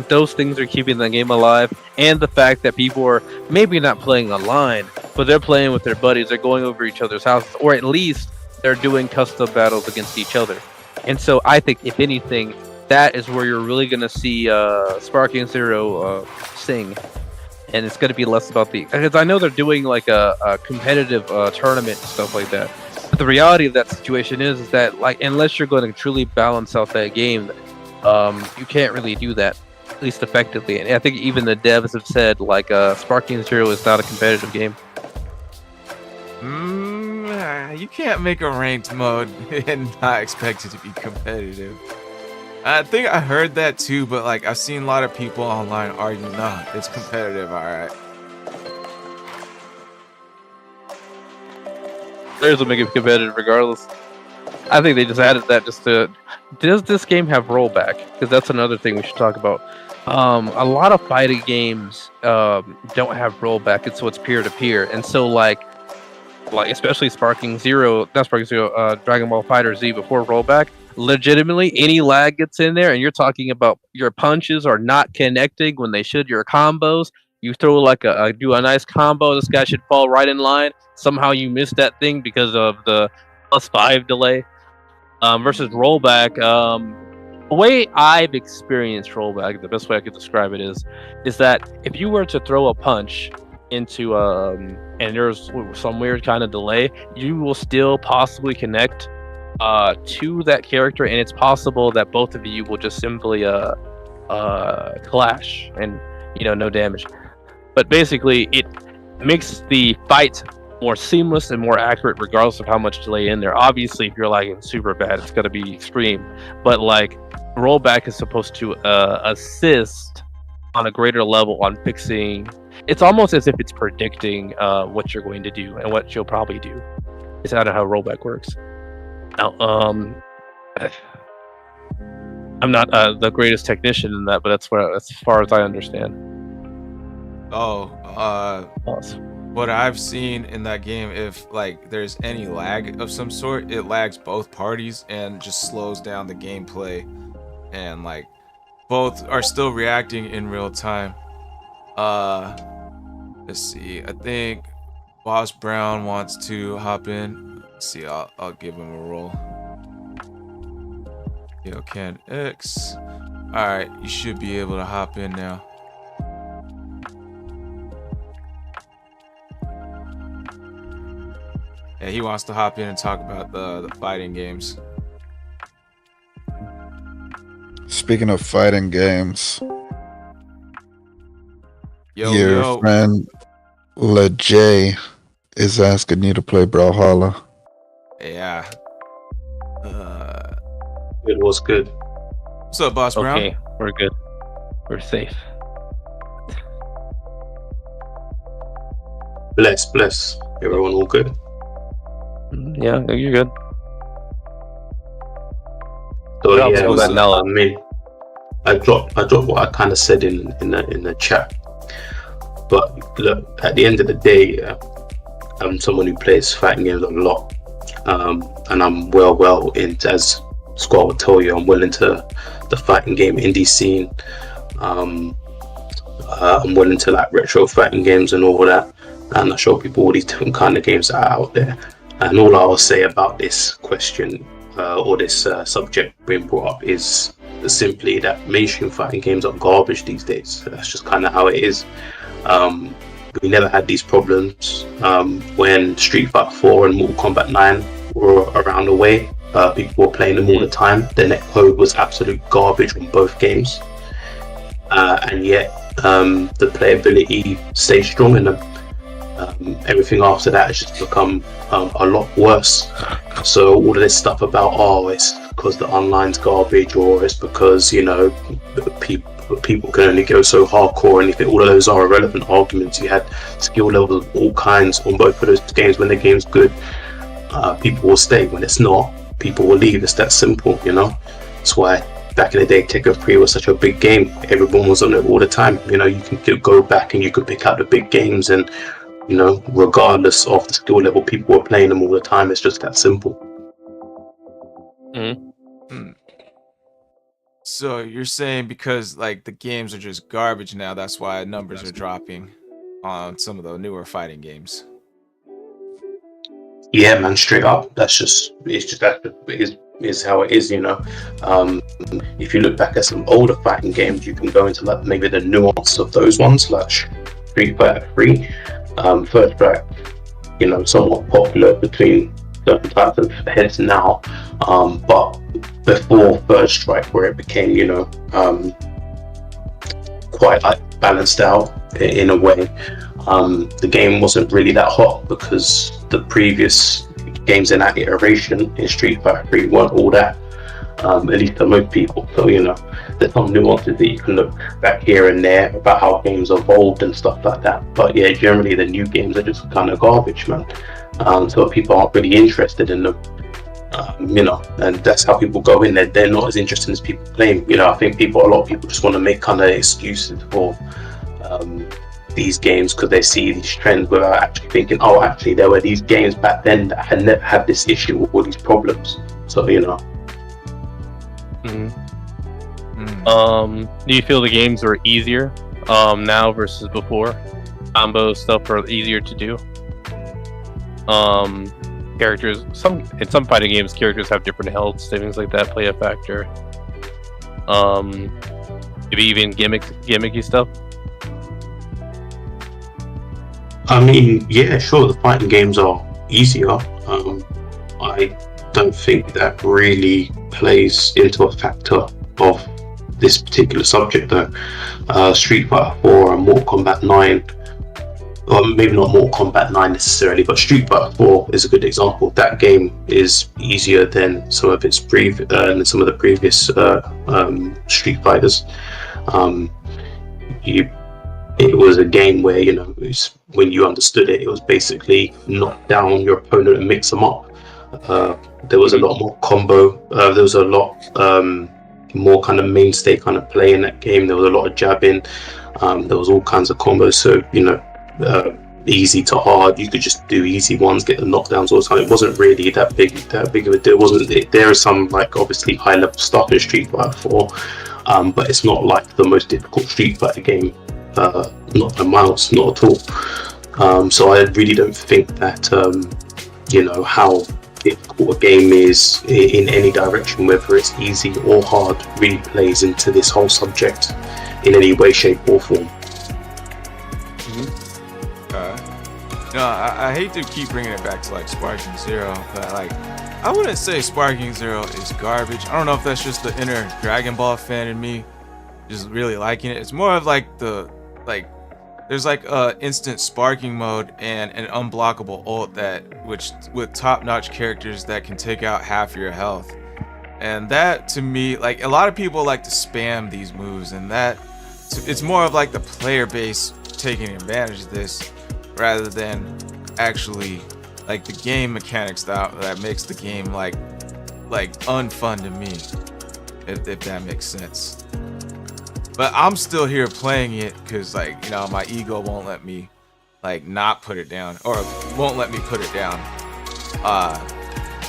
Speaker 1: Those things are keeping the game alive, and the fact that people are maybe not playing online, but they're playing with their buddies. They're going over each other's houses, or at least they're doing custom battles against each other. And so I think, if anything, that is where you're really going to see Sparking Zero sing. And it's going to be less about because I know they're doing like a competitive tournament and stuff like that. But the reality of that situation is that, like, unless you're going to truly balance out that game, you can't really do that, at least effectively. And I think even the devs have said, like, Sparking Zero is not a competitive game.
Speaker 3: You can't make a ranked mode and not expect it to be competitive. I think I heard that too, but like I've seen a lot of people online argue, nah, it's competitive, alright.
Speaker 1: Players will make it competitive regardless. I think they just added that just to... Does this game have rollback? Because that's another thing we should talk about. A lot of fighting games don't have rollback, so it's peer-to-peer. And so like especially Sparking Zero, not Sparking Zero, Dragon Ball Fighter Z before rollback, legitimately any lag gets in there, and you're talking about your punches are not connecting when they should. Your combos, you throw like do a nice combo, this guy should fall right in line. Somehow you miss that thing because of the +5 delay. Versus rollback, the way I've experienced rollback, the best way I could describe it is that if you were to throw a punch into and there's some weird kind of delay, you will still possibly connect to that character, and it's possible that both of you will just simply clash and no damage. But basically it makes the fight more seamless and more accurate regardless of how much delay in there. Obviously if you're lagging super bad, it's going to be extreme, but like rollback is supposed to assist on a greater level on fixing. It's almost as if it's predicting what you're going to do and what you'll probably do. It's not how rollback works. Now, I'm not the greatest technician in that, but that's as far as I understand.
Speaker 3: What I've seen in that game, if like there's any lag of some sort, it lags both parties and just slows down the gameplay, and like both are still reacting in real time. Let's see, I think Boss Brown wants to hop in. Let's see, I'll give him a roll. Yo, Ken X. Alright, you should be able to hop in now. Yeah, he wants to hop in and talk about the fighting games.
Speaker 2: Speaking of fighting games,
Speaker 3: your
Speaker 2: friend LeJ is asking you to play Brawlhalla.
Speaker 3: Yeah.
Speaker 6: It was good.
Speaker 3: What's up, Boss Brown?
Speaker 1: Okay, we're good. We're safe.
Speaker 6: Bless. Everyone all good?
Speaker 1: Yeah, you're good.
Speaker 6: So
Speaker 1: Yeah,
Speaker 6: yeah,
Speaker 1: so that now-
Speaker 6: I mean, I dropped what I kind of said in the chat. But look, at the end of the day, I'm someone who plays fighting games a lot, and I'm well into, as Squall would tell you, I'm well into the fighting game indie scene. I'm well into like retro fighting games and all that, and I show people all these different kind of games that are out there. And all I'll say about this question or this subject being brought up is simply that mainstream fighting games are garbage these days. That's just kind of how it is. We never had these problems when Street Fighter 4 and Mortal Kombat 9 were around the way. People were playing them all the time. The netcode was absolute garbage on both games, and yet the playability stayed strong in them. Everything after that has just become a lot worse. So all of this stuff about, oh, it's because the online's garbage, or it's because, you know, people can only go so hardcore, and if all of those are irrelevant arguments. You had skill levels of all kinds on both of those games. When the game's good, people will stay. When it's not, people will leave. It's that simple, you know. That's why back in the day, Tekken 3 was such a big game. Everyone was on it all the time. You know, you can go back and you can pick out the big games, and you know, regardless of the skill level, people were playing them all the time. It's just that simple.
Speaker 3: So you're saying because like the games are just garbage now, that's why numbers are dropping on some of the newer fighting games?
Speaker 6: Yeah, man, straight up. It's just that is how it is, you know. If you look back at some older fighting games, you can go into like maybe the nuance of those ones, like Street Fighter 3. First Strike, you know, somewhat popular between certain types of heads now, but before First Strike, where it became, you know, quite like balanced out in a way, the game wasn't really that hot because the previous games in that iteration in Street Fighter 3 weren't all that, at least to most people. So, you know, there's some nuances that you can look back here and there about how games evolved and stuff like that. But yeah, generally the new games are just kind of garbage, man. So people aren't really interested in them, you know, and that's how people go in there. They're not as interested as people claim. You know, I think a lot of people just want to make kind of excuses for these games because they see these trends without actually thinking, oh, actually there were these games back then that had never had this issue or these problems. So, you know.
Speaker 1: Do you feel the games are easier now versus before? Combo stuff are easier to do. Characters, in some fighting games, characters have different healths, things like that play a factor. Maybe even gimmicky stuff.
Speaker 6: I mean, yeah, sure, the fighting games are easier. I don't think that really plays into a factor of this particular subject though. Street Fighter 4 and Mortal Kombat 9, or maybe not Mortal Kombat 9 necessarily, but Street Fighter 4 is a good example. That game is easier than some of its some of the previous Street Fighters. It was a game where, you know, when you understood it, it was basically knock down your opponent and mix them up. There was a lot more combo. There was a lot more kind of mainstay kind of play in that game. There was a lot of jabbing. There was all kinds of combos. So, you know, easy to hard. You could just do easy ones, get the knockdowns all the time. It wasn't really that big of a deal. There is some like obviously high level stuff in Street Fighter 4, but it's not like the most difficult Street Fighter game. Not a mouse, not at all. So I really don't think that you know, how difficult a game is in any direction, whether it's easy or hard, really plays into this whole subject in any way, shape or form.
Speaker 3: No, I hate to keep bringing it back to like Sparking Zero, but like I wouldn't say Sparking Zero is garbage. I don't know if that's just the inner Dragon Ball fan in me just really liking it. It's more of like there's like a instant sparking mode and an unblockable ult which with top-notch characters that can take out half your health. And that to me, like a lot of people like to spam these moves, and that it's more of like the player base taking advantage of this rather than actually like the game mechanics that makes the game like unfun to me, if that makes sense. But I'm still here playing it because, like, you know, my ego won't let me like not put it down, or won't let me put it down.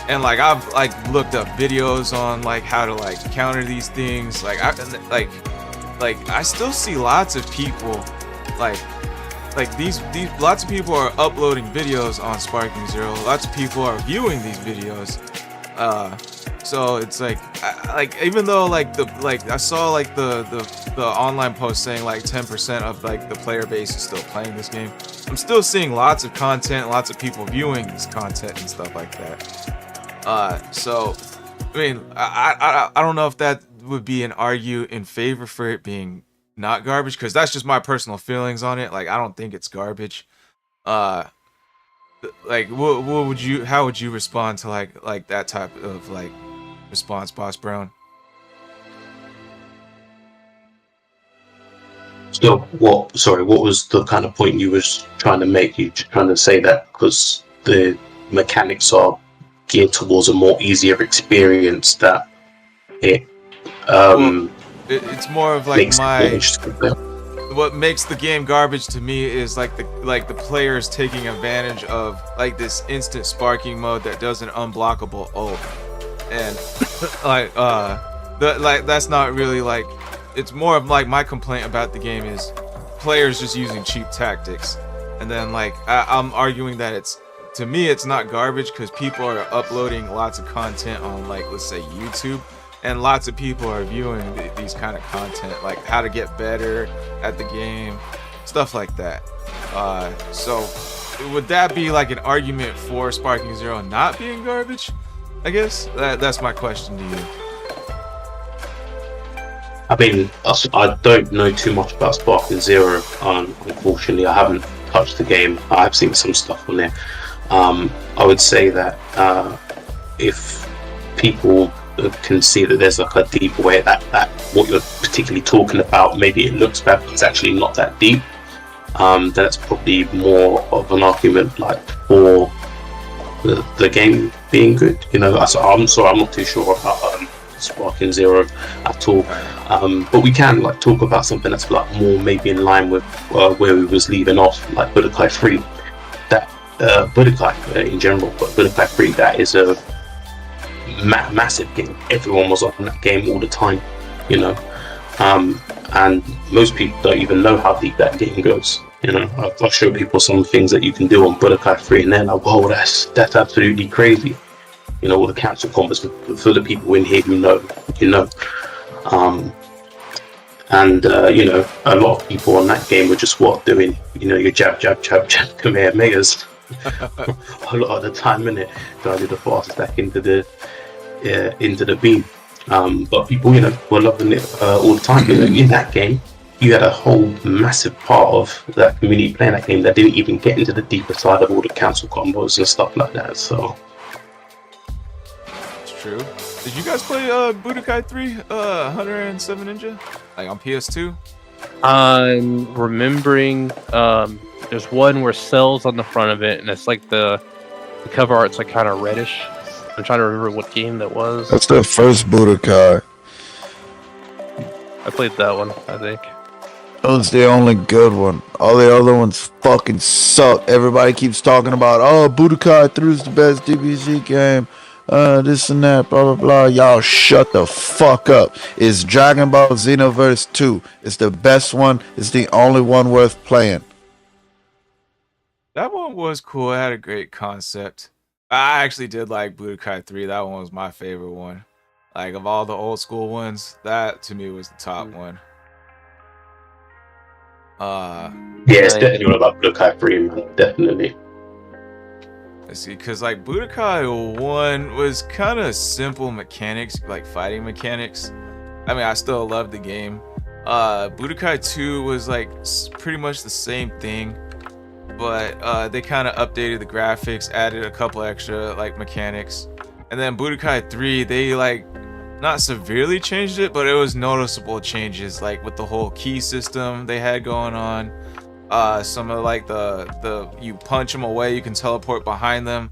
Speaker 3: And like I've like looked up videos on like how to like counter these things. Like I still see lots of people like these lots of people are uploading videos on Sparking Zero. Lots of people are viewing these videos. So it's like even though like I saw like the online post saying like 10% of like the player base is still playing this game, I'm still seeing lots of content, lots of people viewing this content and stuff like that. So I mean, I don't know if that would be an argue in favor for it being not garbage, because that's just my personal feelings on it. Like I don't think it's garbage. Like how would you respond to like that type of like response, Boss Brown?
Speaker 6: So what was the kind of point you was trying to make? You trying to say that because the mechanics are geared towards a more easier experience, that
Speaker 3: it's more of like what makes the game garbage to me is like the players taking advantage of like this instant sparking mode that does an unblockable ult, and that's not really like, it's more of like my complaint about the game is players just using cheap tactics. And then like I'm arguing that to me it's not garbage because people are uploading lots of content on like, let's say, YouTube, and lots of people are viewing these kind of content, like how to get better at the game, stuff like that. So would that be like an argument for Sparking Zero not being garbage? I guess that's my question to you.
Speaker 6: I mean, I don't know too much about Sparking Zero. Unfortunately, I haven't touched the game. I've seen some stuff on there. I would say that if people can see that there's like a deeper way, that what you're particularly talking about, maybe it looks bad, but it's actually not that deep, then it's probably more of an argument like for the game being good. You know, I'm sorry, I'm not too sure about Sparking Zero at all, but we can like talk about something that's like more maybe in line with where we was leaving off, like Budokai 3. That Budokai in general, but Budokai 3, that is a massive game. Everyone was on that game all the time, you know, and most people don't even know how deep that game goes. You know, I'll show people some things that you can do on Budokai 3, and they're like, whoa, that's absolutely crazy. You know, all the cancel combos for the people in here who know, you know. You know, a lot of people on that game were just doing, you know, your jab, Kamehamehas a lot of the time, innit? Trying to do the fast stack into the beam. But people, you know, were loving it all the time. You know, in that game, you had a whole massive part of that community playing that game that didn't even get into the deeper side of all the cancel combos and stuff like that. So
Speaker 3: it's true. Did you guys play Budokai 3 Hunter and 7 Ninja, like on PS2?
Speaker 1: I'm remembering there's one where Cell's on the front of it, and it's like the cover art's like kind of reddish. I'm trying to remember what game that was.
Speaker 2: That's the first Budokai.
Speaker 1: I played that one, I think.
Speaker 2: That was the only good one. All the other ones fucking suck. Everybody keeps talking about, oh, Budokai 3 is the best DBZ game. This and that, blah, blah, blah. Y'all shut the fuck up. It's Dragon Ball Xenoverse 2. It's the best one. It's the only one worth playing.
Speaker 3: That one was cool. It had a great concept. I actually did like Budokai 3. That one was my favorite one. Like, of all the old school ones, that to me was the top one.
Speaker 6: Yeah, it's definitely about Budokai 3, man. Definitely.
Speaker 3: Let's see, because like Budokai 1 was kind of simple mechanics, like fighting mechanics. I mean, I still love the game. Budokai 2 was like pretty much the same thing, but they kind of updated the graphics, added a couple extra like mechanics. And then Budokai 3, they like not severely changed it, but it was noticeable changes, like with the whole key system they had going on. Some of like the you punch them away, you can teleport behind them,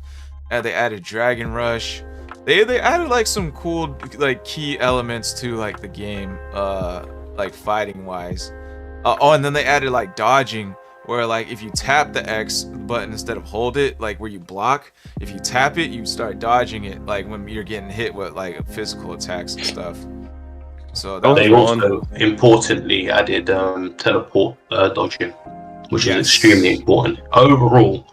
Speaker 3: and they added Dragon Rush. They added like some cool like key elements to like the game, like fighting wise. Oh, and then they added like dodging, where like if you tap the X button instead of hold it, like where you block, if you tap it, you start dodging it, like when you're getting hit with like physical attacks and stuff. So that
Speaker 6: They
Speaker 3: was
Speaker 6: also importantly added teleport dodging, which is
Speaker 3: Yes.
Speaker 6: extremely important. Overall,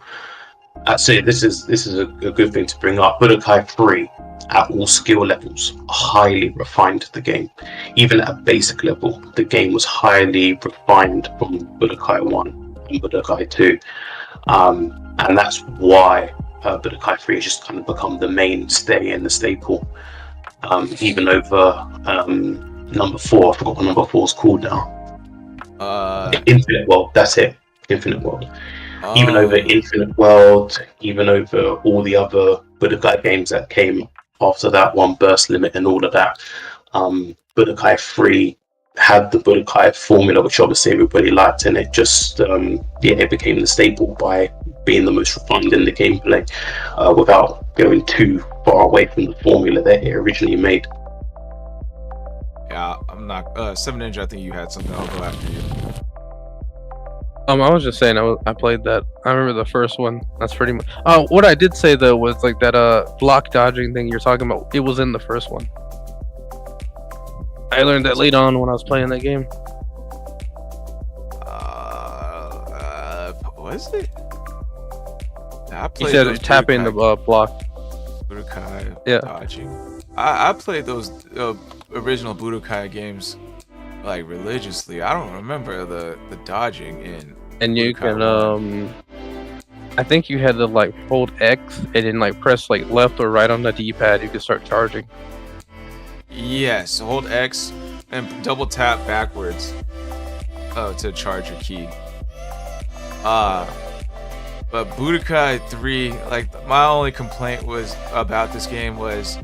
Speaker 6: I'd say this is a good thing to bring up. Budokai 3 at all skill levels highly refined the game. Even at a basic level, the game was highly refined from Budokai 1 and Budokai 2. And that's why Budokai 3 has just kind of become the mainstay and the staple. Even over number 4, I forgot what number 4 is called now. Infinite World, that's it. Infinite World. Even over Infinite World, even over all the other Budokai games that came after that, One Burst Limit and all of that. Budokai 3 had the Budokai formula, which obviously everybody liked, and it just it became the staple by being the most refined in the gameplay without going too far away from the formula that it originally made.
Speaker 3: Yeah, I'm not. 7 Ninja, I think you had something. I'll go after you.
Speaker 1: I was just saying I played that. I remember the first one. That's pretty much. What I did say though was like that block dodging thing you're talking about. It was in the first one. I learned that late on when I was playing that game.
Speaker 3: Was it? I
Speaker 1: He
Speaker 3: played
Speaker 1: said
Speaker 3: those
Speaker 1: tapping the
Speaker 3: Budokai-
Speaker 1: block.
Speaker 3: Budokai
Speaker 1: Yeah.
Speaker 3: dodging. I played those original Budokai games like religiously. I don't remember the dodging in.
Speaker 1: And you
Speaker 3: Budokai
Speaker 1: can I think you had to like hold X and then like press like left or right on the D-pad. You could start charging.
Speaker 3: Yes, hold X and double tap backwards to charge your key. But Budokai 3, like my only complaint was about this game was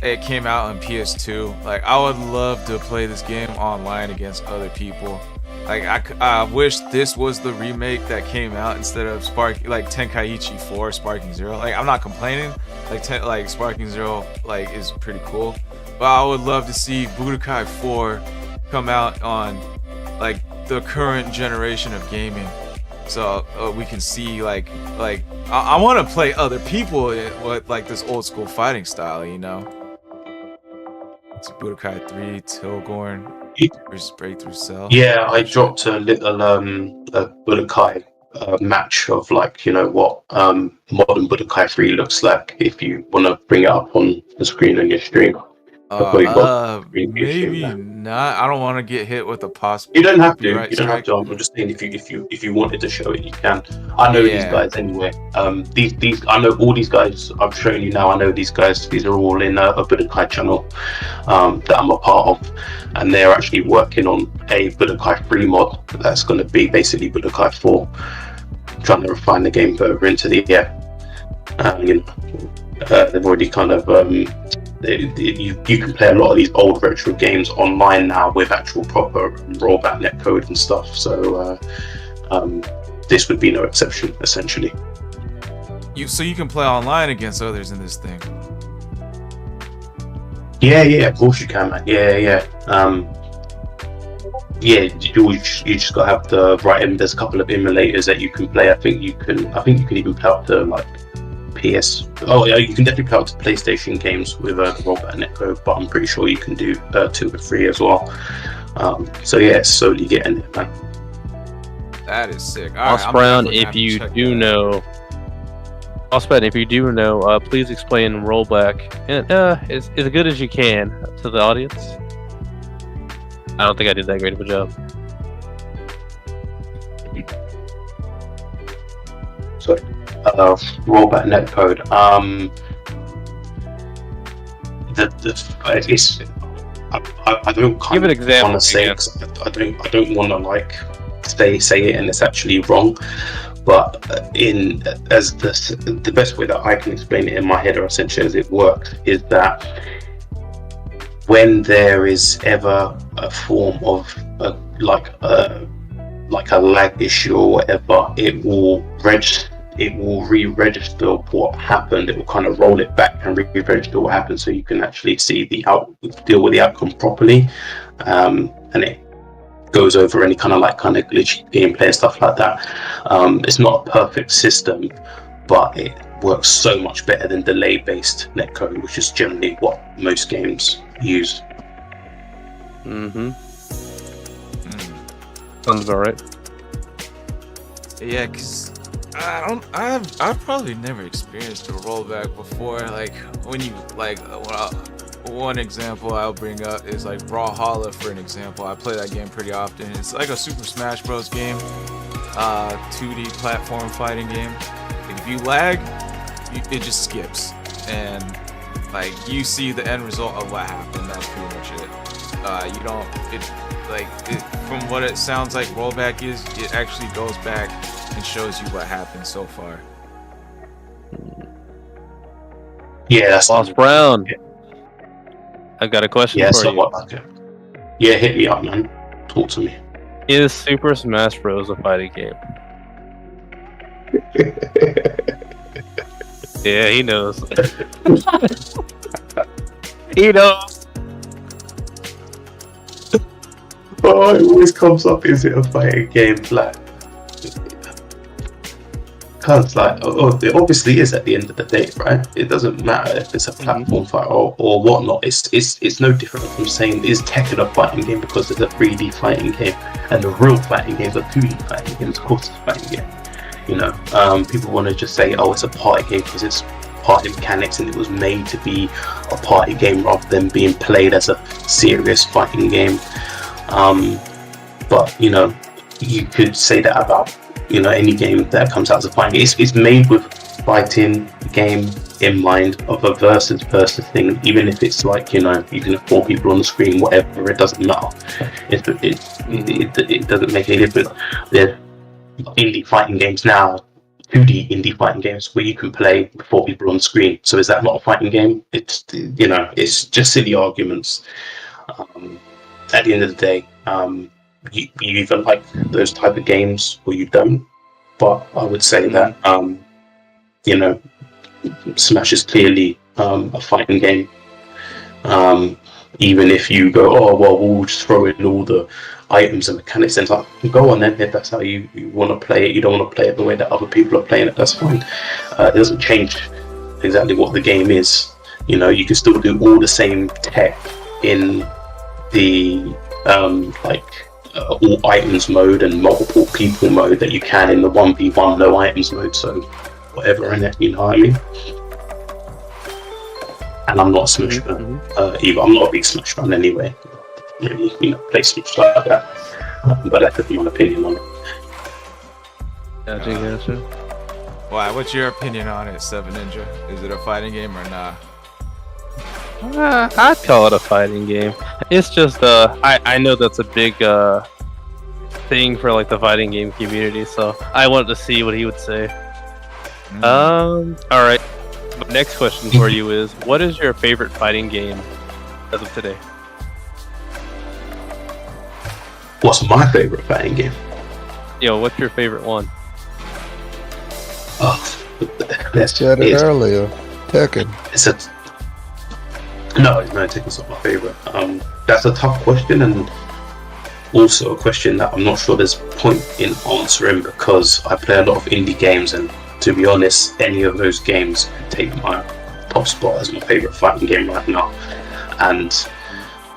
Speaker 3: it came out on PS2. Like I would love to play this game online against other people. Like I wish this was the remake that came out instead of Tenkaichi 4 Sparking Zero. Like I'm not complaining. Like Sparking Zero like is pretty cool. But I would love to see Budokai 4 come out on like the current generation of gaming, so we can see like I want to play other people with like this old school fighting style, you know. It's Budokai 3, Tilgorn versus Breakthrough Cell.
Speaker 6: Yeah, I dropped a little a Budokai match of like, you know what modern Budokai 3 looks like if you want to bring it up on the screen on your stream.
Speaker 3: Maybe not. I don't want to get hit with a possible.
Speaker 6: You don't have to.
Speaker 3: copyright
Speaker 6: You don't have
Speaker 3: strike.
Speaker 6: to. I'm just saying if you wanted to show it, you can. I know these guys anyway. These I know all these guys. I'm showing you now. I know these guys. These are all in a Budokai channel that I'm a part of, and they're actually working on a Budokai 3 mod that's going to be basically Budokai 4, trying to refine the game further into the they've already kind of you can play a lot of these old retro games online now with actual proper rollback netcode and stuff, so this would be no exception essentially.
Speaker 3: So you can play online against others in this thing.
Speaker 6: Yeah, of course you can, man. Yeah, you just gotta have the right. There's a couple of emulators that you can play. I think you can even play up to like PS. Oh yeah, you can definitely play up to PlayStation games with a rollback netcode, but I'm pretty sure you can do 2 or 3 as well. So yeah, it's slowly getting it, man.
Speaker 3: That is sick.
Speaker 1: Moss Brown, if you do know, please explain rollback and as good as you can to the audience. I don't think I did that great of a job.
Speaker 6: So rollback netcode. I don't
Speaker 1: Give an example.
Speaker 6: want to say it, 'cause I don't want to like say it and it's actually wrong. But the best way that I can explain it in my head, or essentially as it works, is that when there is ever a form of like a lag issue or whatever, it will re-register what happened. It will kind of roll it back and re-register what happened, so you can actually see deal with the outcome properly, and goes over any kind of glitchy gameplay and stuff like that. It's not a perfect system, but it works so much better than delay-based netcode, which is generally what most games use.
Speaker 1: Sounds about right.
Speaker 3: Yeah, because I've probably never experienced a rollback before. Like when you one example I'll bring up is like Brawlhalla, for an example. I play that game pretty often. It's like a Super Smash Bros. Game, 2D platform fighting game. Like if you lag, it just skips, and like you see the end result of what happened. That's pretty much it. You don't. From what it sounds like, rollback is it actually goes back and shows you what happened so far.
Speaker 6: Yeah, that's
Speaker 1: Boss Brown. I've got a question for you.
Speaker 6: Somewhat like it. Yeah, hit me up, man. Talk to me.
Speaker 1: Is Super Smash Bros. A fighting game? Yeah, he knows. He knows.
Speaker 6: Oh, it always comes up, is it a fighting game? Like, cause it obviously is at the end of the day, right? It doesn't matter if it's a platform fight or whatnot. It's no different from saying, is Tekken a fighting game because it's a 3D fighting game, and the real fighting games are 2D fighting games. Of course, it's a fighting game. You know, people want to just say, oh, it's a party game because it's party mechanics and it was made to be a party game rather than being played as a serious fighting game. But you know, you could say that about, you know, any game that comes out as a fighting game. It's made with fighting game in mind, of a versus thing, even if it's like, you know, you can have 4 people on the screen, whatever, it doesn't matter. It doesn't make any difference. There's indie fighting games now, 2D indie fighting games where you can play with 4 people on the screen. So is that not a fighting game? It's, you know, it's just silly arguments. At the end of the day, you either like those type of games or you don't. But I would say that, you know, Smash is clearly a fighting game. Even if you go, oh, well, we'll just throw in all the items and mechanics, and like, go on then. If that's how you want to play it, you don't want to play it the way that other people are playing it, that's fine. It doesn't change exactly what the game is. You know, you can still do all the same tech in the all items mode and multiple people mode that you can in the 1v1 no items mode. So whatever in it, you know what I mean? And I'm not a Smash fan either. I'm not a big Smash fan anyway. Really, you know, play Smash like that. But that's just my opinion on it.
Speaker 1: Gotcha.
Speaker 3: Why? What's your opinion on it, Seven Ninja? Is it a fighting game or not?
Speaker 1: I'd call it a fighting game. It's just I know that's a big thing for like the fighting game community, so I wanted to see what he would say. All right. My next question for you is, what is your favorite fighting game as of today?
Speaker 6: What's my favorite fighting game?
Speaker 1: Yo, what's your favorite one?
Speaker 6: Oh,
Speaker 7: Said it earlier. Tekken.
Speaker 6: No, Tekken's not my favorite. That's a tough question, and also a question that I'm not sure there's point in answering, because I play a lot of indie games, and to be honest, any of those games could take my top spot as my favorite fighting game right now. And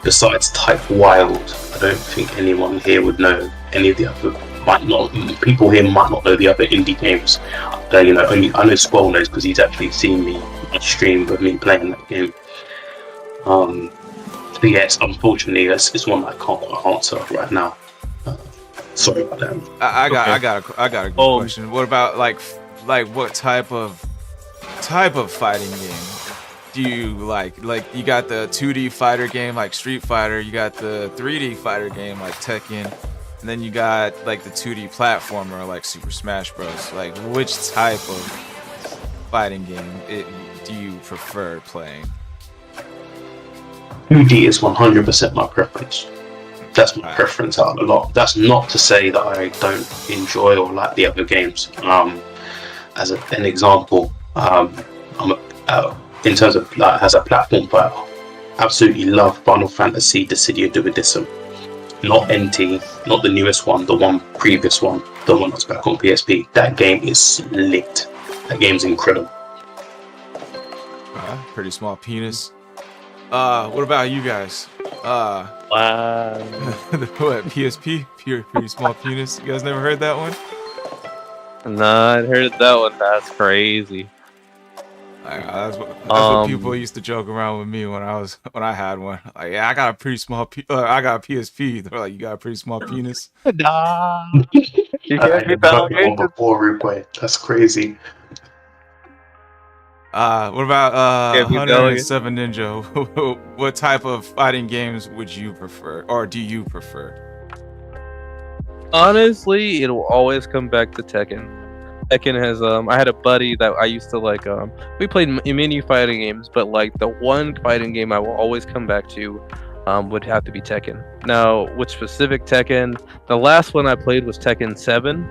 Speaker 6: besides Type Wild, I don't think anyone here would know any of the other. People here might not know the other indie games. You know, only I know Squall knows because he's actually seen me stream with me playing that game. But yes, unfortunately, it's one that I can't quite answer right now. Sorry about that.
Speaker 3: I got a good question. What about like what type of fighting game do you like? Like, you got the 2D fighter game like Street Fighter, you got the 3D fighter game like Tekken, and then you got like the 2D platformer like Super Smash Bros. Like, which type of fighting game do you prefer playing?
Speaker 6: 2D is 100% my preference. That's my preference out of a lot. That's not to say that I don't enjoy or like the other games. As an example, in terms of as a platform fighter, absolutely love Final Fantasy: Dissidia Duodissum. not NT, not the newest one, the one previous one, the one that's back on PSP. That game is lit. That game's incredible.
Speaker 3: Pretty small penis. What about you guys?
Speaker 1: Wow.
Speaker 3: What, PSP? Pretty small penis. You guys never heard that one?
Speaker 1: Nah, I heard that one. That's crazy.
Speaker 3: That's what people used to joke around with me when I had one. Like, yeah, I got a pretty small. I got a PSP. They're like, you got a pretty small penis.
Speaker 1: Nah. You
Speaker 6: I
Speaker 1: can't be
Speaker 6: had that one before replay. That's crazy.
Speaker 3: What about
Speaker 1: Yeah, keep
Speaker 3: Hunter
Speaker 1: going.
Speaker 3: and Seven Ninja? What type of fighting games would you prefer, or do you prefer?
Speaker 1: Honestly, it'll always come back to Tekken. Tekken has I had a buddy that I used to like we played many fighting games, but like the one fighting game I will always come back to would have to be Tekken. Now, which specific Tekken? The last one I played was Tekken 7.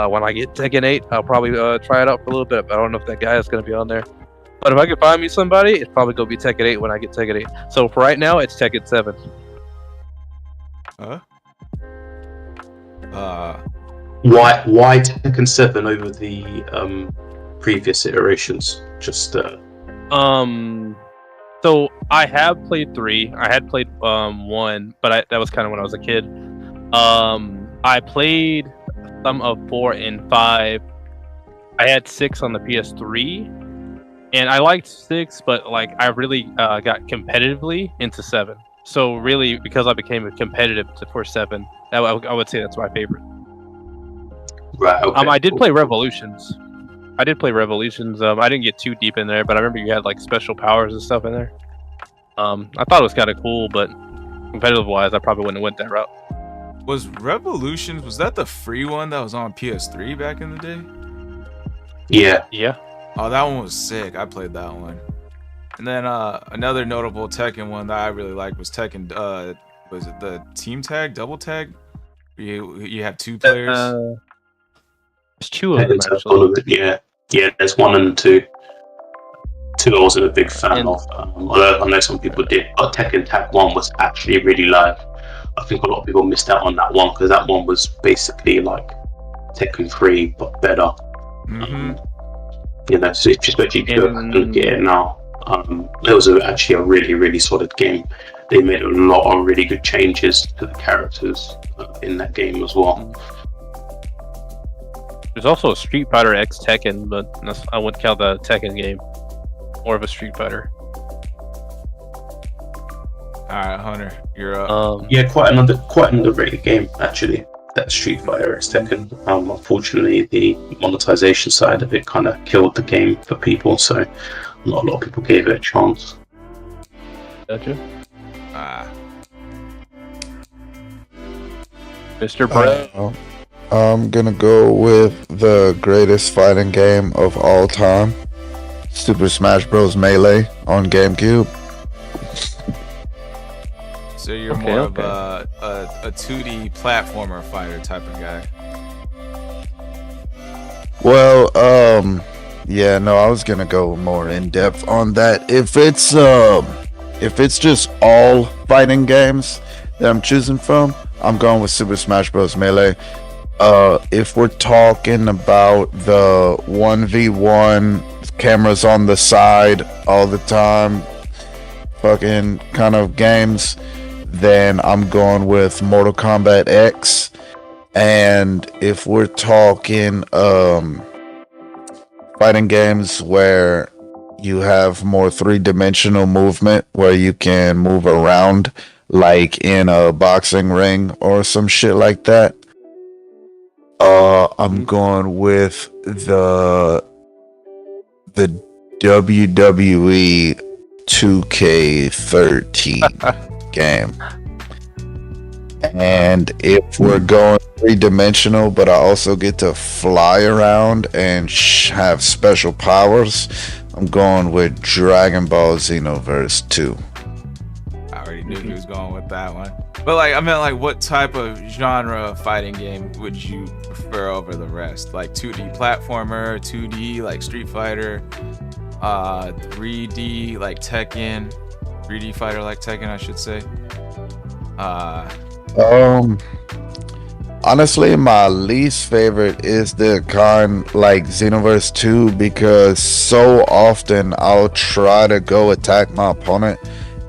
Speaker 1: When I get Tekken 8, I'll probably try it out for a little bit, but I don't know if that guy is going to be on there. But if I can find me somebody, it's probably going to be Tekken 8 when I get Tekken 8. So for right now, it's Tekken 7.
Speaker 6: Why Tekken 7 over the previous iterations? Just
Speaker 1: So I have played 3. I had played 1, but that was kind of when I was a kid. I played some of 4 and 5. I had 6 on the PS3. And I liked 6, but like I really got competitively into 7. So really, because I became competitive for 7, I would say that's my favorite.
Speaker 6: right. Okay,
Speaker 1: I did
Speaker 6: cool.
Speaker 1: play Revolutions. I didn't get too deep in there, but I remember you had like special powers and stuff in there. I thought it was kind of cool, but competitive-wise, I probably wouldn't have went that route.
Speaker 3: Was Revolutions, was that the free one that was on PS3 back in the day?
Speaker 6: Yeah.
Speaker 1: Yeah.
Speaker 3: Oh, that one was sick. I played that one. And then another notable Tekken one that I really liked was Tekken. Was it the team tag, double tag? You have 2 players.
Speaker 1: There's 2 of them
Speaker 6: Tekken's
Speaker 1: actually.
Speaker 6: full of it, yeah. There's 1 and 2. 2 I wasn't a big fan of, although I know some people did. But Tekken Tag 1 was actually really live. I think a lot of people missed out on that one because that one was basically like Tekken 3 but better.
Speaker 3: Mm-hmm.
Speaker 6: So if you expect you to go back and get it now. It was actually a really, really solid game. They made a lot of really good changes to the characters in that game as well.
Speaker 1: There's also a Street Fighter X Tekken, but I wouldn't count the Tekken game. More of a Street Fighter.
Speaker 3: Alright, Hunter, you're up.
Speaker 6: Yeah, quite an underrated game actually. That Street Fighter X Tekken. Unfortunately, the monetization side of it kind of killed the game for people, so not a lot of people gave it a chance.
Speaker 1: Gotcha. Mr. Brown.
Speaker 7: I'm gonna go with the greatest fighting game of all time, Super Smash Bros. Melee on GameCube.
Speaker 3: So you're more of a 2D platformer fighter type of guy.
Speaker 7: Well, yeah, no, I was gonna go more in depth on that. If it's just all fighting games that I'm choosing from, I'm going with Super Smash Bros. Melee. If we're talking about the 1v1 cameras on the side all the time, fucking kind of games, then I'm going with Mortal Kombat X. And if we're talking fighting games where you have more 3-dimensional movement, where you can move around like in a boxing ring or some shit like that, I'm going with the WWE 2K13 game. And if we're going 3-dimensional, but I also get to fly around and have special powers, I'm going with Dragon Ball Xenoverse 2.
Speaker 3: I already knew he was going with that one. But like, I meant like, what type of genre fighting game would you prefer over the rest? Like 2D platformer, 2D like Street Fighter, 3D like Tekken, 3D fighter like Tekken, I should say.
Speaker 7: Um, honestly, my least favorite is the kind like Xenoverse 2 because so often I'll try to go attack my opponent,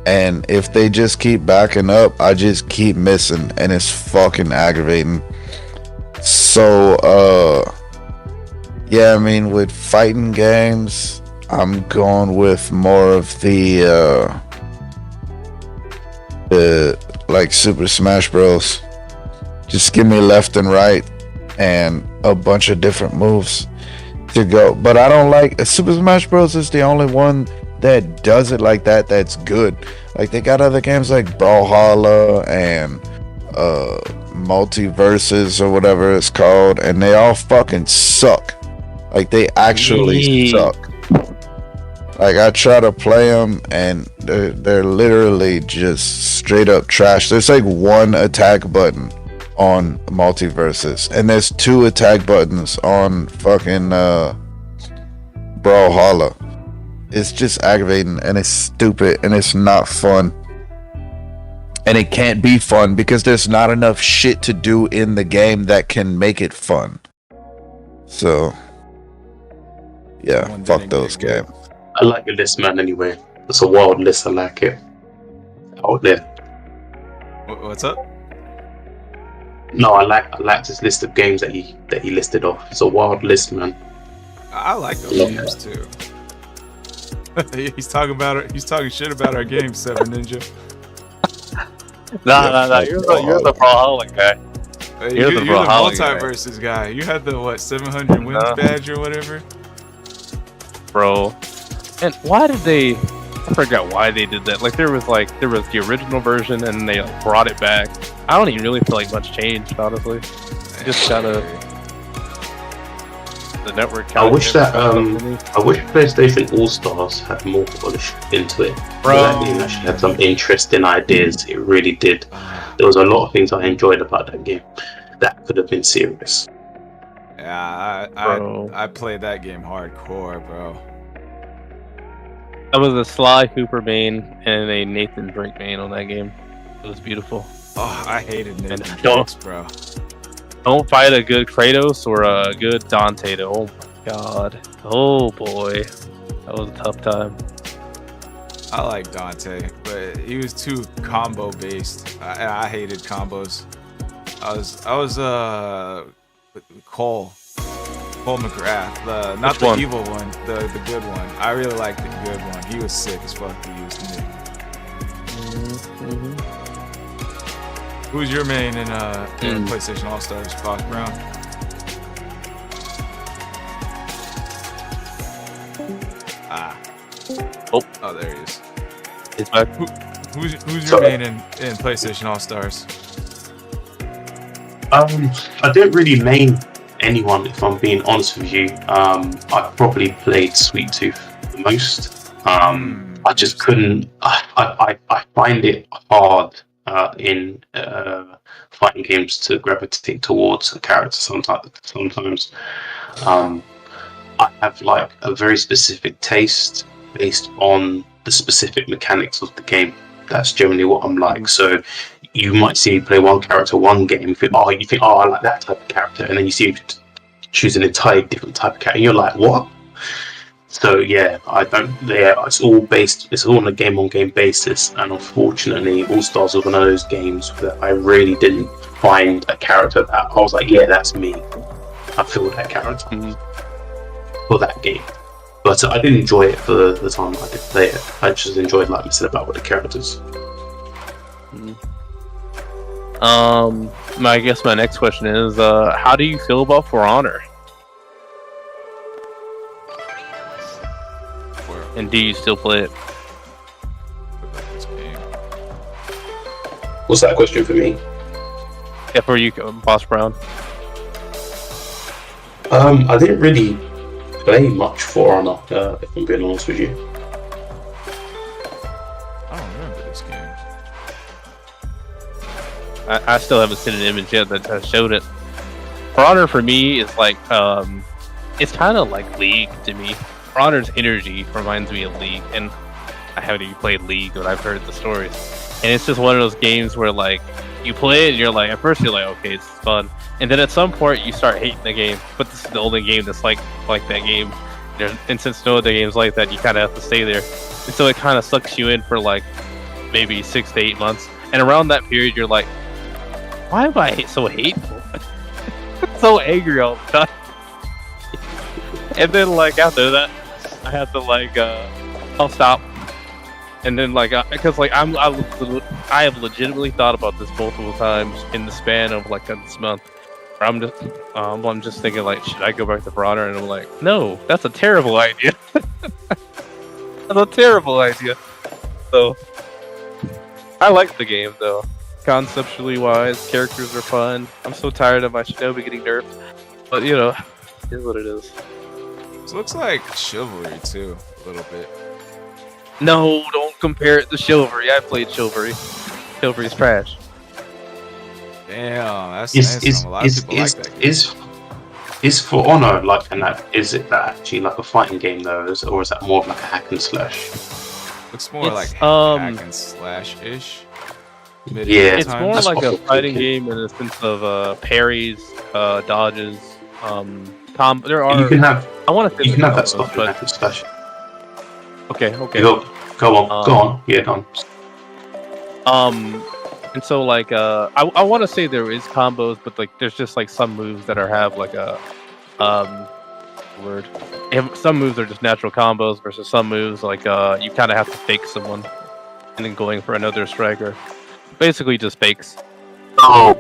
Speaker 7: and if they just keep backing up, I just keep missing, and it's fucking aggravating. So, yeah, I mean, with fighting games, I'm going with more of the like Super Smash Bros. Just give me left and right and a bunch of different moves to go. But I don't like Super Smash Bros. Is the only one that does it like that. That's good. Like they got other games like Brawlhalla and Multiverses or whatever it's called, and they all fucking suck. Like they actually suck. Like I try to play them and they're literally just straight up trash. There's like one attack button on Multiverses, and there's 2 attack buttons on fucking Brawlhalla. It's just aggravating and it's stupid and it's not fun. And it can't be fun because there's not enough shit to do in the game that can make it fun. So, yeah, fuck those games.
Speaker 6: I like your list, man. Anyway, it's a wild list. I like it. Out there.
Speaker 3: What's up?
Speaker 6: No, I like this list of games that he listed off. It's a wild list, man.
Speaker 3: I like those games too. He's talking shit about our game, Seven Ninja.
Speaker 1: Nah. You're the Brawlhalla guy.
Speaker 3: You're the
Speaker 1: Brawlhalla
Speaker 3: Multiverses guy. You had the 700 wins badge or whatever,
Speaker 1: bro. And why did they? I forgot why they did that. Like there was the original version, and they brought it back. I don't even really feel like much changed, honestly. Just kind of the network.
Speaker 6: I wish PlayStation All Stars had more polish into it.
Speaker 1: Bro,
Speaker 6: that game actually had some interesting ideas. It really did. There was a lot of things I enjoyed about that game that could have been serious.
Speaker 3: Yeah, I played that game hardcore, bro.
Speaker 1: I was a Sly Cooper main and a Nathan Drake main on that game. It was beautiful.
Speaker 3: Oh, I hated Nathan
Speaker 1: Drake,
Speaker 3: bro.
Speaker 1: Don't fight a good Kratos or a good Dante, though. Oh my god. Oh boy. That was a tough time.
Speaker 3: I like Dante, but he was too combo based. I hated combos. I was Cole McGrath, not the evil one, the good one. I really liked the good one. He was sick as fuck to use to me.
Speaker 1: Mm-hmm.
Speaker 3: Who's your main in PlayStation All Stars, Fox Brown? Oh, there he is.
Speaker 1: He's back.
Speaker 3: Who's your main in PlayStation All Stars?
Speaker 6: I don't really main anyone, if I'm being honest with you. I probably played Sweet Tooth the most. I just couldn't. I find it hard in fighting games to gravitate towards a character sometimes. I have like a very specific taste based on the specific mechanics of the game. That's generally what I'm like. So you might see me play one character one game, you think, oh, I like that type of character, and then you see you choose an entirely different type of character, and you're like, what? So yeah, it's all on a game on game basis, and unfortunately All Stars was one of those games that I really didn't find a character that I was like, yeah, that's me. I feel that character for that game. But I did enjoy it for the time I did play it. I just enjoyed, like I said, about with the characters.
Speaker 1: I guess my next question is, how do you feel about For Honor? And do you still play it?
Speaker 6: What's that question for me?
Speaker 1: Yeah, for you, Boss Brown.
Speaker 6: I didn't really play much For Honor, if I'm being honest with you.
Speaker 3: I don't remember this game.
Speaker 1: I still haven't seen an image yet that showed it. For Honor for me is like, it's kind of like League to me. For Honor's energy reminds me of League, and I haven't even played League, but I've heard the stories. And it's just one of those games where like you play it and you're like, at first you're like, okay, it's fun, and then at some point you start hating the game. But this is the only game that's like that game. And since no other games like that, you kind of have to stay there. And so it kind of sucks you in for like maybe 6 to 8 months. And around that period, you're like, why am I so hateful? So angry all the time. And then like after that, I have to like I'll stop. And then like because like I have legitimately thought about this multiple times in the span of like this month. I'm just thinking like, should I go back to For Honor? And I'm like, no, that's a terrible idea. That's a terrible idea. So I like the game though. Conceptually wise, characters are fun. I'm so tired of my Shinobi getting nerfed. But you know, it is what it is.
Speaker 3: It looks like Chivalry too, a little bit.
Speaker 1: No, don't compare it to Chivalry. I played Chivalry. Chivalry's trash.
Speaker 3: Damn, that's a lot of people like that game.
Speaker 6: Is For Honor like is it actually like a fighting game though, or is that more of like a hack and slash?
Speaker 3: Looks more like hack and slash ish.
Speaker 6: Yeah,
Speaker 1: it's more like a fighting game in the sense of parries, dodges, there are.
Speaker 6: You can have.
Speaker 1: I want to.
Speaker 6: You can have that stuff in hack and slash.
Speaker 1: Okay.
Speaker 6: Go on. Yeah, go on.
Speaker 1: And so like I want to say there is combos, but like there's just like some moves that have like a some moves are just natural combos versus some moves like you kind of have to fake someone and then going for another striker. Basically just fakes.
Speaker 6: Oh.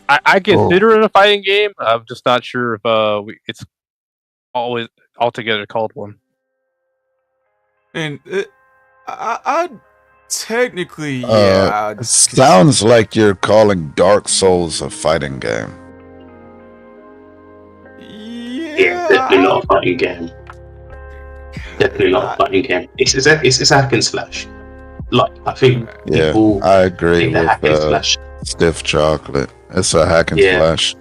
Speaker 1: I consider it a fighting game. I'm just not sure if it's always altogether called one.
Speaker 3: And I technically, yeah.
Speaker 7: Sounds like you're calling Dark Souls a fighting game.
Speaker 6: Yeah, definitely not a fighting game. Definitely not a fighting game. It's a hack and slash. Like I think.
Speaker 7: Yeah, I agree with Stiff Chocolate. It's a hack and slash.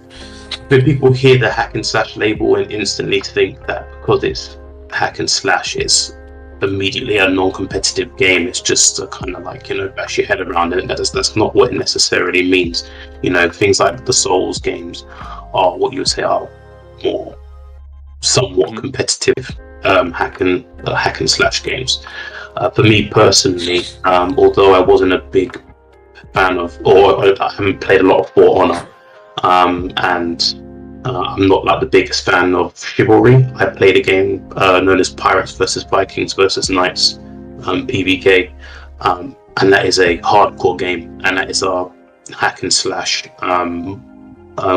Speaker 6: But people hear the hack and slash label and instantly think that because it's hack and slash, it's immediately a non-competitive game. It's just a kind of like, bash your head around it. That's not what it necessarily means. Things like the Souls games are what you would say are more somewhat competitive hack and slash games. For me personally, although I wasn't a big fan of, or I haven't played a lot of For Honor, and I'm not like the biggest fan of Chivalry. I played a game known as Pirates versus Vikings versus Knights, PvK, and that is a hardcore game, and that is a hack and slash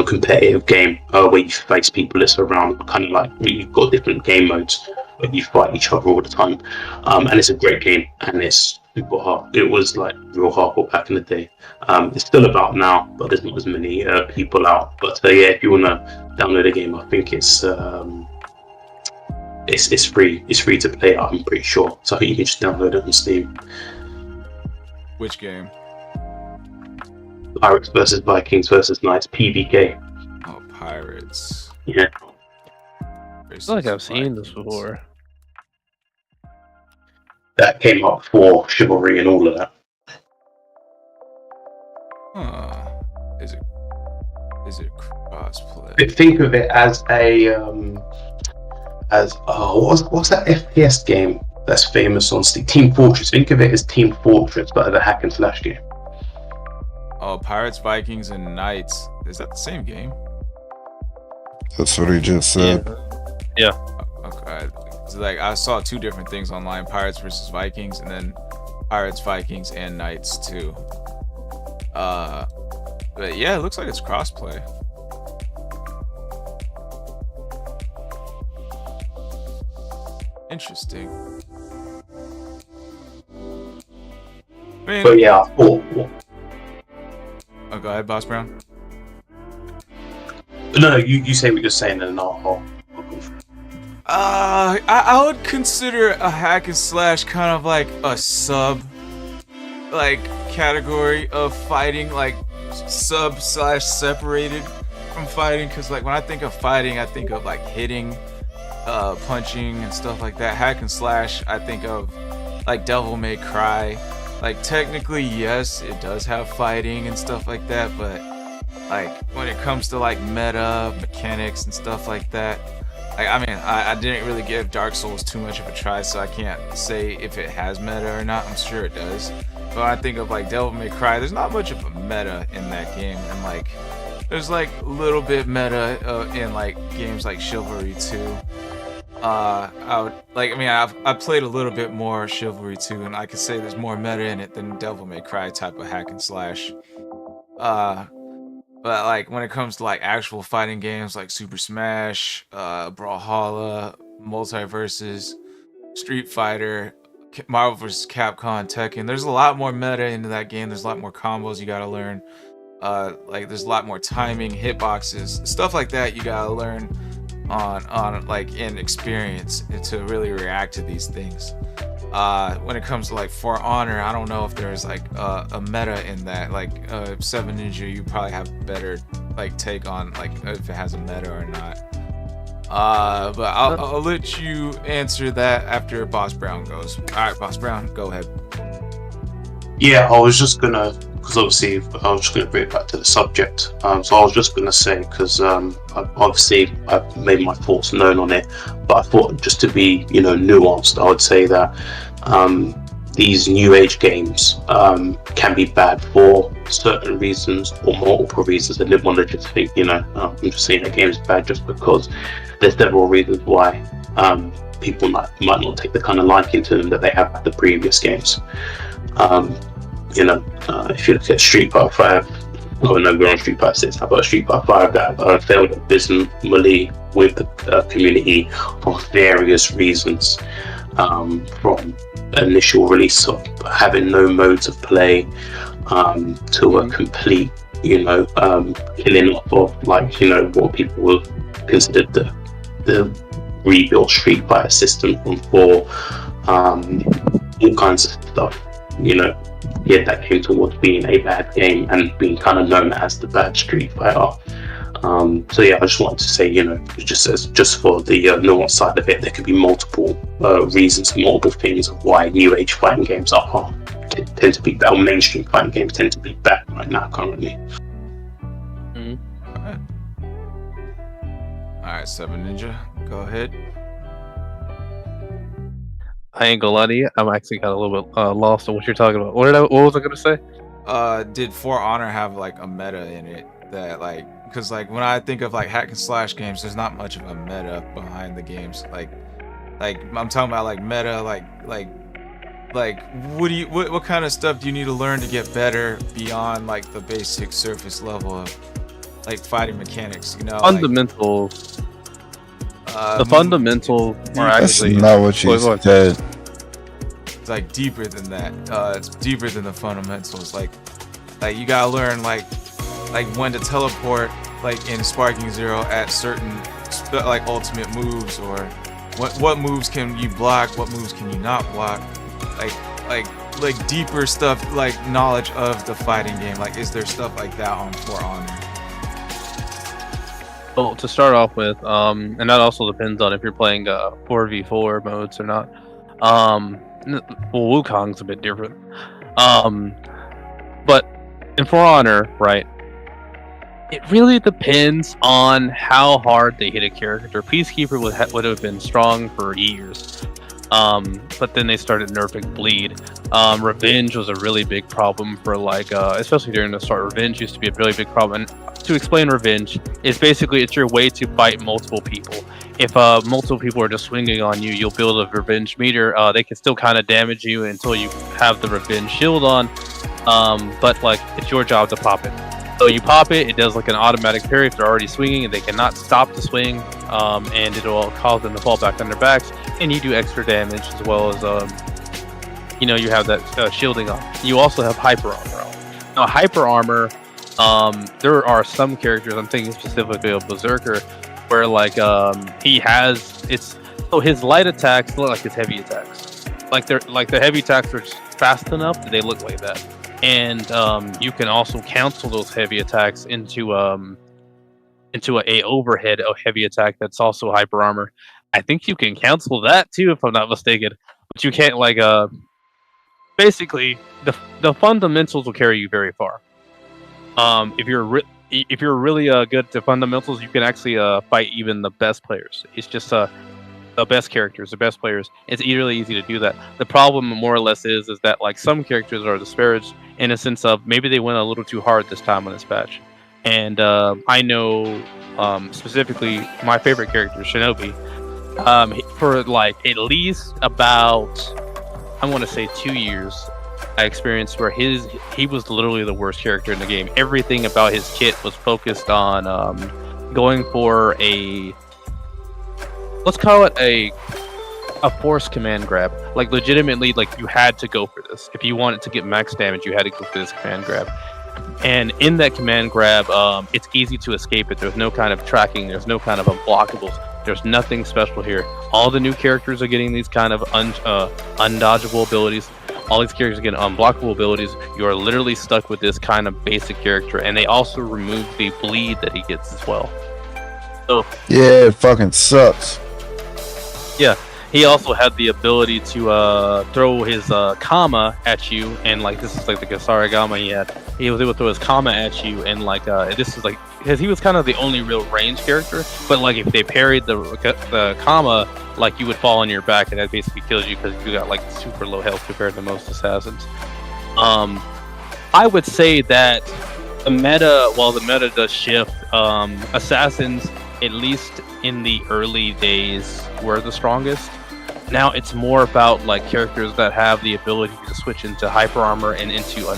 Speaker 6: competitive game where you face people that's around, kind of like you've got different game modes, but you fight each other all the time, and it's a great game, and it's super hard. It was like real hardcore back in the day. It's still about now, but there's not as many people out. But yeah, if you want to download the game, I think it's free. It's free to play. I'm pretty sure. So I think you can just download it on Steam.
Speaker 3: Which game?
Speaker 6: Pirates versus Vikings versus Knights, PvK.
Speaker 3: Oh, Pirates.
Speaker 6: Yeah.
Speaker 1: I feel like I've seen this before.
Speaker 6: That came up for Chivalry and all of that.
Speaker 3: Is it crossplay?
Speaker 6: Think of it as a what's that FPS game that's famous on Steam? Team Fortress. Think of it as Team Fortress, but as a hack and slash game.
Speaker 3: Oh, Pirates, Vikings, and Knights. Is that the same game?
Speaker 7: That's what he just said.
Speaker 1: Yeah.
Speaker 3: Okay. So, like, I saw two different things online: Pirates versus Vikings, and then Pirates, Vikings, and Knights too. But yeah, it looks like it's crossplay. Interesting.
Speaker 6: But yeah,
Speaker 3: Oh, go ahead, Boss Brown.
Speaker 6: No, you say what you're saying, and I'll go for it.
Speaker 3: I would consider a hack and slash kind of like a sub, like, category of fighting, like sub / separated from fighting. Because like when I think of fighting, I think of like hitting, punching, and stuff like that. Hack and slash, I think of like Devil May Cry. Like technically, yes, it does have fighting and stuff like that, but like when it comes to like meta mechanics and stuff like that, like I mean, I didn't really give Dark Souls too much of a try, so I can't say if it has meta or not. I'm sure it does. But when I think of like Devil May Cry, there's not much of a meta in that game, and like there's like a little bit meta in like games like Chivalry 2. I've played a little bit more Chivalry 2, and I could say there's more meta in it than Devil May Cry type of hack and slash. But like when it comes to like actual fighting games like Super Smash, Brawlhalla, Multiverses, Street Fighter, Marvel vs. Capcom, Tekken, there's a lot more meta into that game. There's a lot more combos you gotta learn. Like there's a lot more timing, hitboxes, stuff like that you gotta learn on like in experience to really react to these things. When it comes to like For Honor, I don't know if there's like a meta in that. Like 7 Ninja, you probably have better like take on like if it has a meta or not. But I'll let you answer that after Boss Brown goes. All right, Boss Brown, go ahead.
Speaker 6: Yeah, I was just gonna, because obviously I was just gonna bring it back to the subject. So I was just gonna say, because I've made my thoughts known on it, but I thought just to be, nuanced, I would say that these new age games can be bad for certain reasons or multiple reasons. I didn't want to just think, I'm just saying a game is bad just because there's several reasons why people might not take the kind of liking to them that they have at the previous games. If you look at Street Fighter 5, we're on Street Fighter 6, I've got Street Fighter 5 that failed abysmally with the community for various reasons, from initial release of having no modes of play to a complete, killing off of what people will consider the rebuilt Street Fighter system from 4, all kinds of stuff, that came towards being a bad game and being kind of known as the bad Street Fighter. So yeah, I just wanted to say, just for the nuance side of it, there could be multiple reasons, multiple things of why new age fighting games tend to be bad, or mainstream fighting games tend to be bad right now currently.
Speaker 3: All right, 7 Ninja, go ahead.
Speaker 1: I ain't gonna lie to you, I'm actually got a little bit lost on what you're talking about. What was I gonna say?
Speaker 3: Did For Honor have like a meta in it that like, because like when I think of like hack and slash games, there's not much of a meta behind the games. Like I'm talking about like meta, like what kind of stuff do you need to learn to get better beyond like the basic surface level of like fighting mechanics?
Speaker 1: Fundamentals. The fundamentals are actually
Speaker 7: not what you said.
Speaker 3: It's like deeper than that. It's deeper than the fundamentals. Like you gotta learn like when to teleport, like in Sparking Zero at certain like ultimate moves, or what moves can you block, what moves can you not block. Like deeper stuff, like knowledge of the fighting game. Like, is there stuff like that on For Honor?
Speaker 1: Well, to start off with, and that also depends on if you're playing 4v4 modes or not. Wukong's a bit different. But in For Honor, right, it really depends on how hard they hit a character. Peacekeeper would have been strong for years. But then they started nerfing Bleed. Revenge was a really big problem for especially during the start. Revenge used to be a really big problem. And to explain Revenge, is basically it's your way to fight multiple people. If multiple people are just swinging on you, you'll build a Revenge meter. They can still kind of damage you until you have the Revenge shield on. But it's your job to pop it. So you pop it, it does like an automatic parry if they're already swinging, and they cannot stop the swing, and it'll cause them to fall back on their backs, and you do extra damage as well as, you have that shielding on. You also have Hyper Armor on. Now, Hyper Armor, there are some characters, I'm thinking specifically of Berserker, where his light attacks look like his heavy attacks. The heavy attacks are just fast enough that they look like that. And you can also cancel those heavy attacks into a overhead of heavy attack that's also Hyper Armor. I think you can cancel that too, if I'm not mistaken. But you can't basically the fundamentals will carry you very far. If you're really good at the fundamentals, you can actually fight even the best players. It's just the best characters, the best players. It's really easy to do that. The problem, more or less, is that like some characters are disparaged in a sense of maybe they went a little too hard this time on this patch. And I know specifically my favorite character, Shinobi. For like at least about, I want to say 2 years, I experienced where he was literally the worst character in the game. Everything about his kit was focused on going for a, let's call it a force command grab. Like legitimately, like you had to go for this. If you wanted to get max damage, you had to go for this command grab. And in that command grab, it's easy to escape it. There's no kind of tracking. There's no kind of unblockables. There's nothing special here. All the new characters are getting these kind of undodgeable abilities. All these characters are getting unblockable abilities. You are literally stuck with this kind of basic character. And they also remove the bleed that he gets as well. So
Speaker 7: Yeah, it fucking sucks.
Speaker 1: yeah, he also had the ability to throw his Kama at you, and like this is like the Gasarigama he had. He was able to throw his Kama at you, and like this is like because he was kind of the only real range character. But like if they parried the Kama, like you would fall on your back, and that basically kills you because you got like super low health compared to most assassins. I would say that the meta, while the meta does shift, assassins, at least in the early days, were the strongest. Now it's more about like characters that have the ability to switch into hyper armor and into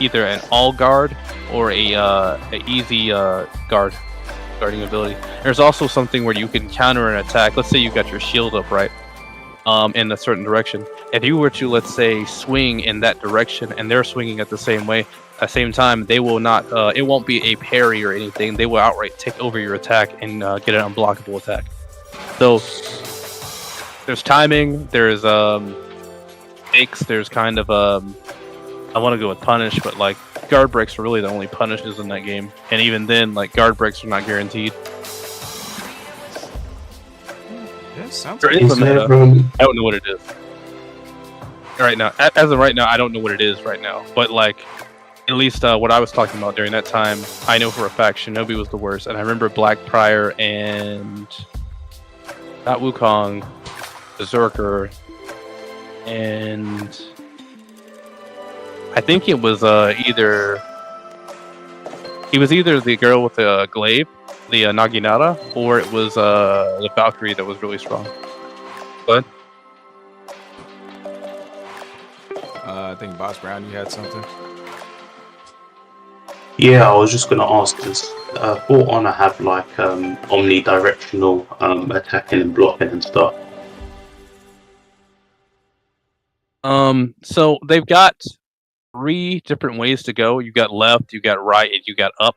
Speaker 1: either an all guard or a easy guarding ability. There's also something where you can counter an attack. Let's say you got your shield up, right, in a certain direction. If you were to, let's say, swing in that direction and they're swinging at the same way, at the same time, they will not. It won't be a parry or anything. They will outright take over your attack and get an unblockable attack. So there's timing. There's fakes. There's kind of I want to go with punish, but like guard breaks are really the only punishes in that game. And even then, like guard breaks are not guaranteed.
Speaker 3: Yeah, sounds
Speaker 1: There is a meta. I don't know what it is right now. As of right now, I don't know what it is right now. But like, at least what I was talking about during that time, I know for a fact Shinobi was the worst. And I remember Black Prior and not Wukong, Berserker, and I think it was either the girl with the glaive, the Naginata, or it was the Valkyrie that was really strong. But
Speaker 3: I think Boss Brown, you had something.
Speaker 6: Yeah, I was just gonna ask, does For Honor have like omnidirectional attacking and blocking and stuff?
Speaker 1: So they've got 3 different ways to go. You got left, you got right, and you got up.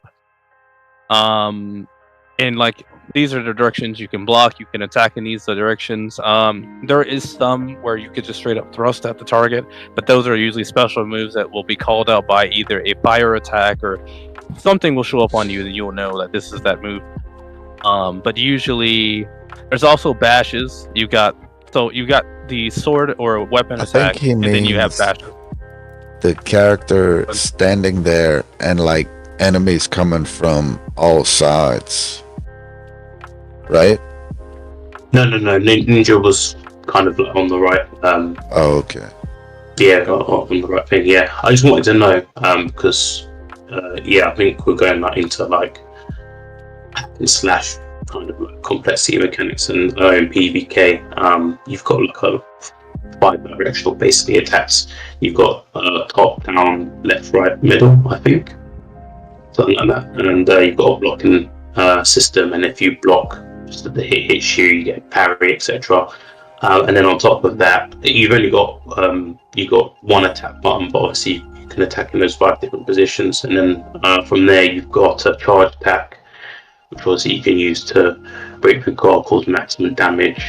Speaker 1: And like these are the directions you can block. You can attack in these directions. There is some where you could just straight up thrust at the target, but those are usually special moves that will be called out by either a fire attack or something will show up on you, and you will know that this is that move. But usually, there's also bashes. You got the sword or weapon attack, and then you have bashes.
Speaker 7: The character standing there and like enemies coming from all sides, right?
Speaker 6: No. Ninja was kind of like on the right.
Speaker 7: Oh, okay.
Speaker 6: Yeah, on the right thing. Yeah, I just wanted to know because I think we're going like into like slash kind of like complexity mechanics and PvK. You've got like a 5-directional basically attacks. You've got top, down, left, right, middle, I think, something like that. And you've got a blocking system, and if you block, just that the hit hits you, you get parry, etc. And then on top of that, you've only got one attack button, but obviously you can attack in those 5 different positions. And then from there, you've got a charge attack, which obviously you can use to break through guard, cause maximum damage.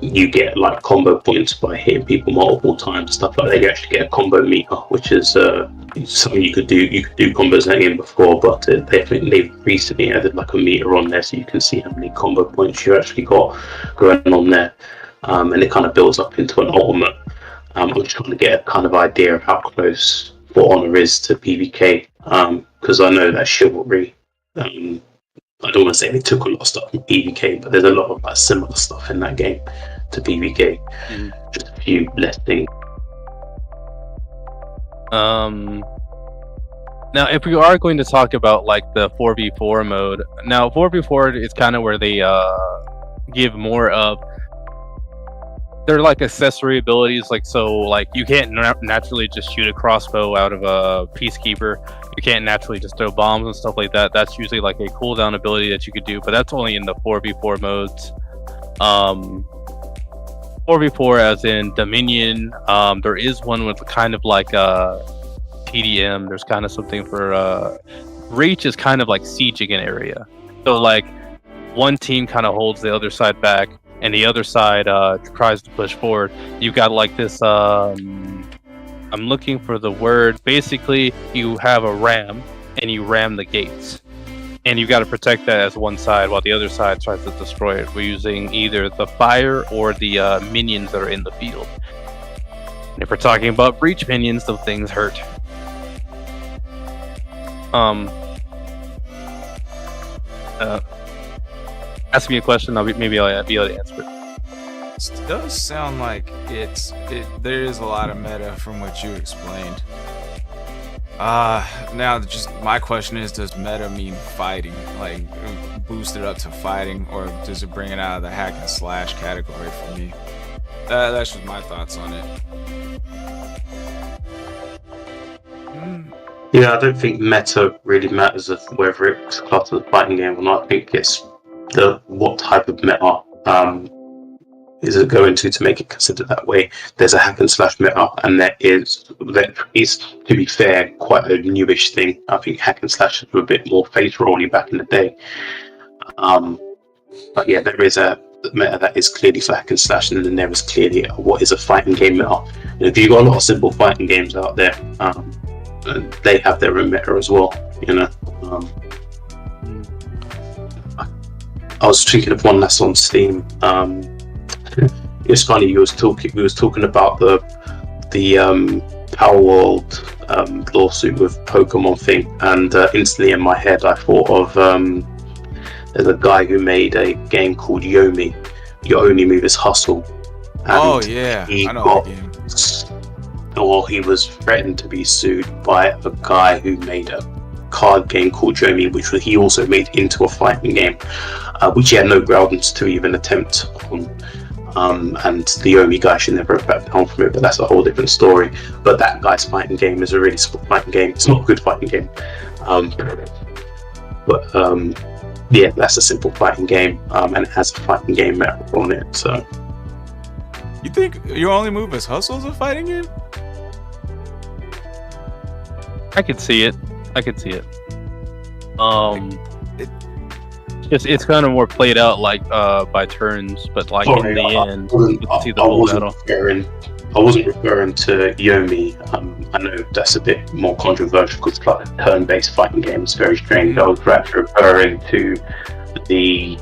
Speaker 6: You get like combo points by hitting people multiple times, stuff like that. You actually get a combo meter, which is something you could do. You could do combos in that game before, but they've recently added like a meter on there, so you can see how many combo points you actually got going on there, and it kind of builds up into an ultimate. I'm just trying to get a kind of idea of how close For Honor is to PvK, because I know that Chivalry. I don't want to say they took a lot of stuff from PvK, but there's a lot of like similar stuff in that game to PvK. Just a few less things.
Speaker 1: Now, if we are going to talk about like the 4v4 mode, now 4v4 is kind of where they give more of. They're like accessory abilities, like so, like you can't naturally just shoot a crossbow out of a Peacekeeper. You can't naturally just throw bombs and stuff like that. That's usually like a cooldown ability that you could do, but that's only in the 4v4 modes. 4v4 as in Dominion. There is one with kind of like TDM. There's kind of something for Reach is kind of like sieging an area. So like one team kind of holds the other side back, and the other side tries to push forward. You've got like this. I'm looking for the word. Basically, you have a ram, and you ram the gates, and you got to protect that as one side, while the other side tries to destroy it. We're using either the fire or the minions that are in the field. And if we're talking about breach minions, those things hurt. Ask me a question. Maybe I'll be able to answer it.
Speaker 3: It does sound like there is a lot of meta from what you explained. Now just my question is, does meta mean fighting, like boost it up to fighting, or does it bring it out of the hack and slash category for me? That's just my thoughts on it.
Speaker 6: Yeah, I don't think meta really matters of whether it's classed as a fighting game or not. I think it's what type of meta is it going to make it considered that way. There's a hack and slash meta, and that is, to be fair, quite a newish thing. I think hack and slash were a bit more face rolly back in the day. But yeah, there is a meta that is clearly for hack and slash, and then there is clearly what is a fighting game meta. And if you've got a lot of simple fighting games out there, they have their own meta as well, you know. I was thinking of one that's on Steam. It's funny, we was talking about the Power World lawsuit with Pokemon thing, and instantly in my head I thought of there's a guy who made a game called Yomi. Your only move is hustle. And
Speaker 3: oh yeah, I know that game.
Speaker 6: Or he was threatened to be sued by a guy who made a card game called Yomi, which he also made into a fighting game, which he had no grounds to even attempt on. And the Yomi guy should never have backed down from it, but that's a whole different story. But that guy's fighting game is a really simple fighting game. It's not a good fighting game. Yeah, that's a simple fighting game, and it has a fighting game meta on it. So,
Speaker 3: you think Your Only Move is Hustle is a fighting game?
Speaker 1: I could see it. It's kind of more played out like by turns, but like in the end, you can see the whole battle.
Speaker 6: I wasn't referring to Yomi. I know that's a bit more controversial because it's like a turn-based fighting game. It's very strange. I was perhaps referring to the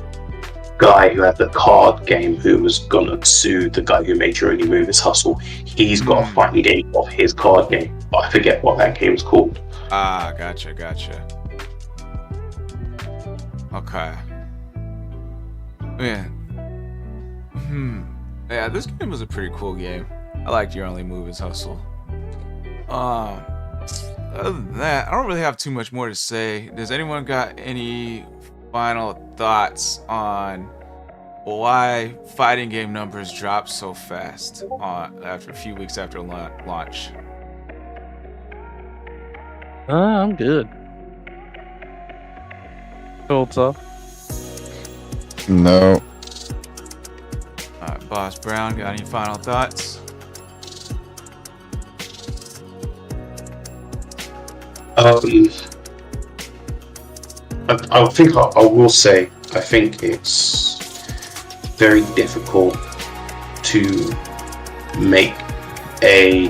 Speaker 6: guy who had the card game who was gonna sue the guy who made Your Only Move is Hustle. He's got a fighting game of his card game, but I forget what that game's called.
Speaker 3: Ah, gotcha. Okay. Yeah. Yeah, this game was a pretty cool game. I liked Your Only Move is Hustle. Other than that, I don't really have too much more to say. Does anyone got any final thoughts on why fighting game numbers dropped so fast after a few weeks after launch?
Speaker 1: I'm good. What's up?
Speaker 7: No.
Speaker 3: Alright, Boss Brown, got any final thoughts?
Speaker 6: I think I will say, I think it's very difficult to make a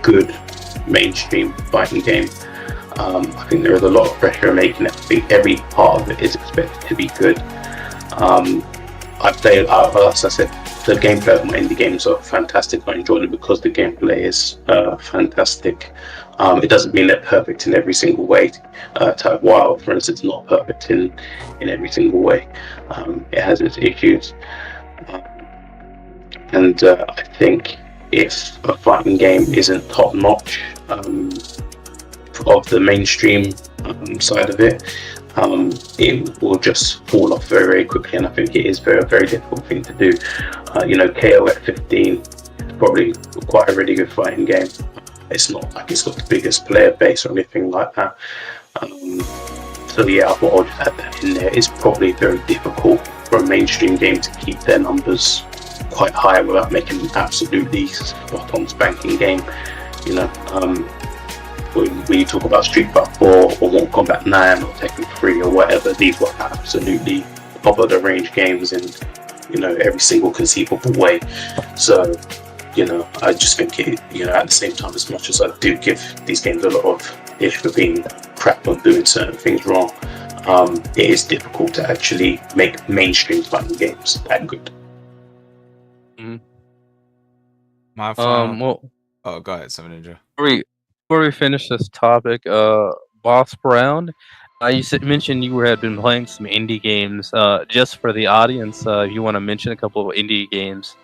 Speaker 6: good mainstream fighting game. I think there is a lot of pressure making it. I think every part of it is expected to be good. I've played, as I said, the gameplay of my indie games are fantastic. I enjoy them because the gameplay is fantastic. It doesn't mean they're perfect in every single way. Type Wild, for instance, not perfect in every single way. It has its issues. And I think if a fighting game isn't top notch of the mainstream side of it, it will just fall off very, very quickly. And I think it is a very difficult thing to do. KOF 15 is probably quite a really good fighting game. It's not like it's got the biggest player base or anything like that. So yeah, I thought I'll just add that in there. It's probably very difficult for a mainstream game to keep their numbers quite high without making an absolutely spot-on spanking game. When you talk about Street Fighter 4 or Mortal Kombat 9 or Tekken 3 or whatever, these were absolutely top of the range games in every single conceivable way. So I just think at the same time, as much as I do give these games a lot of ish for being crap on doing certain things wrong, it is difficult to actually make mainstream fighting games that good.
Speaker 3: My final.
Speaker 1: Well,
Speaker 3: Go ahead, Seven Ninja.
Speaker 1: before we finish this topic, Boss Brown, you mentioned you had been playing some indie games. Just for the audience, if you want to mention a couple of indie games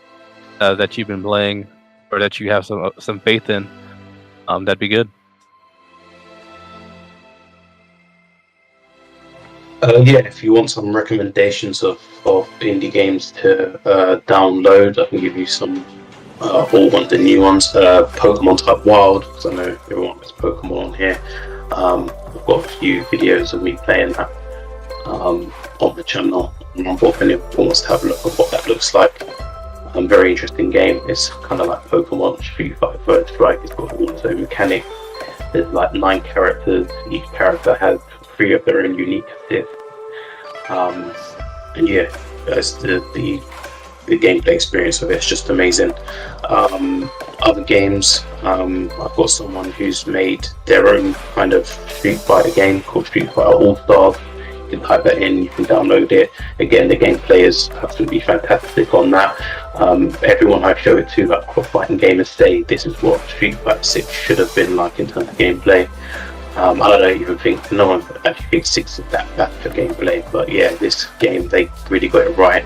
Speaker 1: that you've been playing or that you have some faith in, that'd be good.
Speaker 6: If you want some recommendations of indie games to download, I can give you some all want the new ones. Pokemon Type Wild, because I know everyone has Pokemon on here. I've got a few videos of me playing that on the channel. If anyone wants to have a look at what that looks like. Very interesting game. It's kind of like Pokemon Street Fighter First Strike. It's got all its own mechanics. There's like 9 characters. Each character has 3 of their own unique assists. And yeah, that's the gameplay experience of it's just amazing. Other games, I've got someone who's made their own kind of Street Fighter game called Street Fighter All Stars. You can type that in, you can download it. Again, the gameplay is absolutely fantastic on that. Everyone I show it to, like fighting gamers, say this is what Street Fighter 6 should have been like in terms of gameplay. I don't even think no one actually thinks 6 is that bad for gameplay, but yeah, this game they really got it right.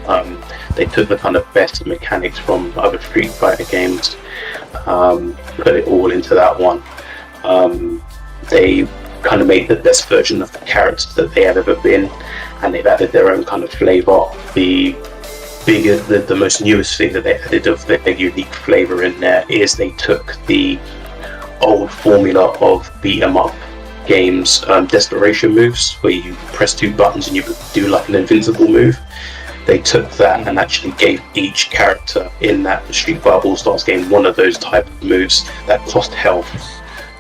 Speaker 6: They took the kind of best mechanics from other Street Fighter games, put it all into that one. They kind of made the best version of the characters that they have ever been, and they've added their own kind of flavor. The most newest thing that they added of their unique flavor in there is they took the old formula of beat 'em up games, desperation moves, where you press 2 buttons and you do like an invincible move. They took that and actually gave each character in that Street Fighter All Stars game one of those type of moves that cost health,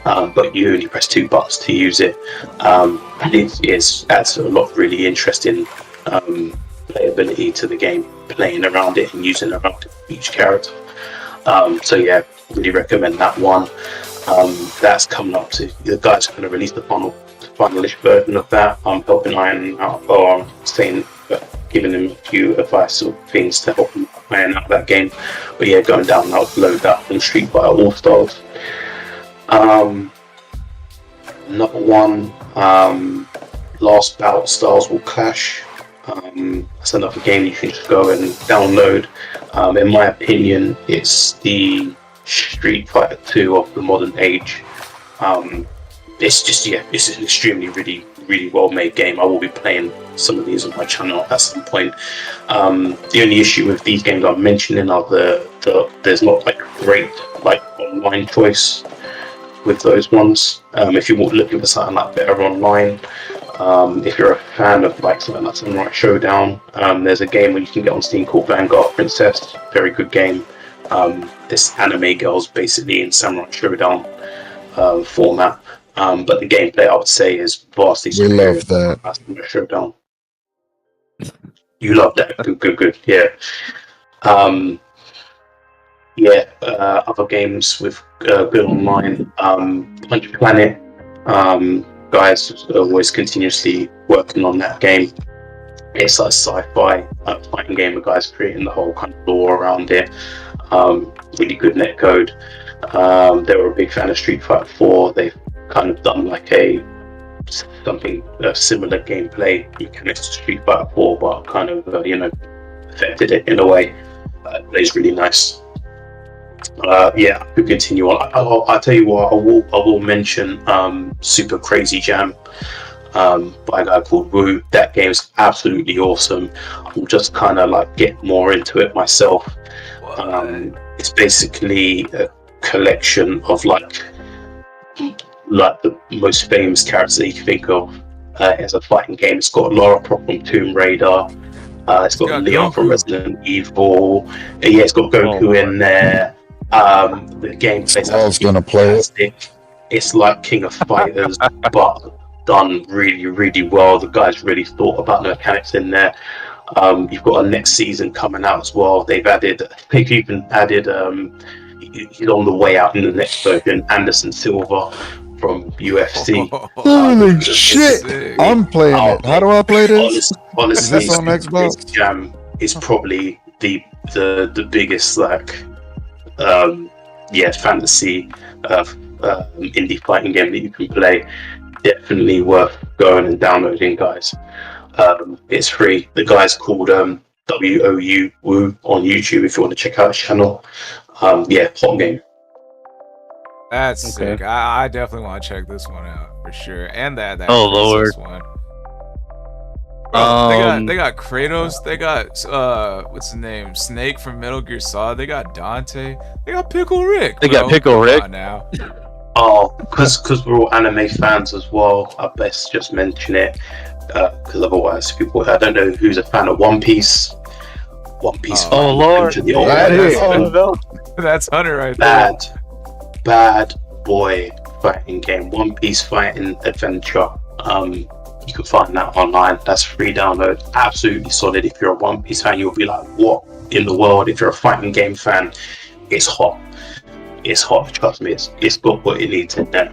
Speaker 6: but you only press 2 buttons to use it. And it adds a lot of really interesting playability to the game, playing around it and using around each character. So yeah, really recommend that one. That's coming up to the guys are going to release the finalish version of that. I'm helping Iron out, or giving him a few advice or things to help him iron out that game. But yeah, going down and upload that from Street Fighter All Stars. Another one, Last Bout Stars Will Clash. That's another game you can just go and download. In my opinion, it's the Street Fighter 2 of the modern age. It's an extremely really well made game. I will be playing some of these on my channel at some point. The only issue with these games I'm mentioning are there's not like great like online choice with those ones. If you're looking for something like better online, if you're a fan of like something like Samurai Showdown, there's a game where you can get on Steam called Vanguard Princess. Very good game. This anime girl's basically in Samurai Showdown format, but the gameplay I would say is vastly superior.
Speaker 7: We love that.
Speaker 6: To Samurai Showdown. You love that. Good. Yeah. Other games with good online. Punch Planet. Guys always continuously working on that game. It's a sci-fi fighting game. The guys creating the whole kind of lore around it. Really good netcode. They were a big fan of Street Fighter 4. They've kind of done like a similar gameplay mechanics to Street Fighter 4, but kind of affected it in a way. It plays really nice. Yeah, I could continue on. I'll tell you what. I will mention Super Crazy Jam by a guy called Wu. That game's absolutely awesome. I'm just kind of like getting more into it myself. It's basically a collection of like the most famous characters that you can think of as a fighting game. It's got Lara Croft from Tomb Raider. It's got Leon from Resident Evil. Yeah, it's got Goku in there. The gameplay.
Speaker 7: I was gonna play it.
Speaker 6: It's like King of Fighters, but done really, really well. The guys really thought about the mechanics in there. You've got a next season coming out as well. They've even added. He's on the way out in the next version. Anderson Silva from UFC.
Speaker 7: Holy shit!
Speaker 3: sick.
Speaker 7: I'm playing it. How do I play this?
Speaker 6: Honestly,
Speaker 7: Is this on Xbox?
Speaker 6: Jam is probably the biggest fantasy indie fighting game that you can play. Definitely worth going and downloading, guys. It's free. The guy's called WOU Woo on YouTube if you want to check out his channel. Hot game.
Speaker 3: That's sick. I definitely want to check this one out for sure. And that
Speaker 1: Oh, Lord.
Speaker 3: one. Bro, they got Kratos. They got what's his name? Snake from Metal Gear Solid. They got Dante. They got Pickle Rick.
Speaker 1: They got
Speaker 3: bro.
Speaker 1: Pickle
Speaker 3: Come
Speaker 1: Rick.
Speaker 3: on now.
Speaker 6: Oh, because we're all anime fans as well. I best just mention it because otherwise people. I don't know who's a fan of One Piece. One Piece.
Speaker 1: Oh, Lord.
Speaker 6: The old
Speaker 1: no.
Speaker 3: That's Hunter right there.
Speaker 6: bad boy fighting game. One Piece fighting adventure. You can find that online. That's free download. Absolutely solid. If you're a One Piece fan, you'll be like, what in the world? If you're a fighting game fan, it's hot. It's hot. Trust me. It's got what it needs in there.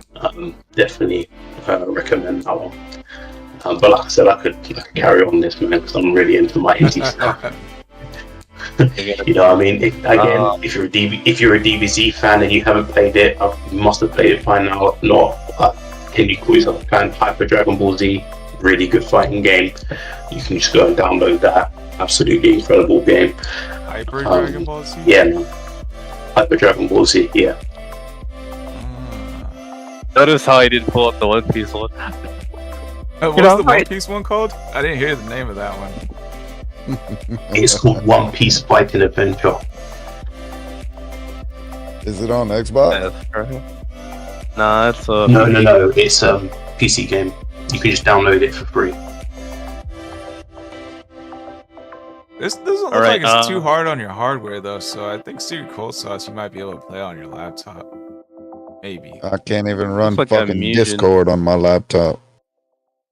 Speaker 6: Definitely recommend that one. But like I said, I could carry on this, man, because I'm really into my indie stuff. You know what I mean? If you're a DBZ fan and you haven't played it, you must have played it by now. If not, can you call yourself a fan? Hyper Dragon Ball Z, really good fighting game. You can just go and download that. Absolutely incredible game.
Speaker 3: Hyper Dragon Ball Z?
Speaker 6: Yeah, no. Hyper Dragon Ball Z, yeah.
Speaker 1: Notice how I didn't pull up the One Piece one.
Speaker 3: What's the One Piece one called? I didn't hear the name of that one.
Speaker 6: It's called One Piece Fighting Adventure.
Speaker 7: Is it on Xbox?
Speaker 1: Nah, it's
Speaker 6: No. It's a PC game. You can just download it for free.
Speaker 3: This doesn't look like it's too hard on your hardware though, so I think Secret Cold Sauce you might be able to play on your laptop. Maybe.
Speaker 7: I can't even run
Speaker 1: like
Speaker 7: fucking Discord on my laptop.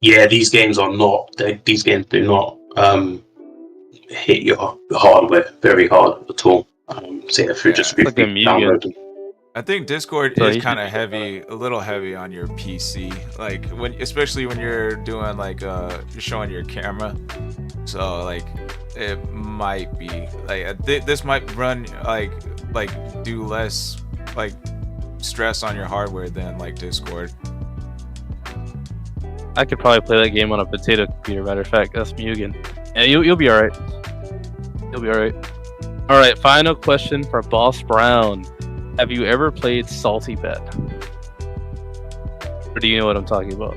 Speaker 6: Yeah, these games are not. These games do not hit your hardware very hard at all. So if you're just
Speaker 1: like
Speaker 6: downloading.
Speaker 3: I think Discord is kind of heavy, a little heavy on your PC. Like especially when you're doing like you're showing your camera. So like it might be like this might run like do less like stress on your hardware than like Discord.
Speaker 1: I could probably play that game on a potato computer. Matter of fact, that's Mugen. Yeah, you'll be alright. You'll be alright. Alright, final question for Boss Brown. Have you ever played Salty Bet? Or do you know what I'm talking about?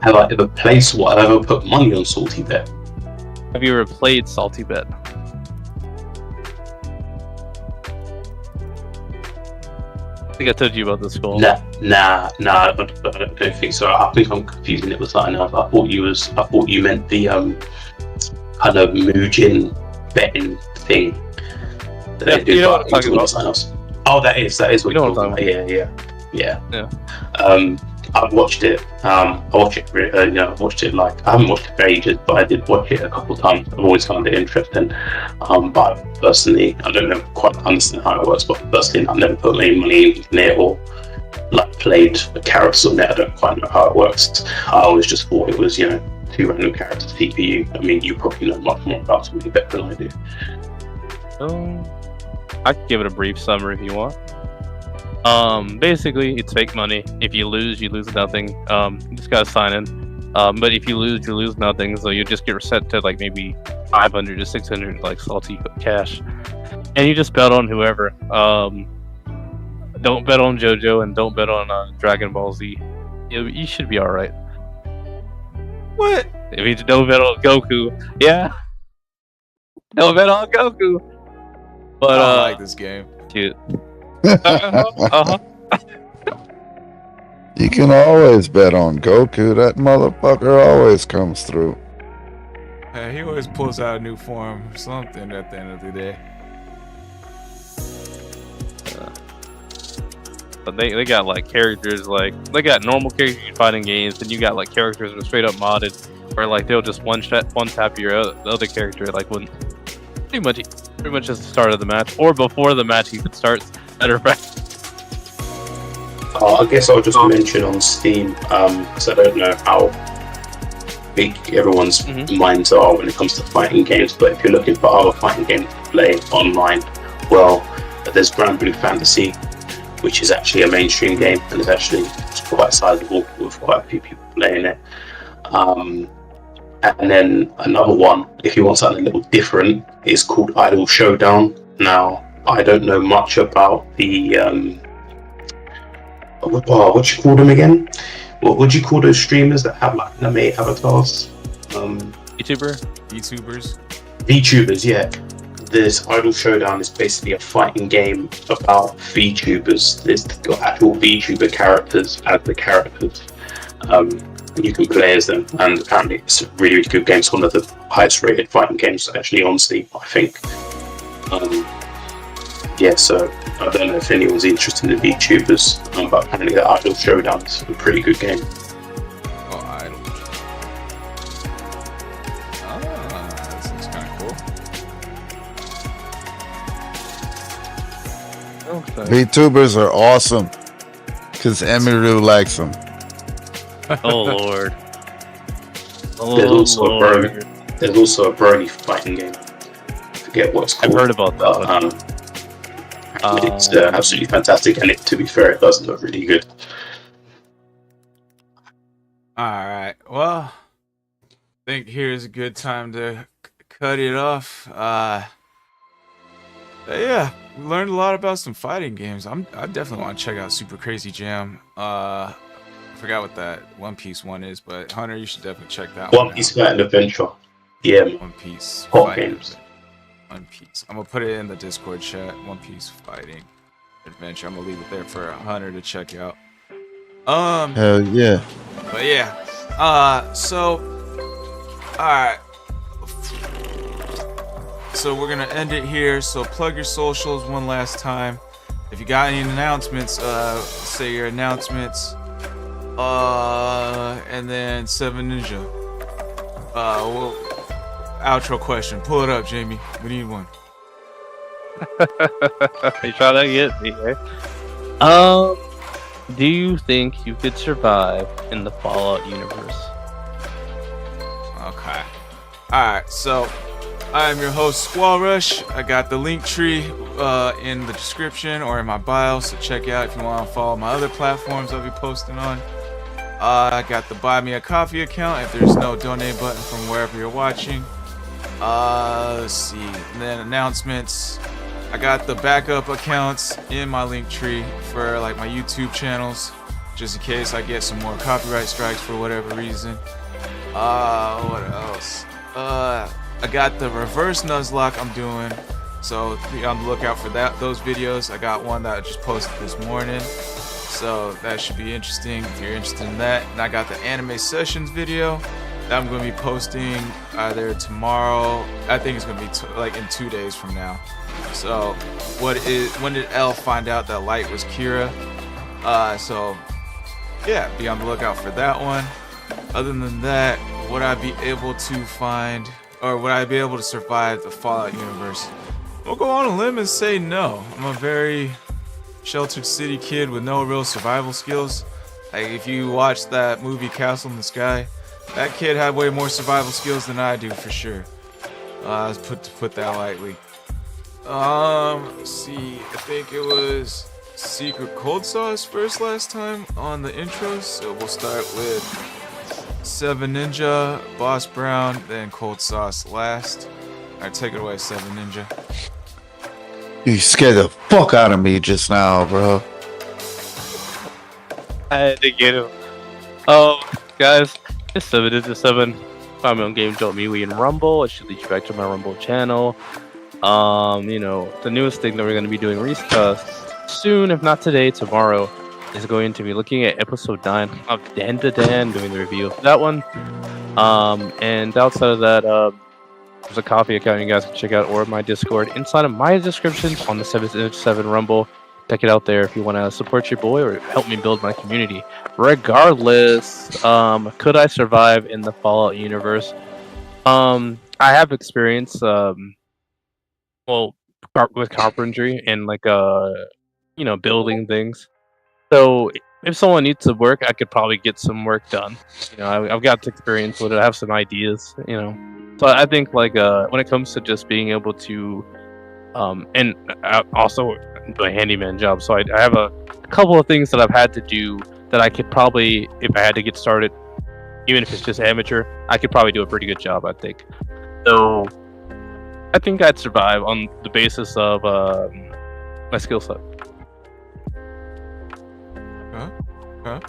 Speaker 6: Have I ever placed what? Have I ever put money on Salty Bet?
Speaker 1: Have you ever played Salty Bet? I think I told you about this goal.
Speaker 6: Nah, I don't think so. I think I'm confusing it with something else. I thought you meant the kind of Mugen betting thing.
Speaker 1: Yeah, you know what I'm talking about.
Speaker 6: Else. Oh, that is what
Speaker 1: you know
Speaker 6: you're
Speaker 1: what I'm
Speaker 6: talking
Speaker 1: talking
Speaker 6: about. Yeah. I've watched it. I watched it like I haven't watched it for ages, but I did watch it a couple of times. I've always found it interesting. But personally, I don't know quite understand how it works. But personally, I've never put any money in it or like played a character on it. I don't quite know how it works. I always just thought it was two random characters CPU. I mean, you probably know much more about it really better than I do.
Speaker 1: I can give it a brief summary if you want. Basically, it's fake money. If you lose nothing. You just gotta sign in. But if you lose nothing. So you just get reset to like maybe 500 to 600 like salty cash, and you just bet on whoever. Don't bet on JoJo and don't bet on Dragon Ball Z. You should be all right.
Speaker 3: What?
Speaker 1: If you don't bet on Goku, yeah. Don't bet on Goku. But
Speaker 3: I don't like this game.
Speaker 1: Cute.
Speaker 7: You can always bet on Goku. That motherfucker always comes through.
Speaker 3: Yeah, he always pulls out a new form or something at the end of the day.
Speaker 1: But they got like characters like they got normal characters you fight in games, and you got like characters that are straight up modded, where like they'll just one tap your other character like when pretty much at the start of the match or before the match even starts. Matter of fact.
Speaker 6: I guess I'll just mention on Steam, because I don't know how big everyone's minds are when it comes to fighting games, but if you're looking for other fighting games to play online, well, there's Grand Blue Fantasy, which is actually a mainstream game and is actually quite sizable with quite a few people playing it. And then another one, if you want something a little different, is called Idol Showdown. Now, I don't know much about the what you call them again? What would you call those streamers that have like anime avatars?
Speaker 3: VTubers.
Speaker 6: VTubers, yeah. This Idol Showdown is basically a fighting game about VTubers. There's actual VTuber characters as the characters. You can play as them, and apparently it's a really, really good game. It's one of the highest rated fighting games actually on Steam, I think. Yeah, so I don't know if anyone's interested in VTubers, but apparently the Idol Showdown is a pretty good game.
Speaker 3: Oh, Idol. This looks kind of cool.
Speaker 1: Okay.
Speaker 7: VTubers are awesome because Emiru likes them.
Speaker 1: Oh Lord.
Speaker 6: There's also a Brony fighting game. I forget what it's called.
Speaker 1: I've heard about that one.
Speaker 6: It's absolutely fantastic, and to be fair, it does look really good.
Speaker 3: Alright, well, I think here's a good time to cut it off. Yeah, we learned a lot about some fighting games. I definitely want to check out Super Crazy Jam. I forgot what that One Piece one is, but Hunter, you should definitely check that one out.
Speaker 6: One Piece Fighting Adventure. Yeah.
Speaker 3: One Piece
Speaker 6: Hot games.
Speaker 3: One Piece. I'm gonna put it in the Discord chat. One Piece Fighting Adventure. I'm gonna leave it there for Hunter to check out.
Speaker 7: Hell yeah.
Speaker 3: But yeah. So alright. So we're gonna end it here. So plug your socials one last time. If you got any announcements, say your announcements. And then Seven Ninja. Well, outro question. Pull it up, Jamie. We need one.
Speaker 1: You try to get me, right? Do you think you could survive in the Fallout universe?
Speaker 3: Okay. Alright, so I am your host, SquallRush. I got the link tree in the description or in my bio, so check it out if you want to follow my other platforms I'll be posting on. I got the Buy Me a Coffee account if there's no donate button from wherever you're watching. Let's see. And then announcements. I got the backup accounts in my link tree for like my YouTube channels, just in case I get some more copyright strikes for whatever reason. What else? I got the reverse Nuzlocke I'm doing, so be on the lookout for those videos. I got one that I just posted this morning, so that should be interesting if you're interested in that. And I got the anime sessions video that I'm going to be posting either tomorrow. I think it's going to be like in 2 days from now. So when did Elle find out that Light was Kira? So yeah, be on the lookout for that one. Other than that, would I be able to find, or would I be able to survive the Fallout universe? We'll go on a limb and say no. I'm a very sheltered city kid with no real survival skills. Like if you watch that movie Castle in the Sky, That kid had way more survival skills than I do, for sure. Let's put that lightly. Let's see. I think it was Secret Cold Sauce first last time on the intros. So we'll start with Seven Ninja, Boss Brown, then Cold Sauce last. Alright, take it away, Seven Ninja.
Speaker 7: You scared the fuck out of me just now, bro.
Speaker 1: I had to get him. Guys, it's 7 Find me on Game.me and Rumble. It should lead you back to my Rumble channel. The newest thing that we're going to be doing soon, if not today, tomorrow, is going to be looking at episode 9 of Dan to Dan, doing the review of that one. And outside of that, there's a coffee account you guys can check out, or my Discord inside of my description on the 7 Rumble. Check it out there if you want to support your boy or help me build my community. Regardless, could I survive in the Fallout universe? I have experience, with carpentry and building things. So if someone needs some work, I could probably get some work done. I've got experience with it. I have some ideas. So I think when it comes to just being able to, and I also do a handyman job. So I have a couple of things that I've had to do that I could probably, if I had to get started, even if it's just amateur, I could probably do a pretty good job, I think. So I think I'd survive on the basis of my skill set.
Speaker 3: Huh?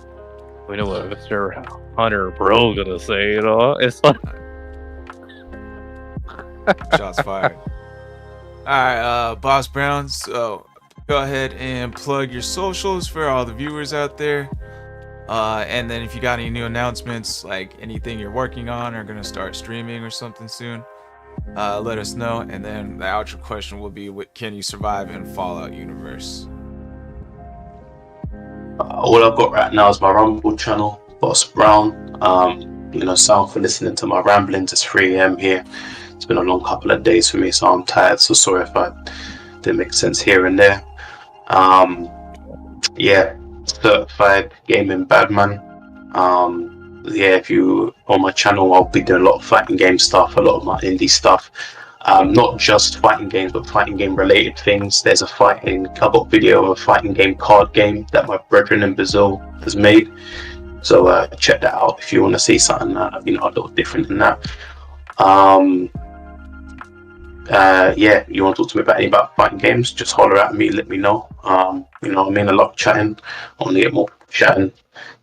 Speaker 1: We know what Mr. Hunter Bro gonna say, It's like
Speaker 3: Shots fired. Alright, Boss Brown, so go ahead and plug your socials for all the viewers out there. And then if you got any new announcements, like anything you're working on or gonna start streaming or something soon, let us know. And then the outro question will be, can you survive in Fallout universe?
Speaker 6: All I've got right now is my Rumble channel, Boss Brown. Sound for listening to my ramblings. It's 3 AM here. It's been a long couple of days for me, so I'm tired. So sorry if I didn't make sense here and there. Certified gaming badman. If you on my channel, I'll be doing a lot of fighting game stuff, a lot of my indie stuff. Not just fighting games, but fighting game related things. There's I've got a video of a fighting game card game that my brethren in Brazil has made. So check that out if you want to see something a little different than that. You want to talk to me about fighting games, just holler at me, let me know. I love chatting. I want to get more chatting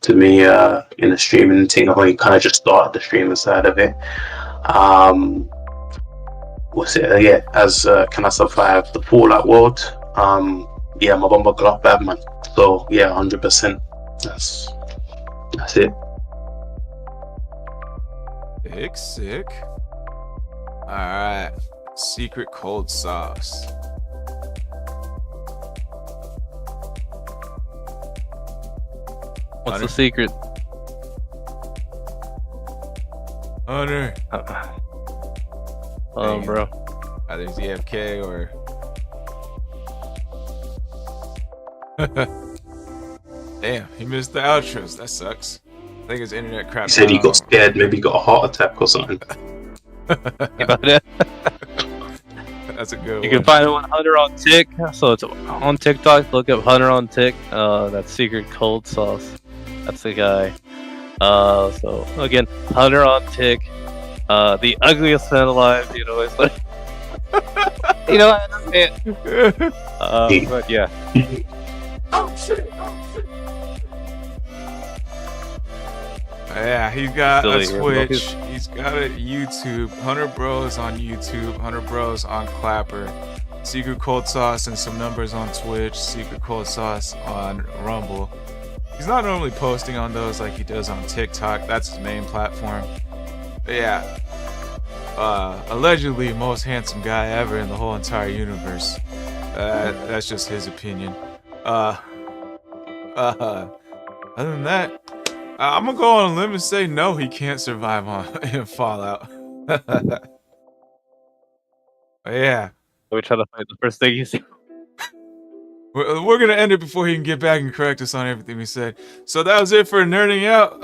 Speaker 6: to me in the streaming thing. I've only kind of just started the streaming side of it. Can I survive the Fallout world? I'm a bomber glove bad man. So 100%. That's it.
Speaker 3: Sick. Alright. Secret Cold Sauce.
Speaker 1: What's the secret?
Speaker 3: Hunter.
Speaker 1: Bro.
Speaker 3: Either he's AFK or... Damn, he missed the outros. That sucks. I think his internet crap.
Speaker 6: He said he got scared, maybe he got a heart attack or something.
Speaker 3: That's a good one.
Speaker 1: You can find Hunter on Tick. So it's on TikTok. Look up Hunter on Tick. That's Secret Cold Sauce. That's the guy. So again, Hunter on Tick. The ugliest man alive. It's like, but yeah.
Speaker 3: Yeah, he's got a
Speaker 1: Silly,
Speaker 3: Twitch. He's got a YouTube. Hunter Bros on YouTube. Hunter Bros on Clapper. Secret Cold Sauce and some numbers on Twitch. Secret Cold Sauce on Rumble. He's not normally posting on those like he does on TikTok. That's his main platform. But yeah. Allegedly most handsome guy ever in the whole entire universe. That's just his opinion. Other than that, I'm gonna go on a limb and say no, he can't survive in Fallout. Yeah.
Speaker 1: We try to fight the first thing you see.
Speaker 3: we're gonna end it before he can get back and correct us on everything we said. So that was it for Nerding Out.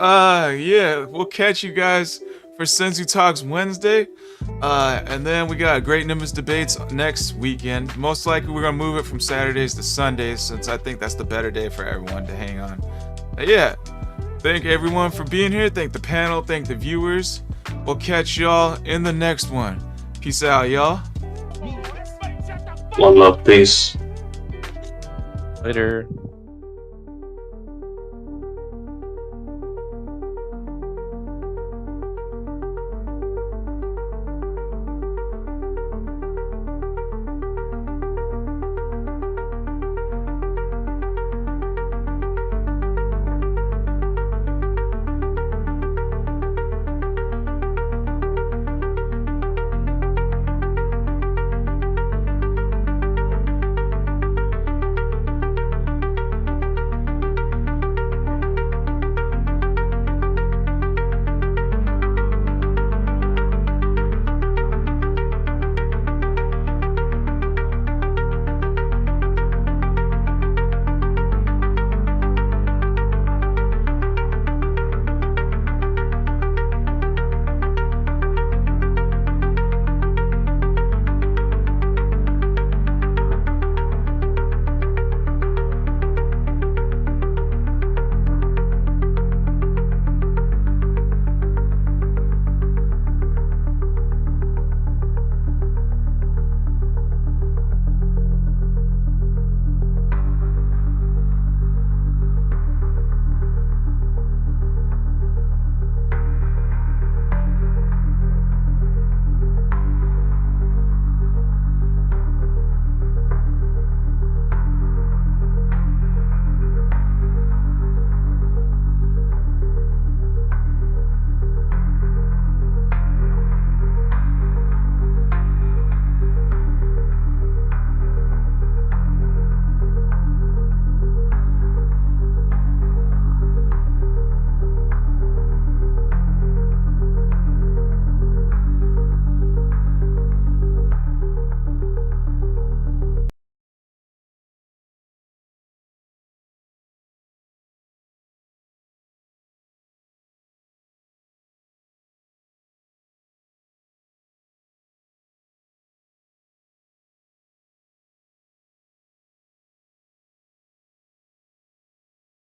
Speaker 3: Yeah, we'll catch you guys for Senzu Talks Wednesday. And then we got Great Nimbus Debates next weekend. Most likely we're gonna move it from Saturdays to Sundays, since I think that's the better day for everyone to hang on. Yeah, thank everyone for being here. Thank the panel, thank the viewers. We'll catch y'all in the next one. Peace out, y'all.
Speaker 6: One love, peace.
Speaker 1: Later.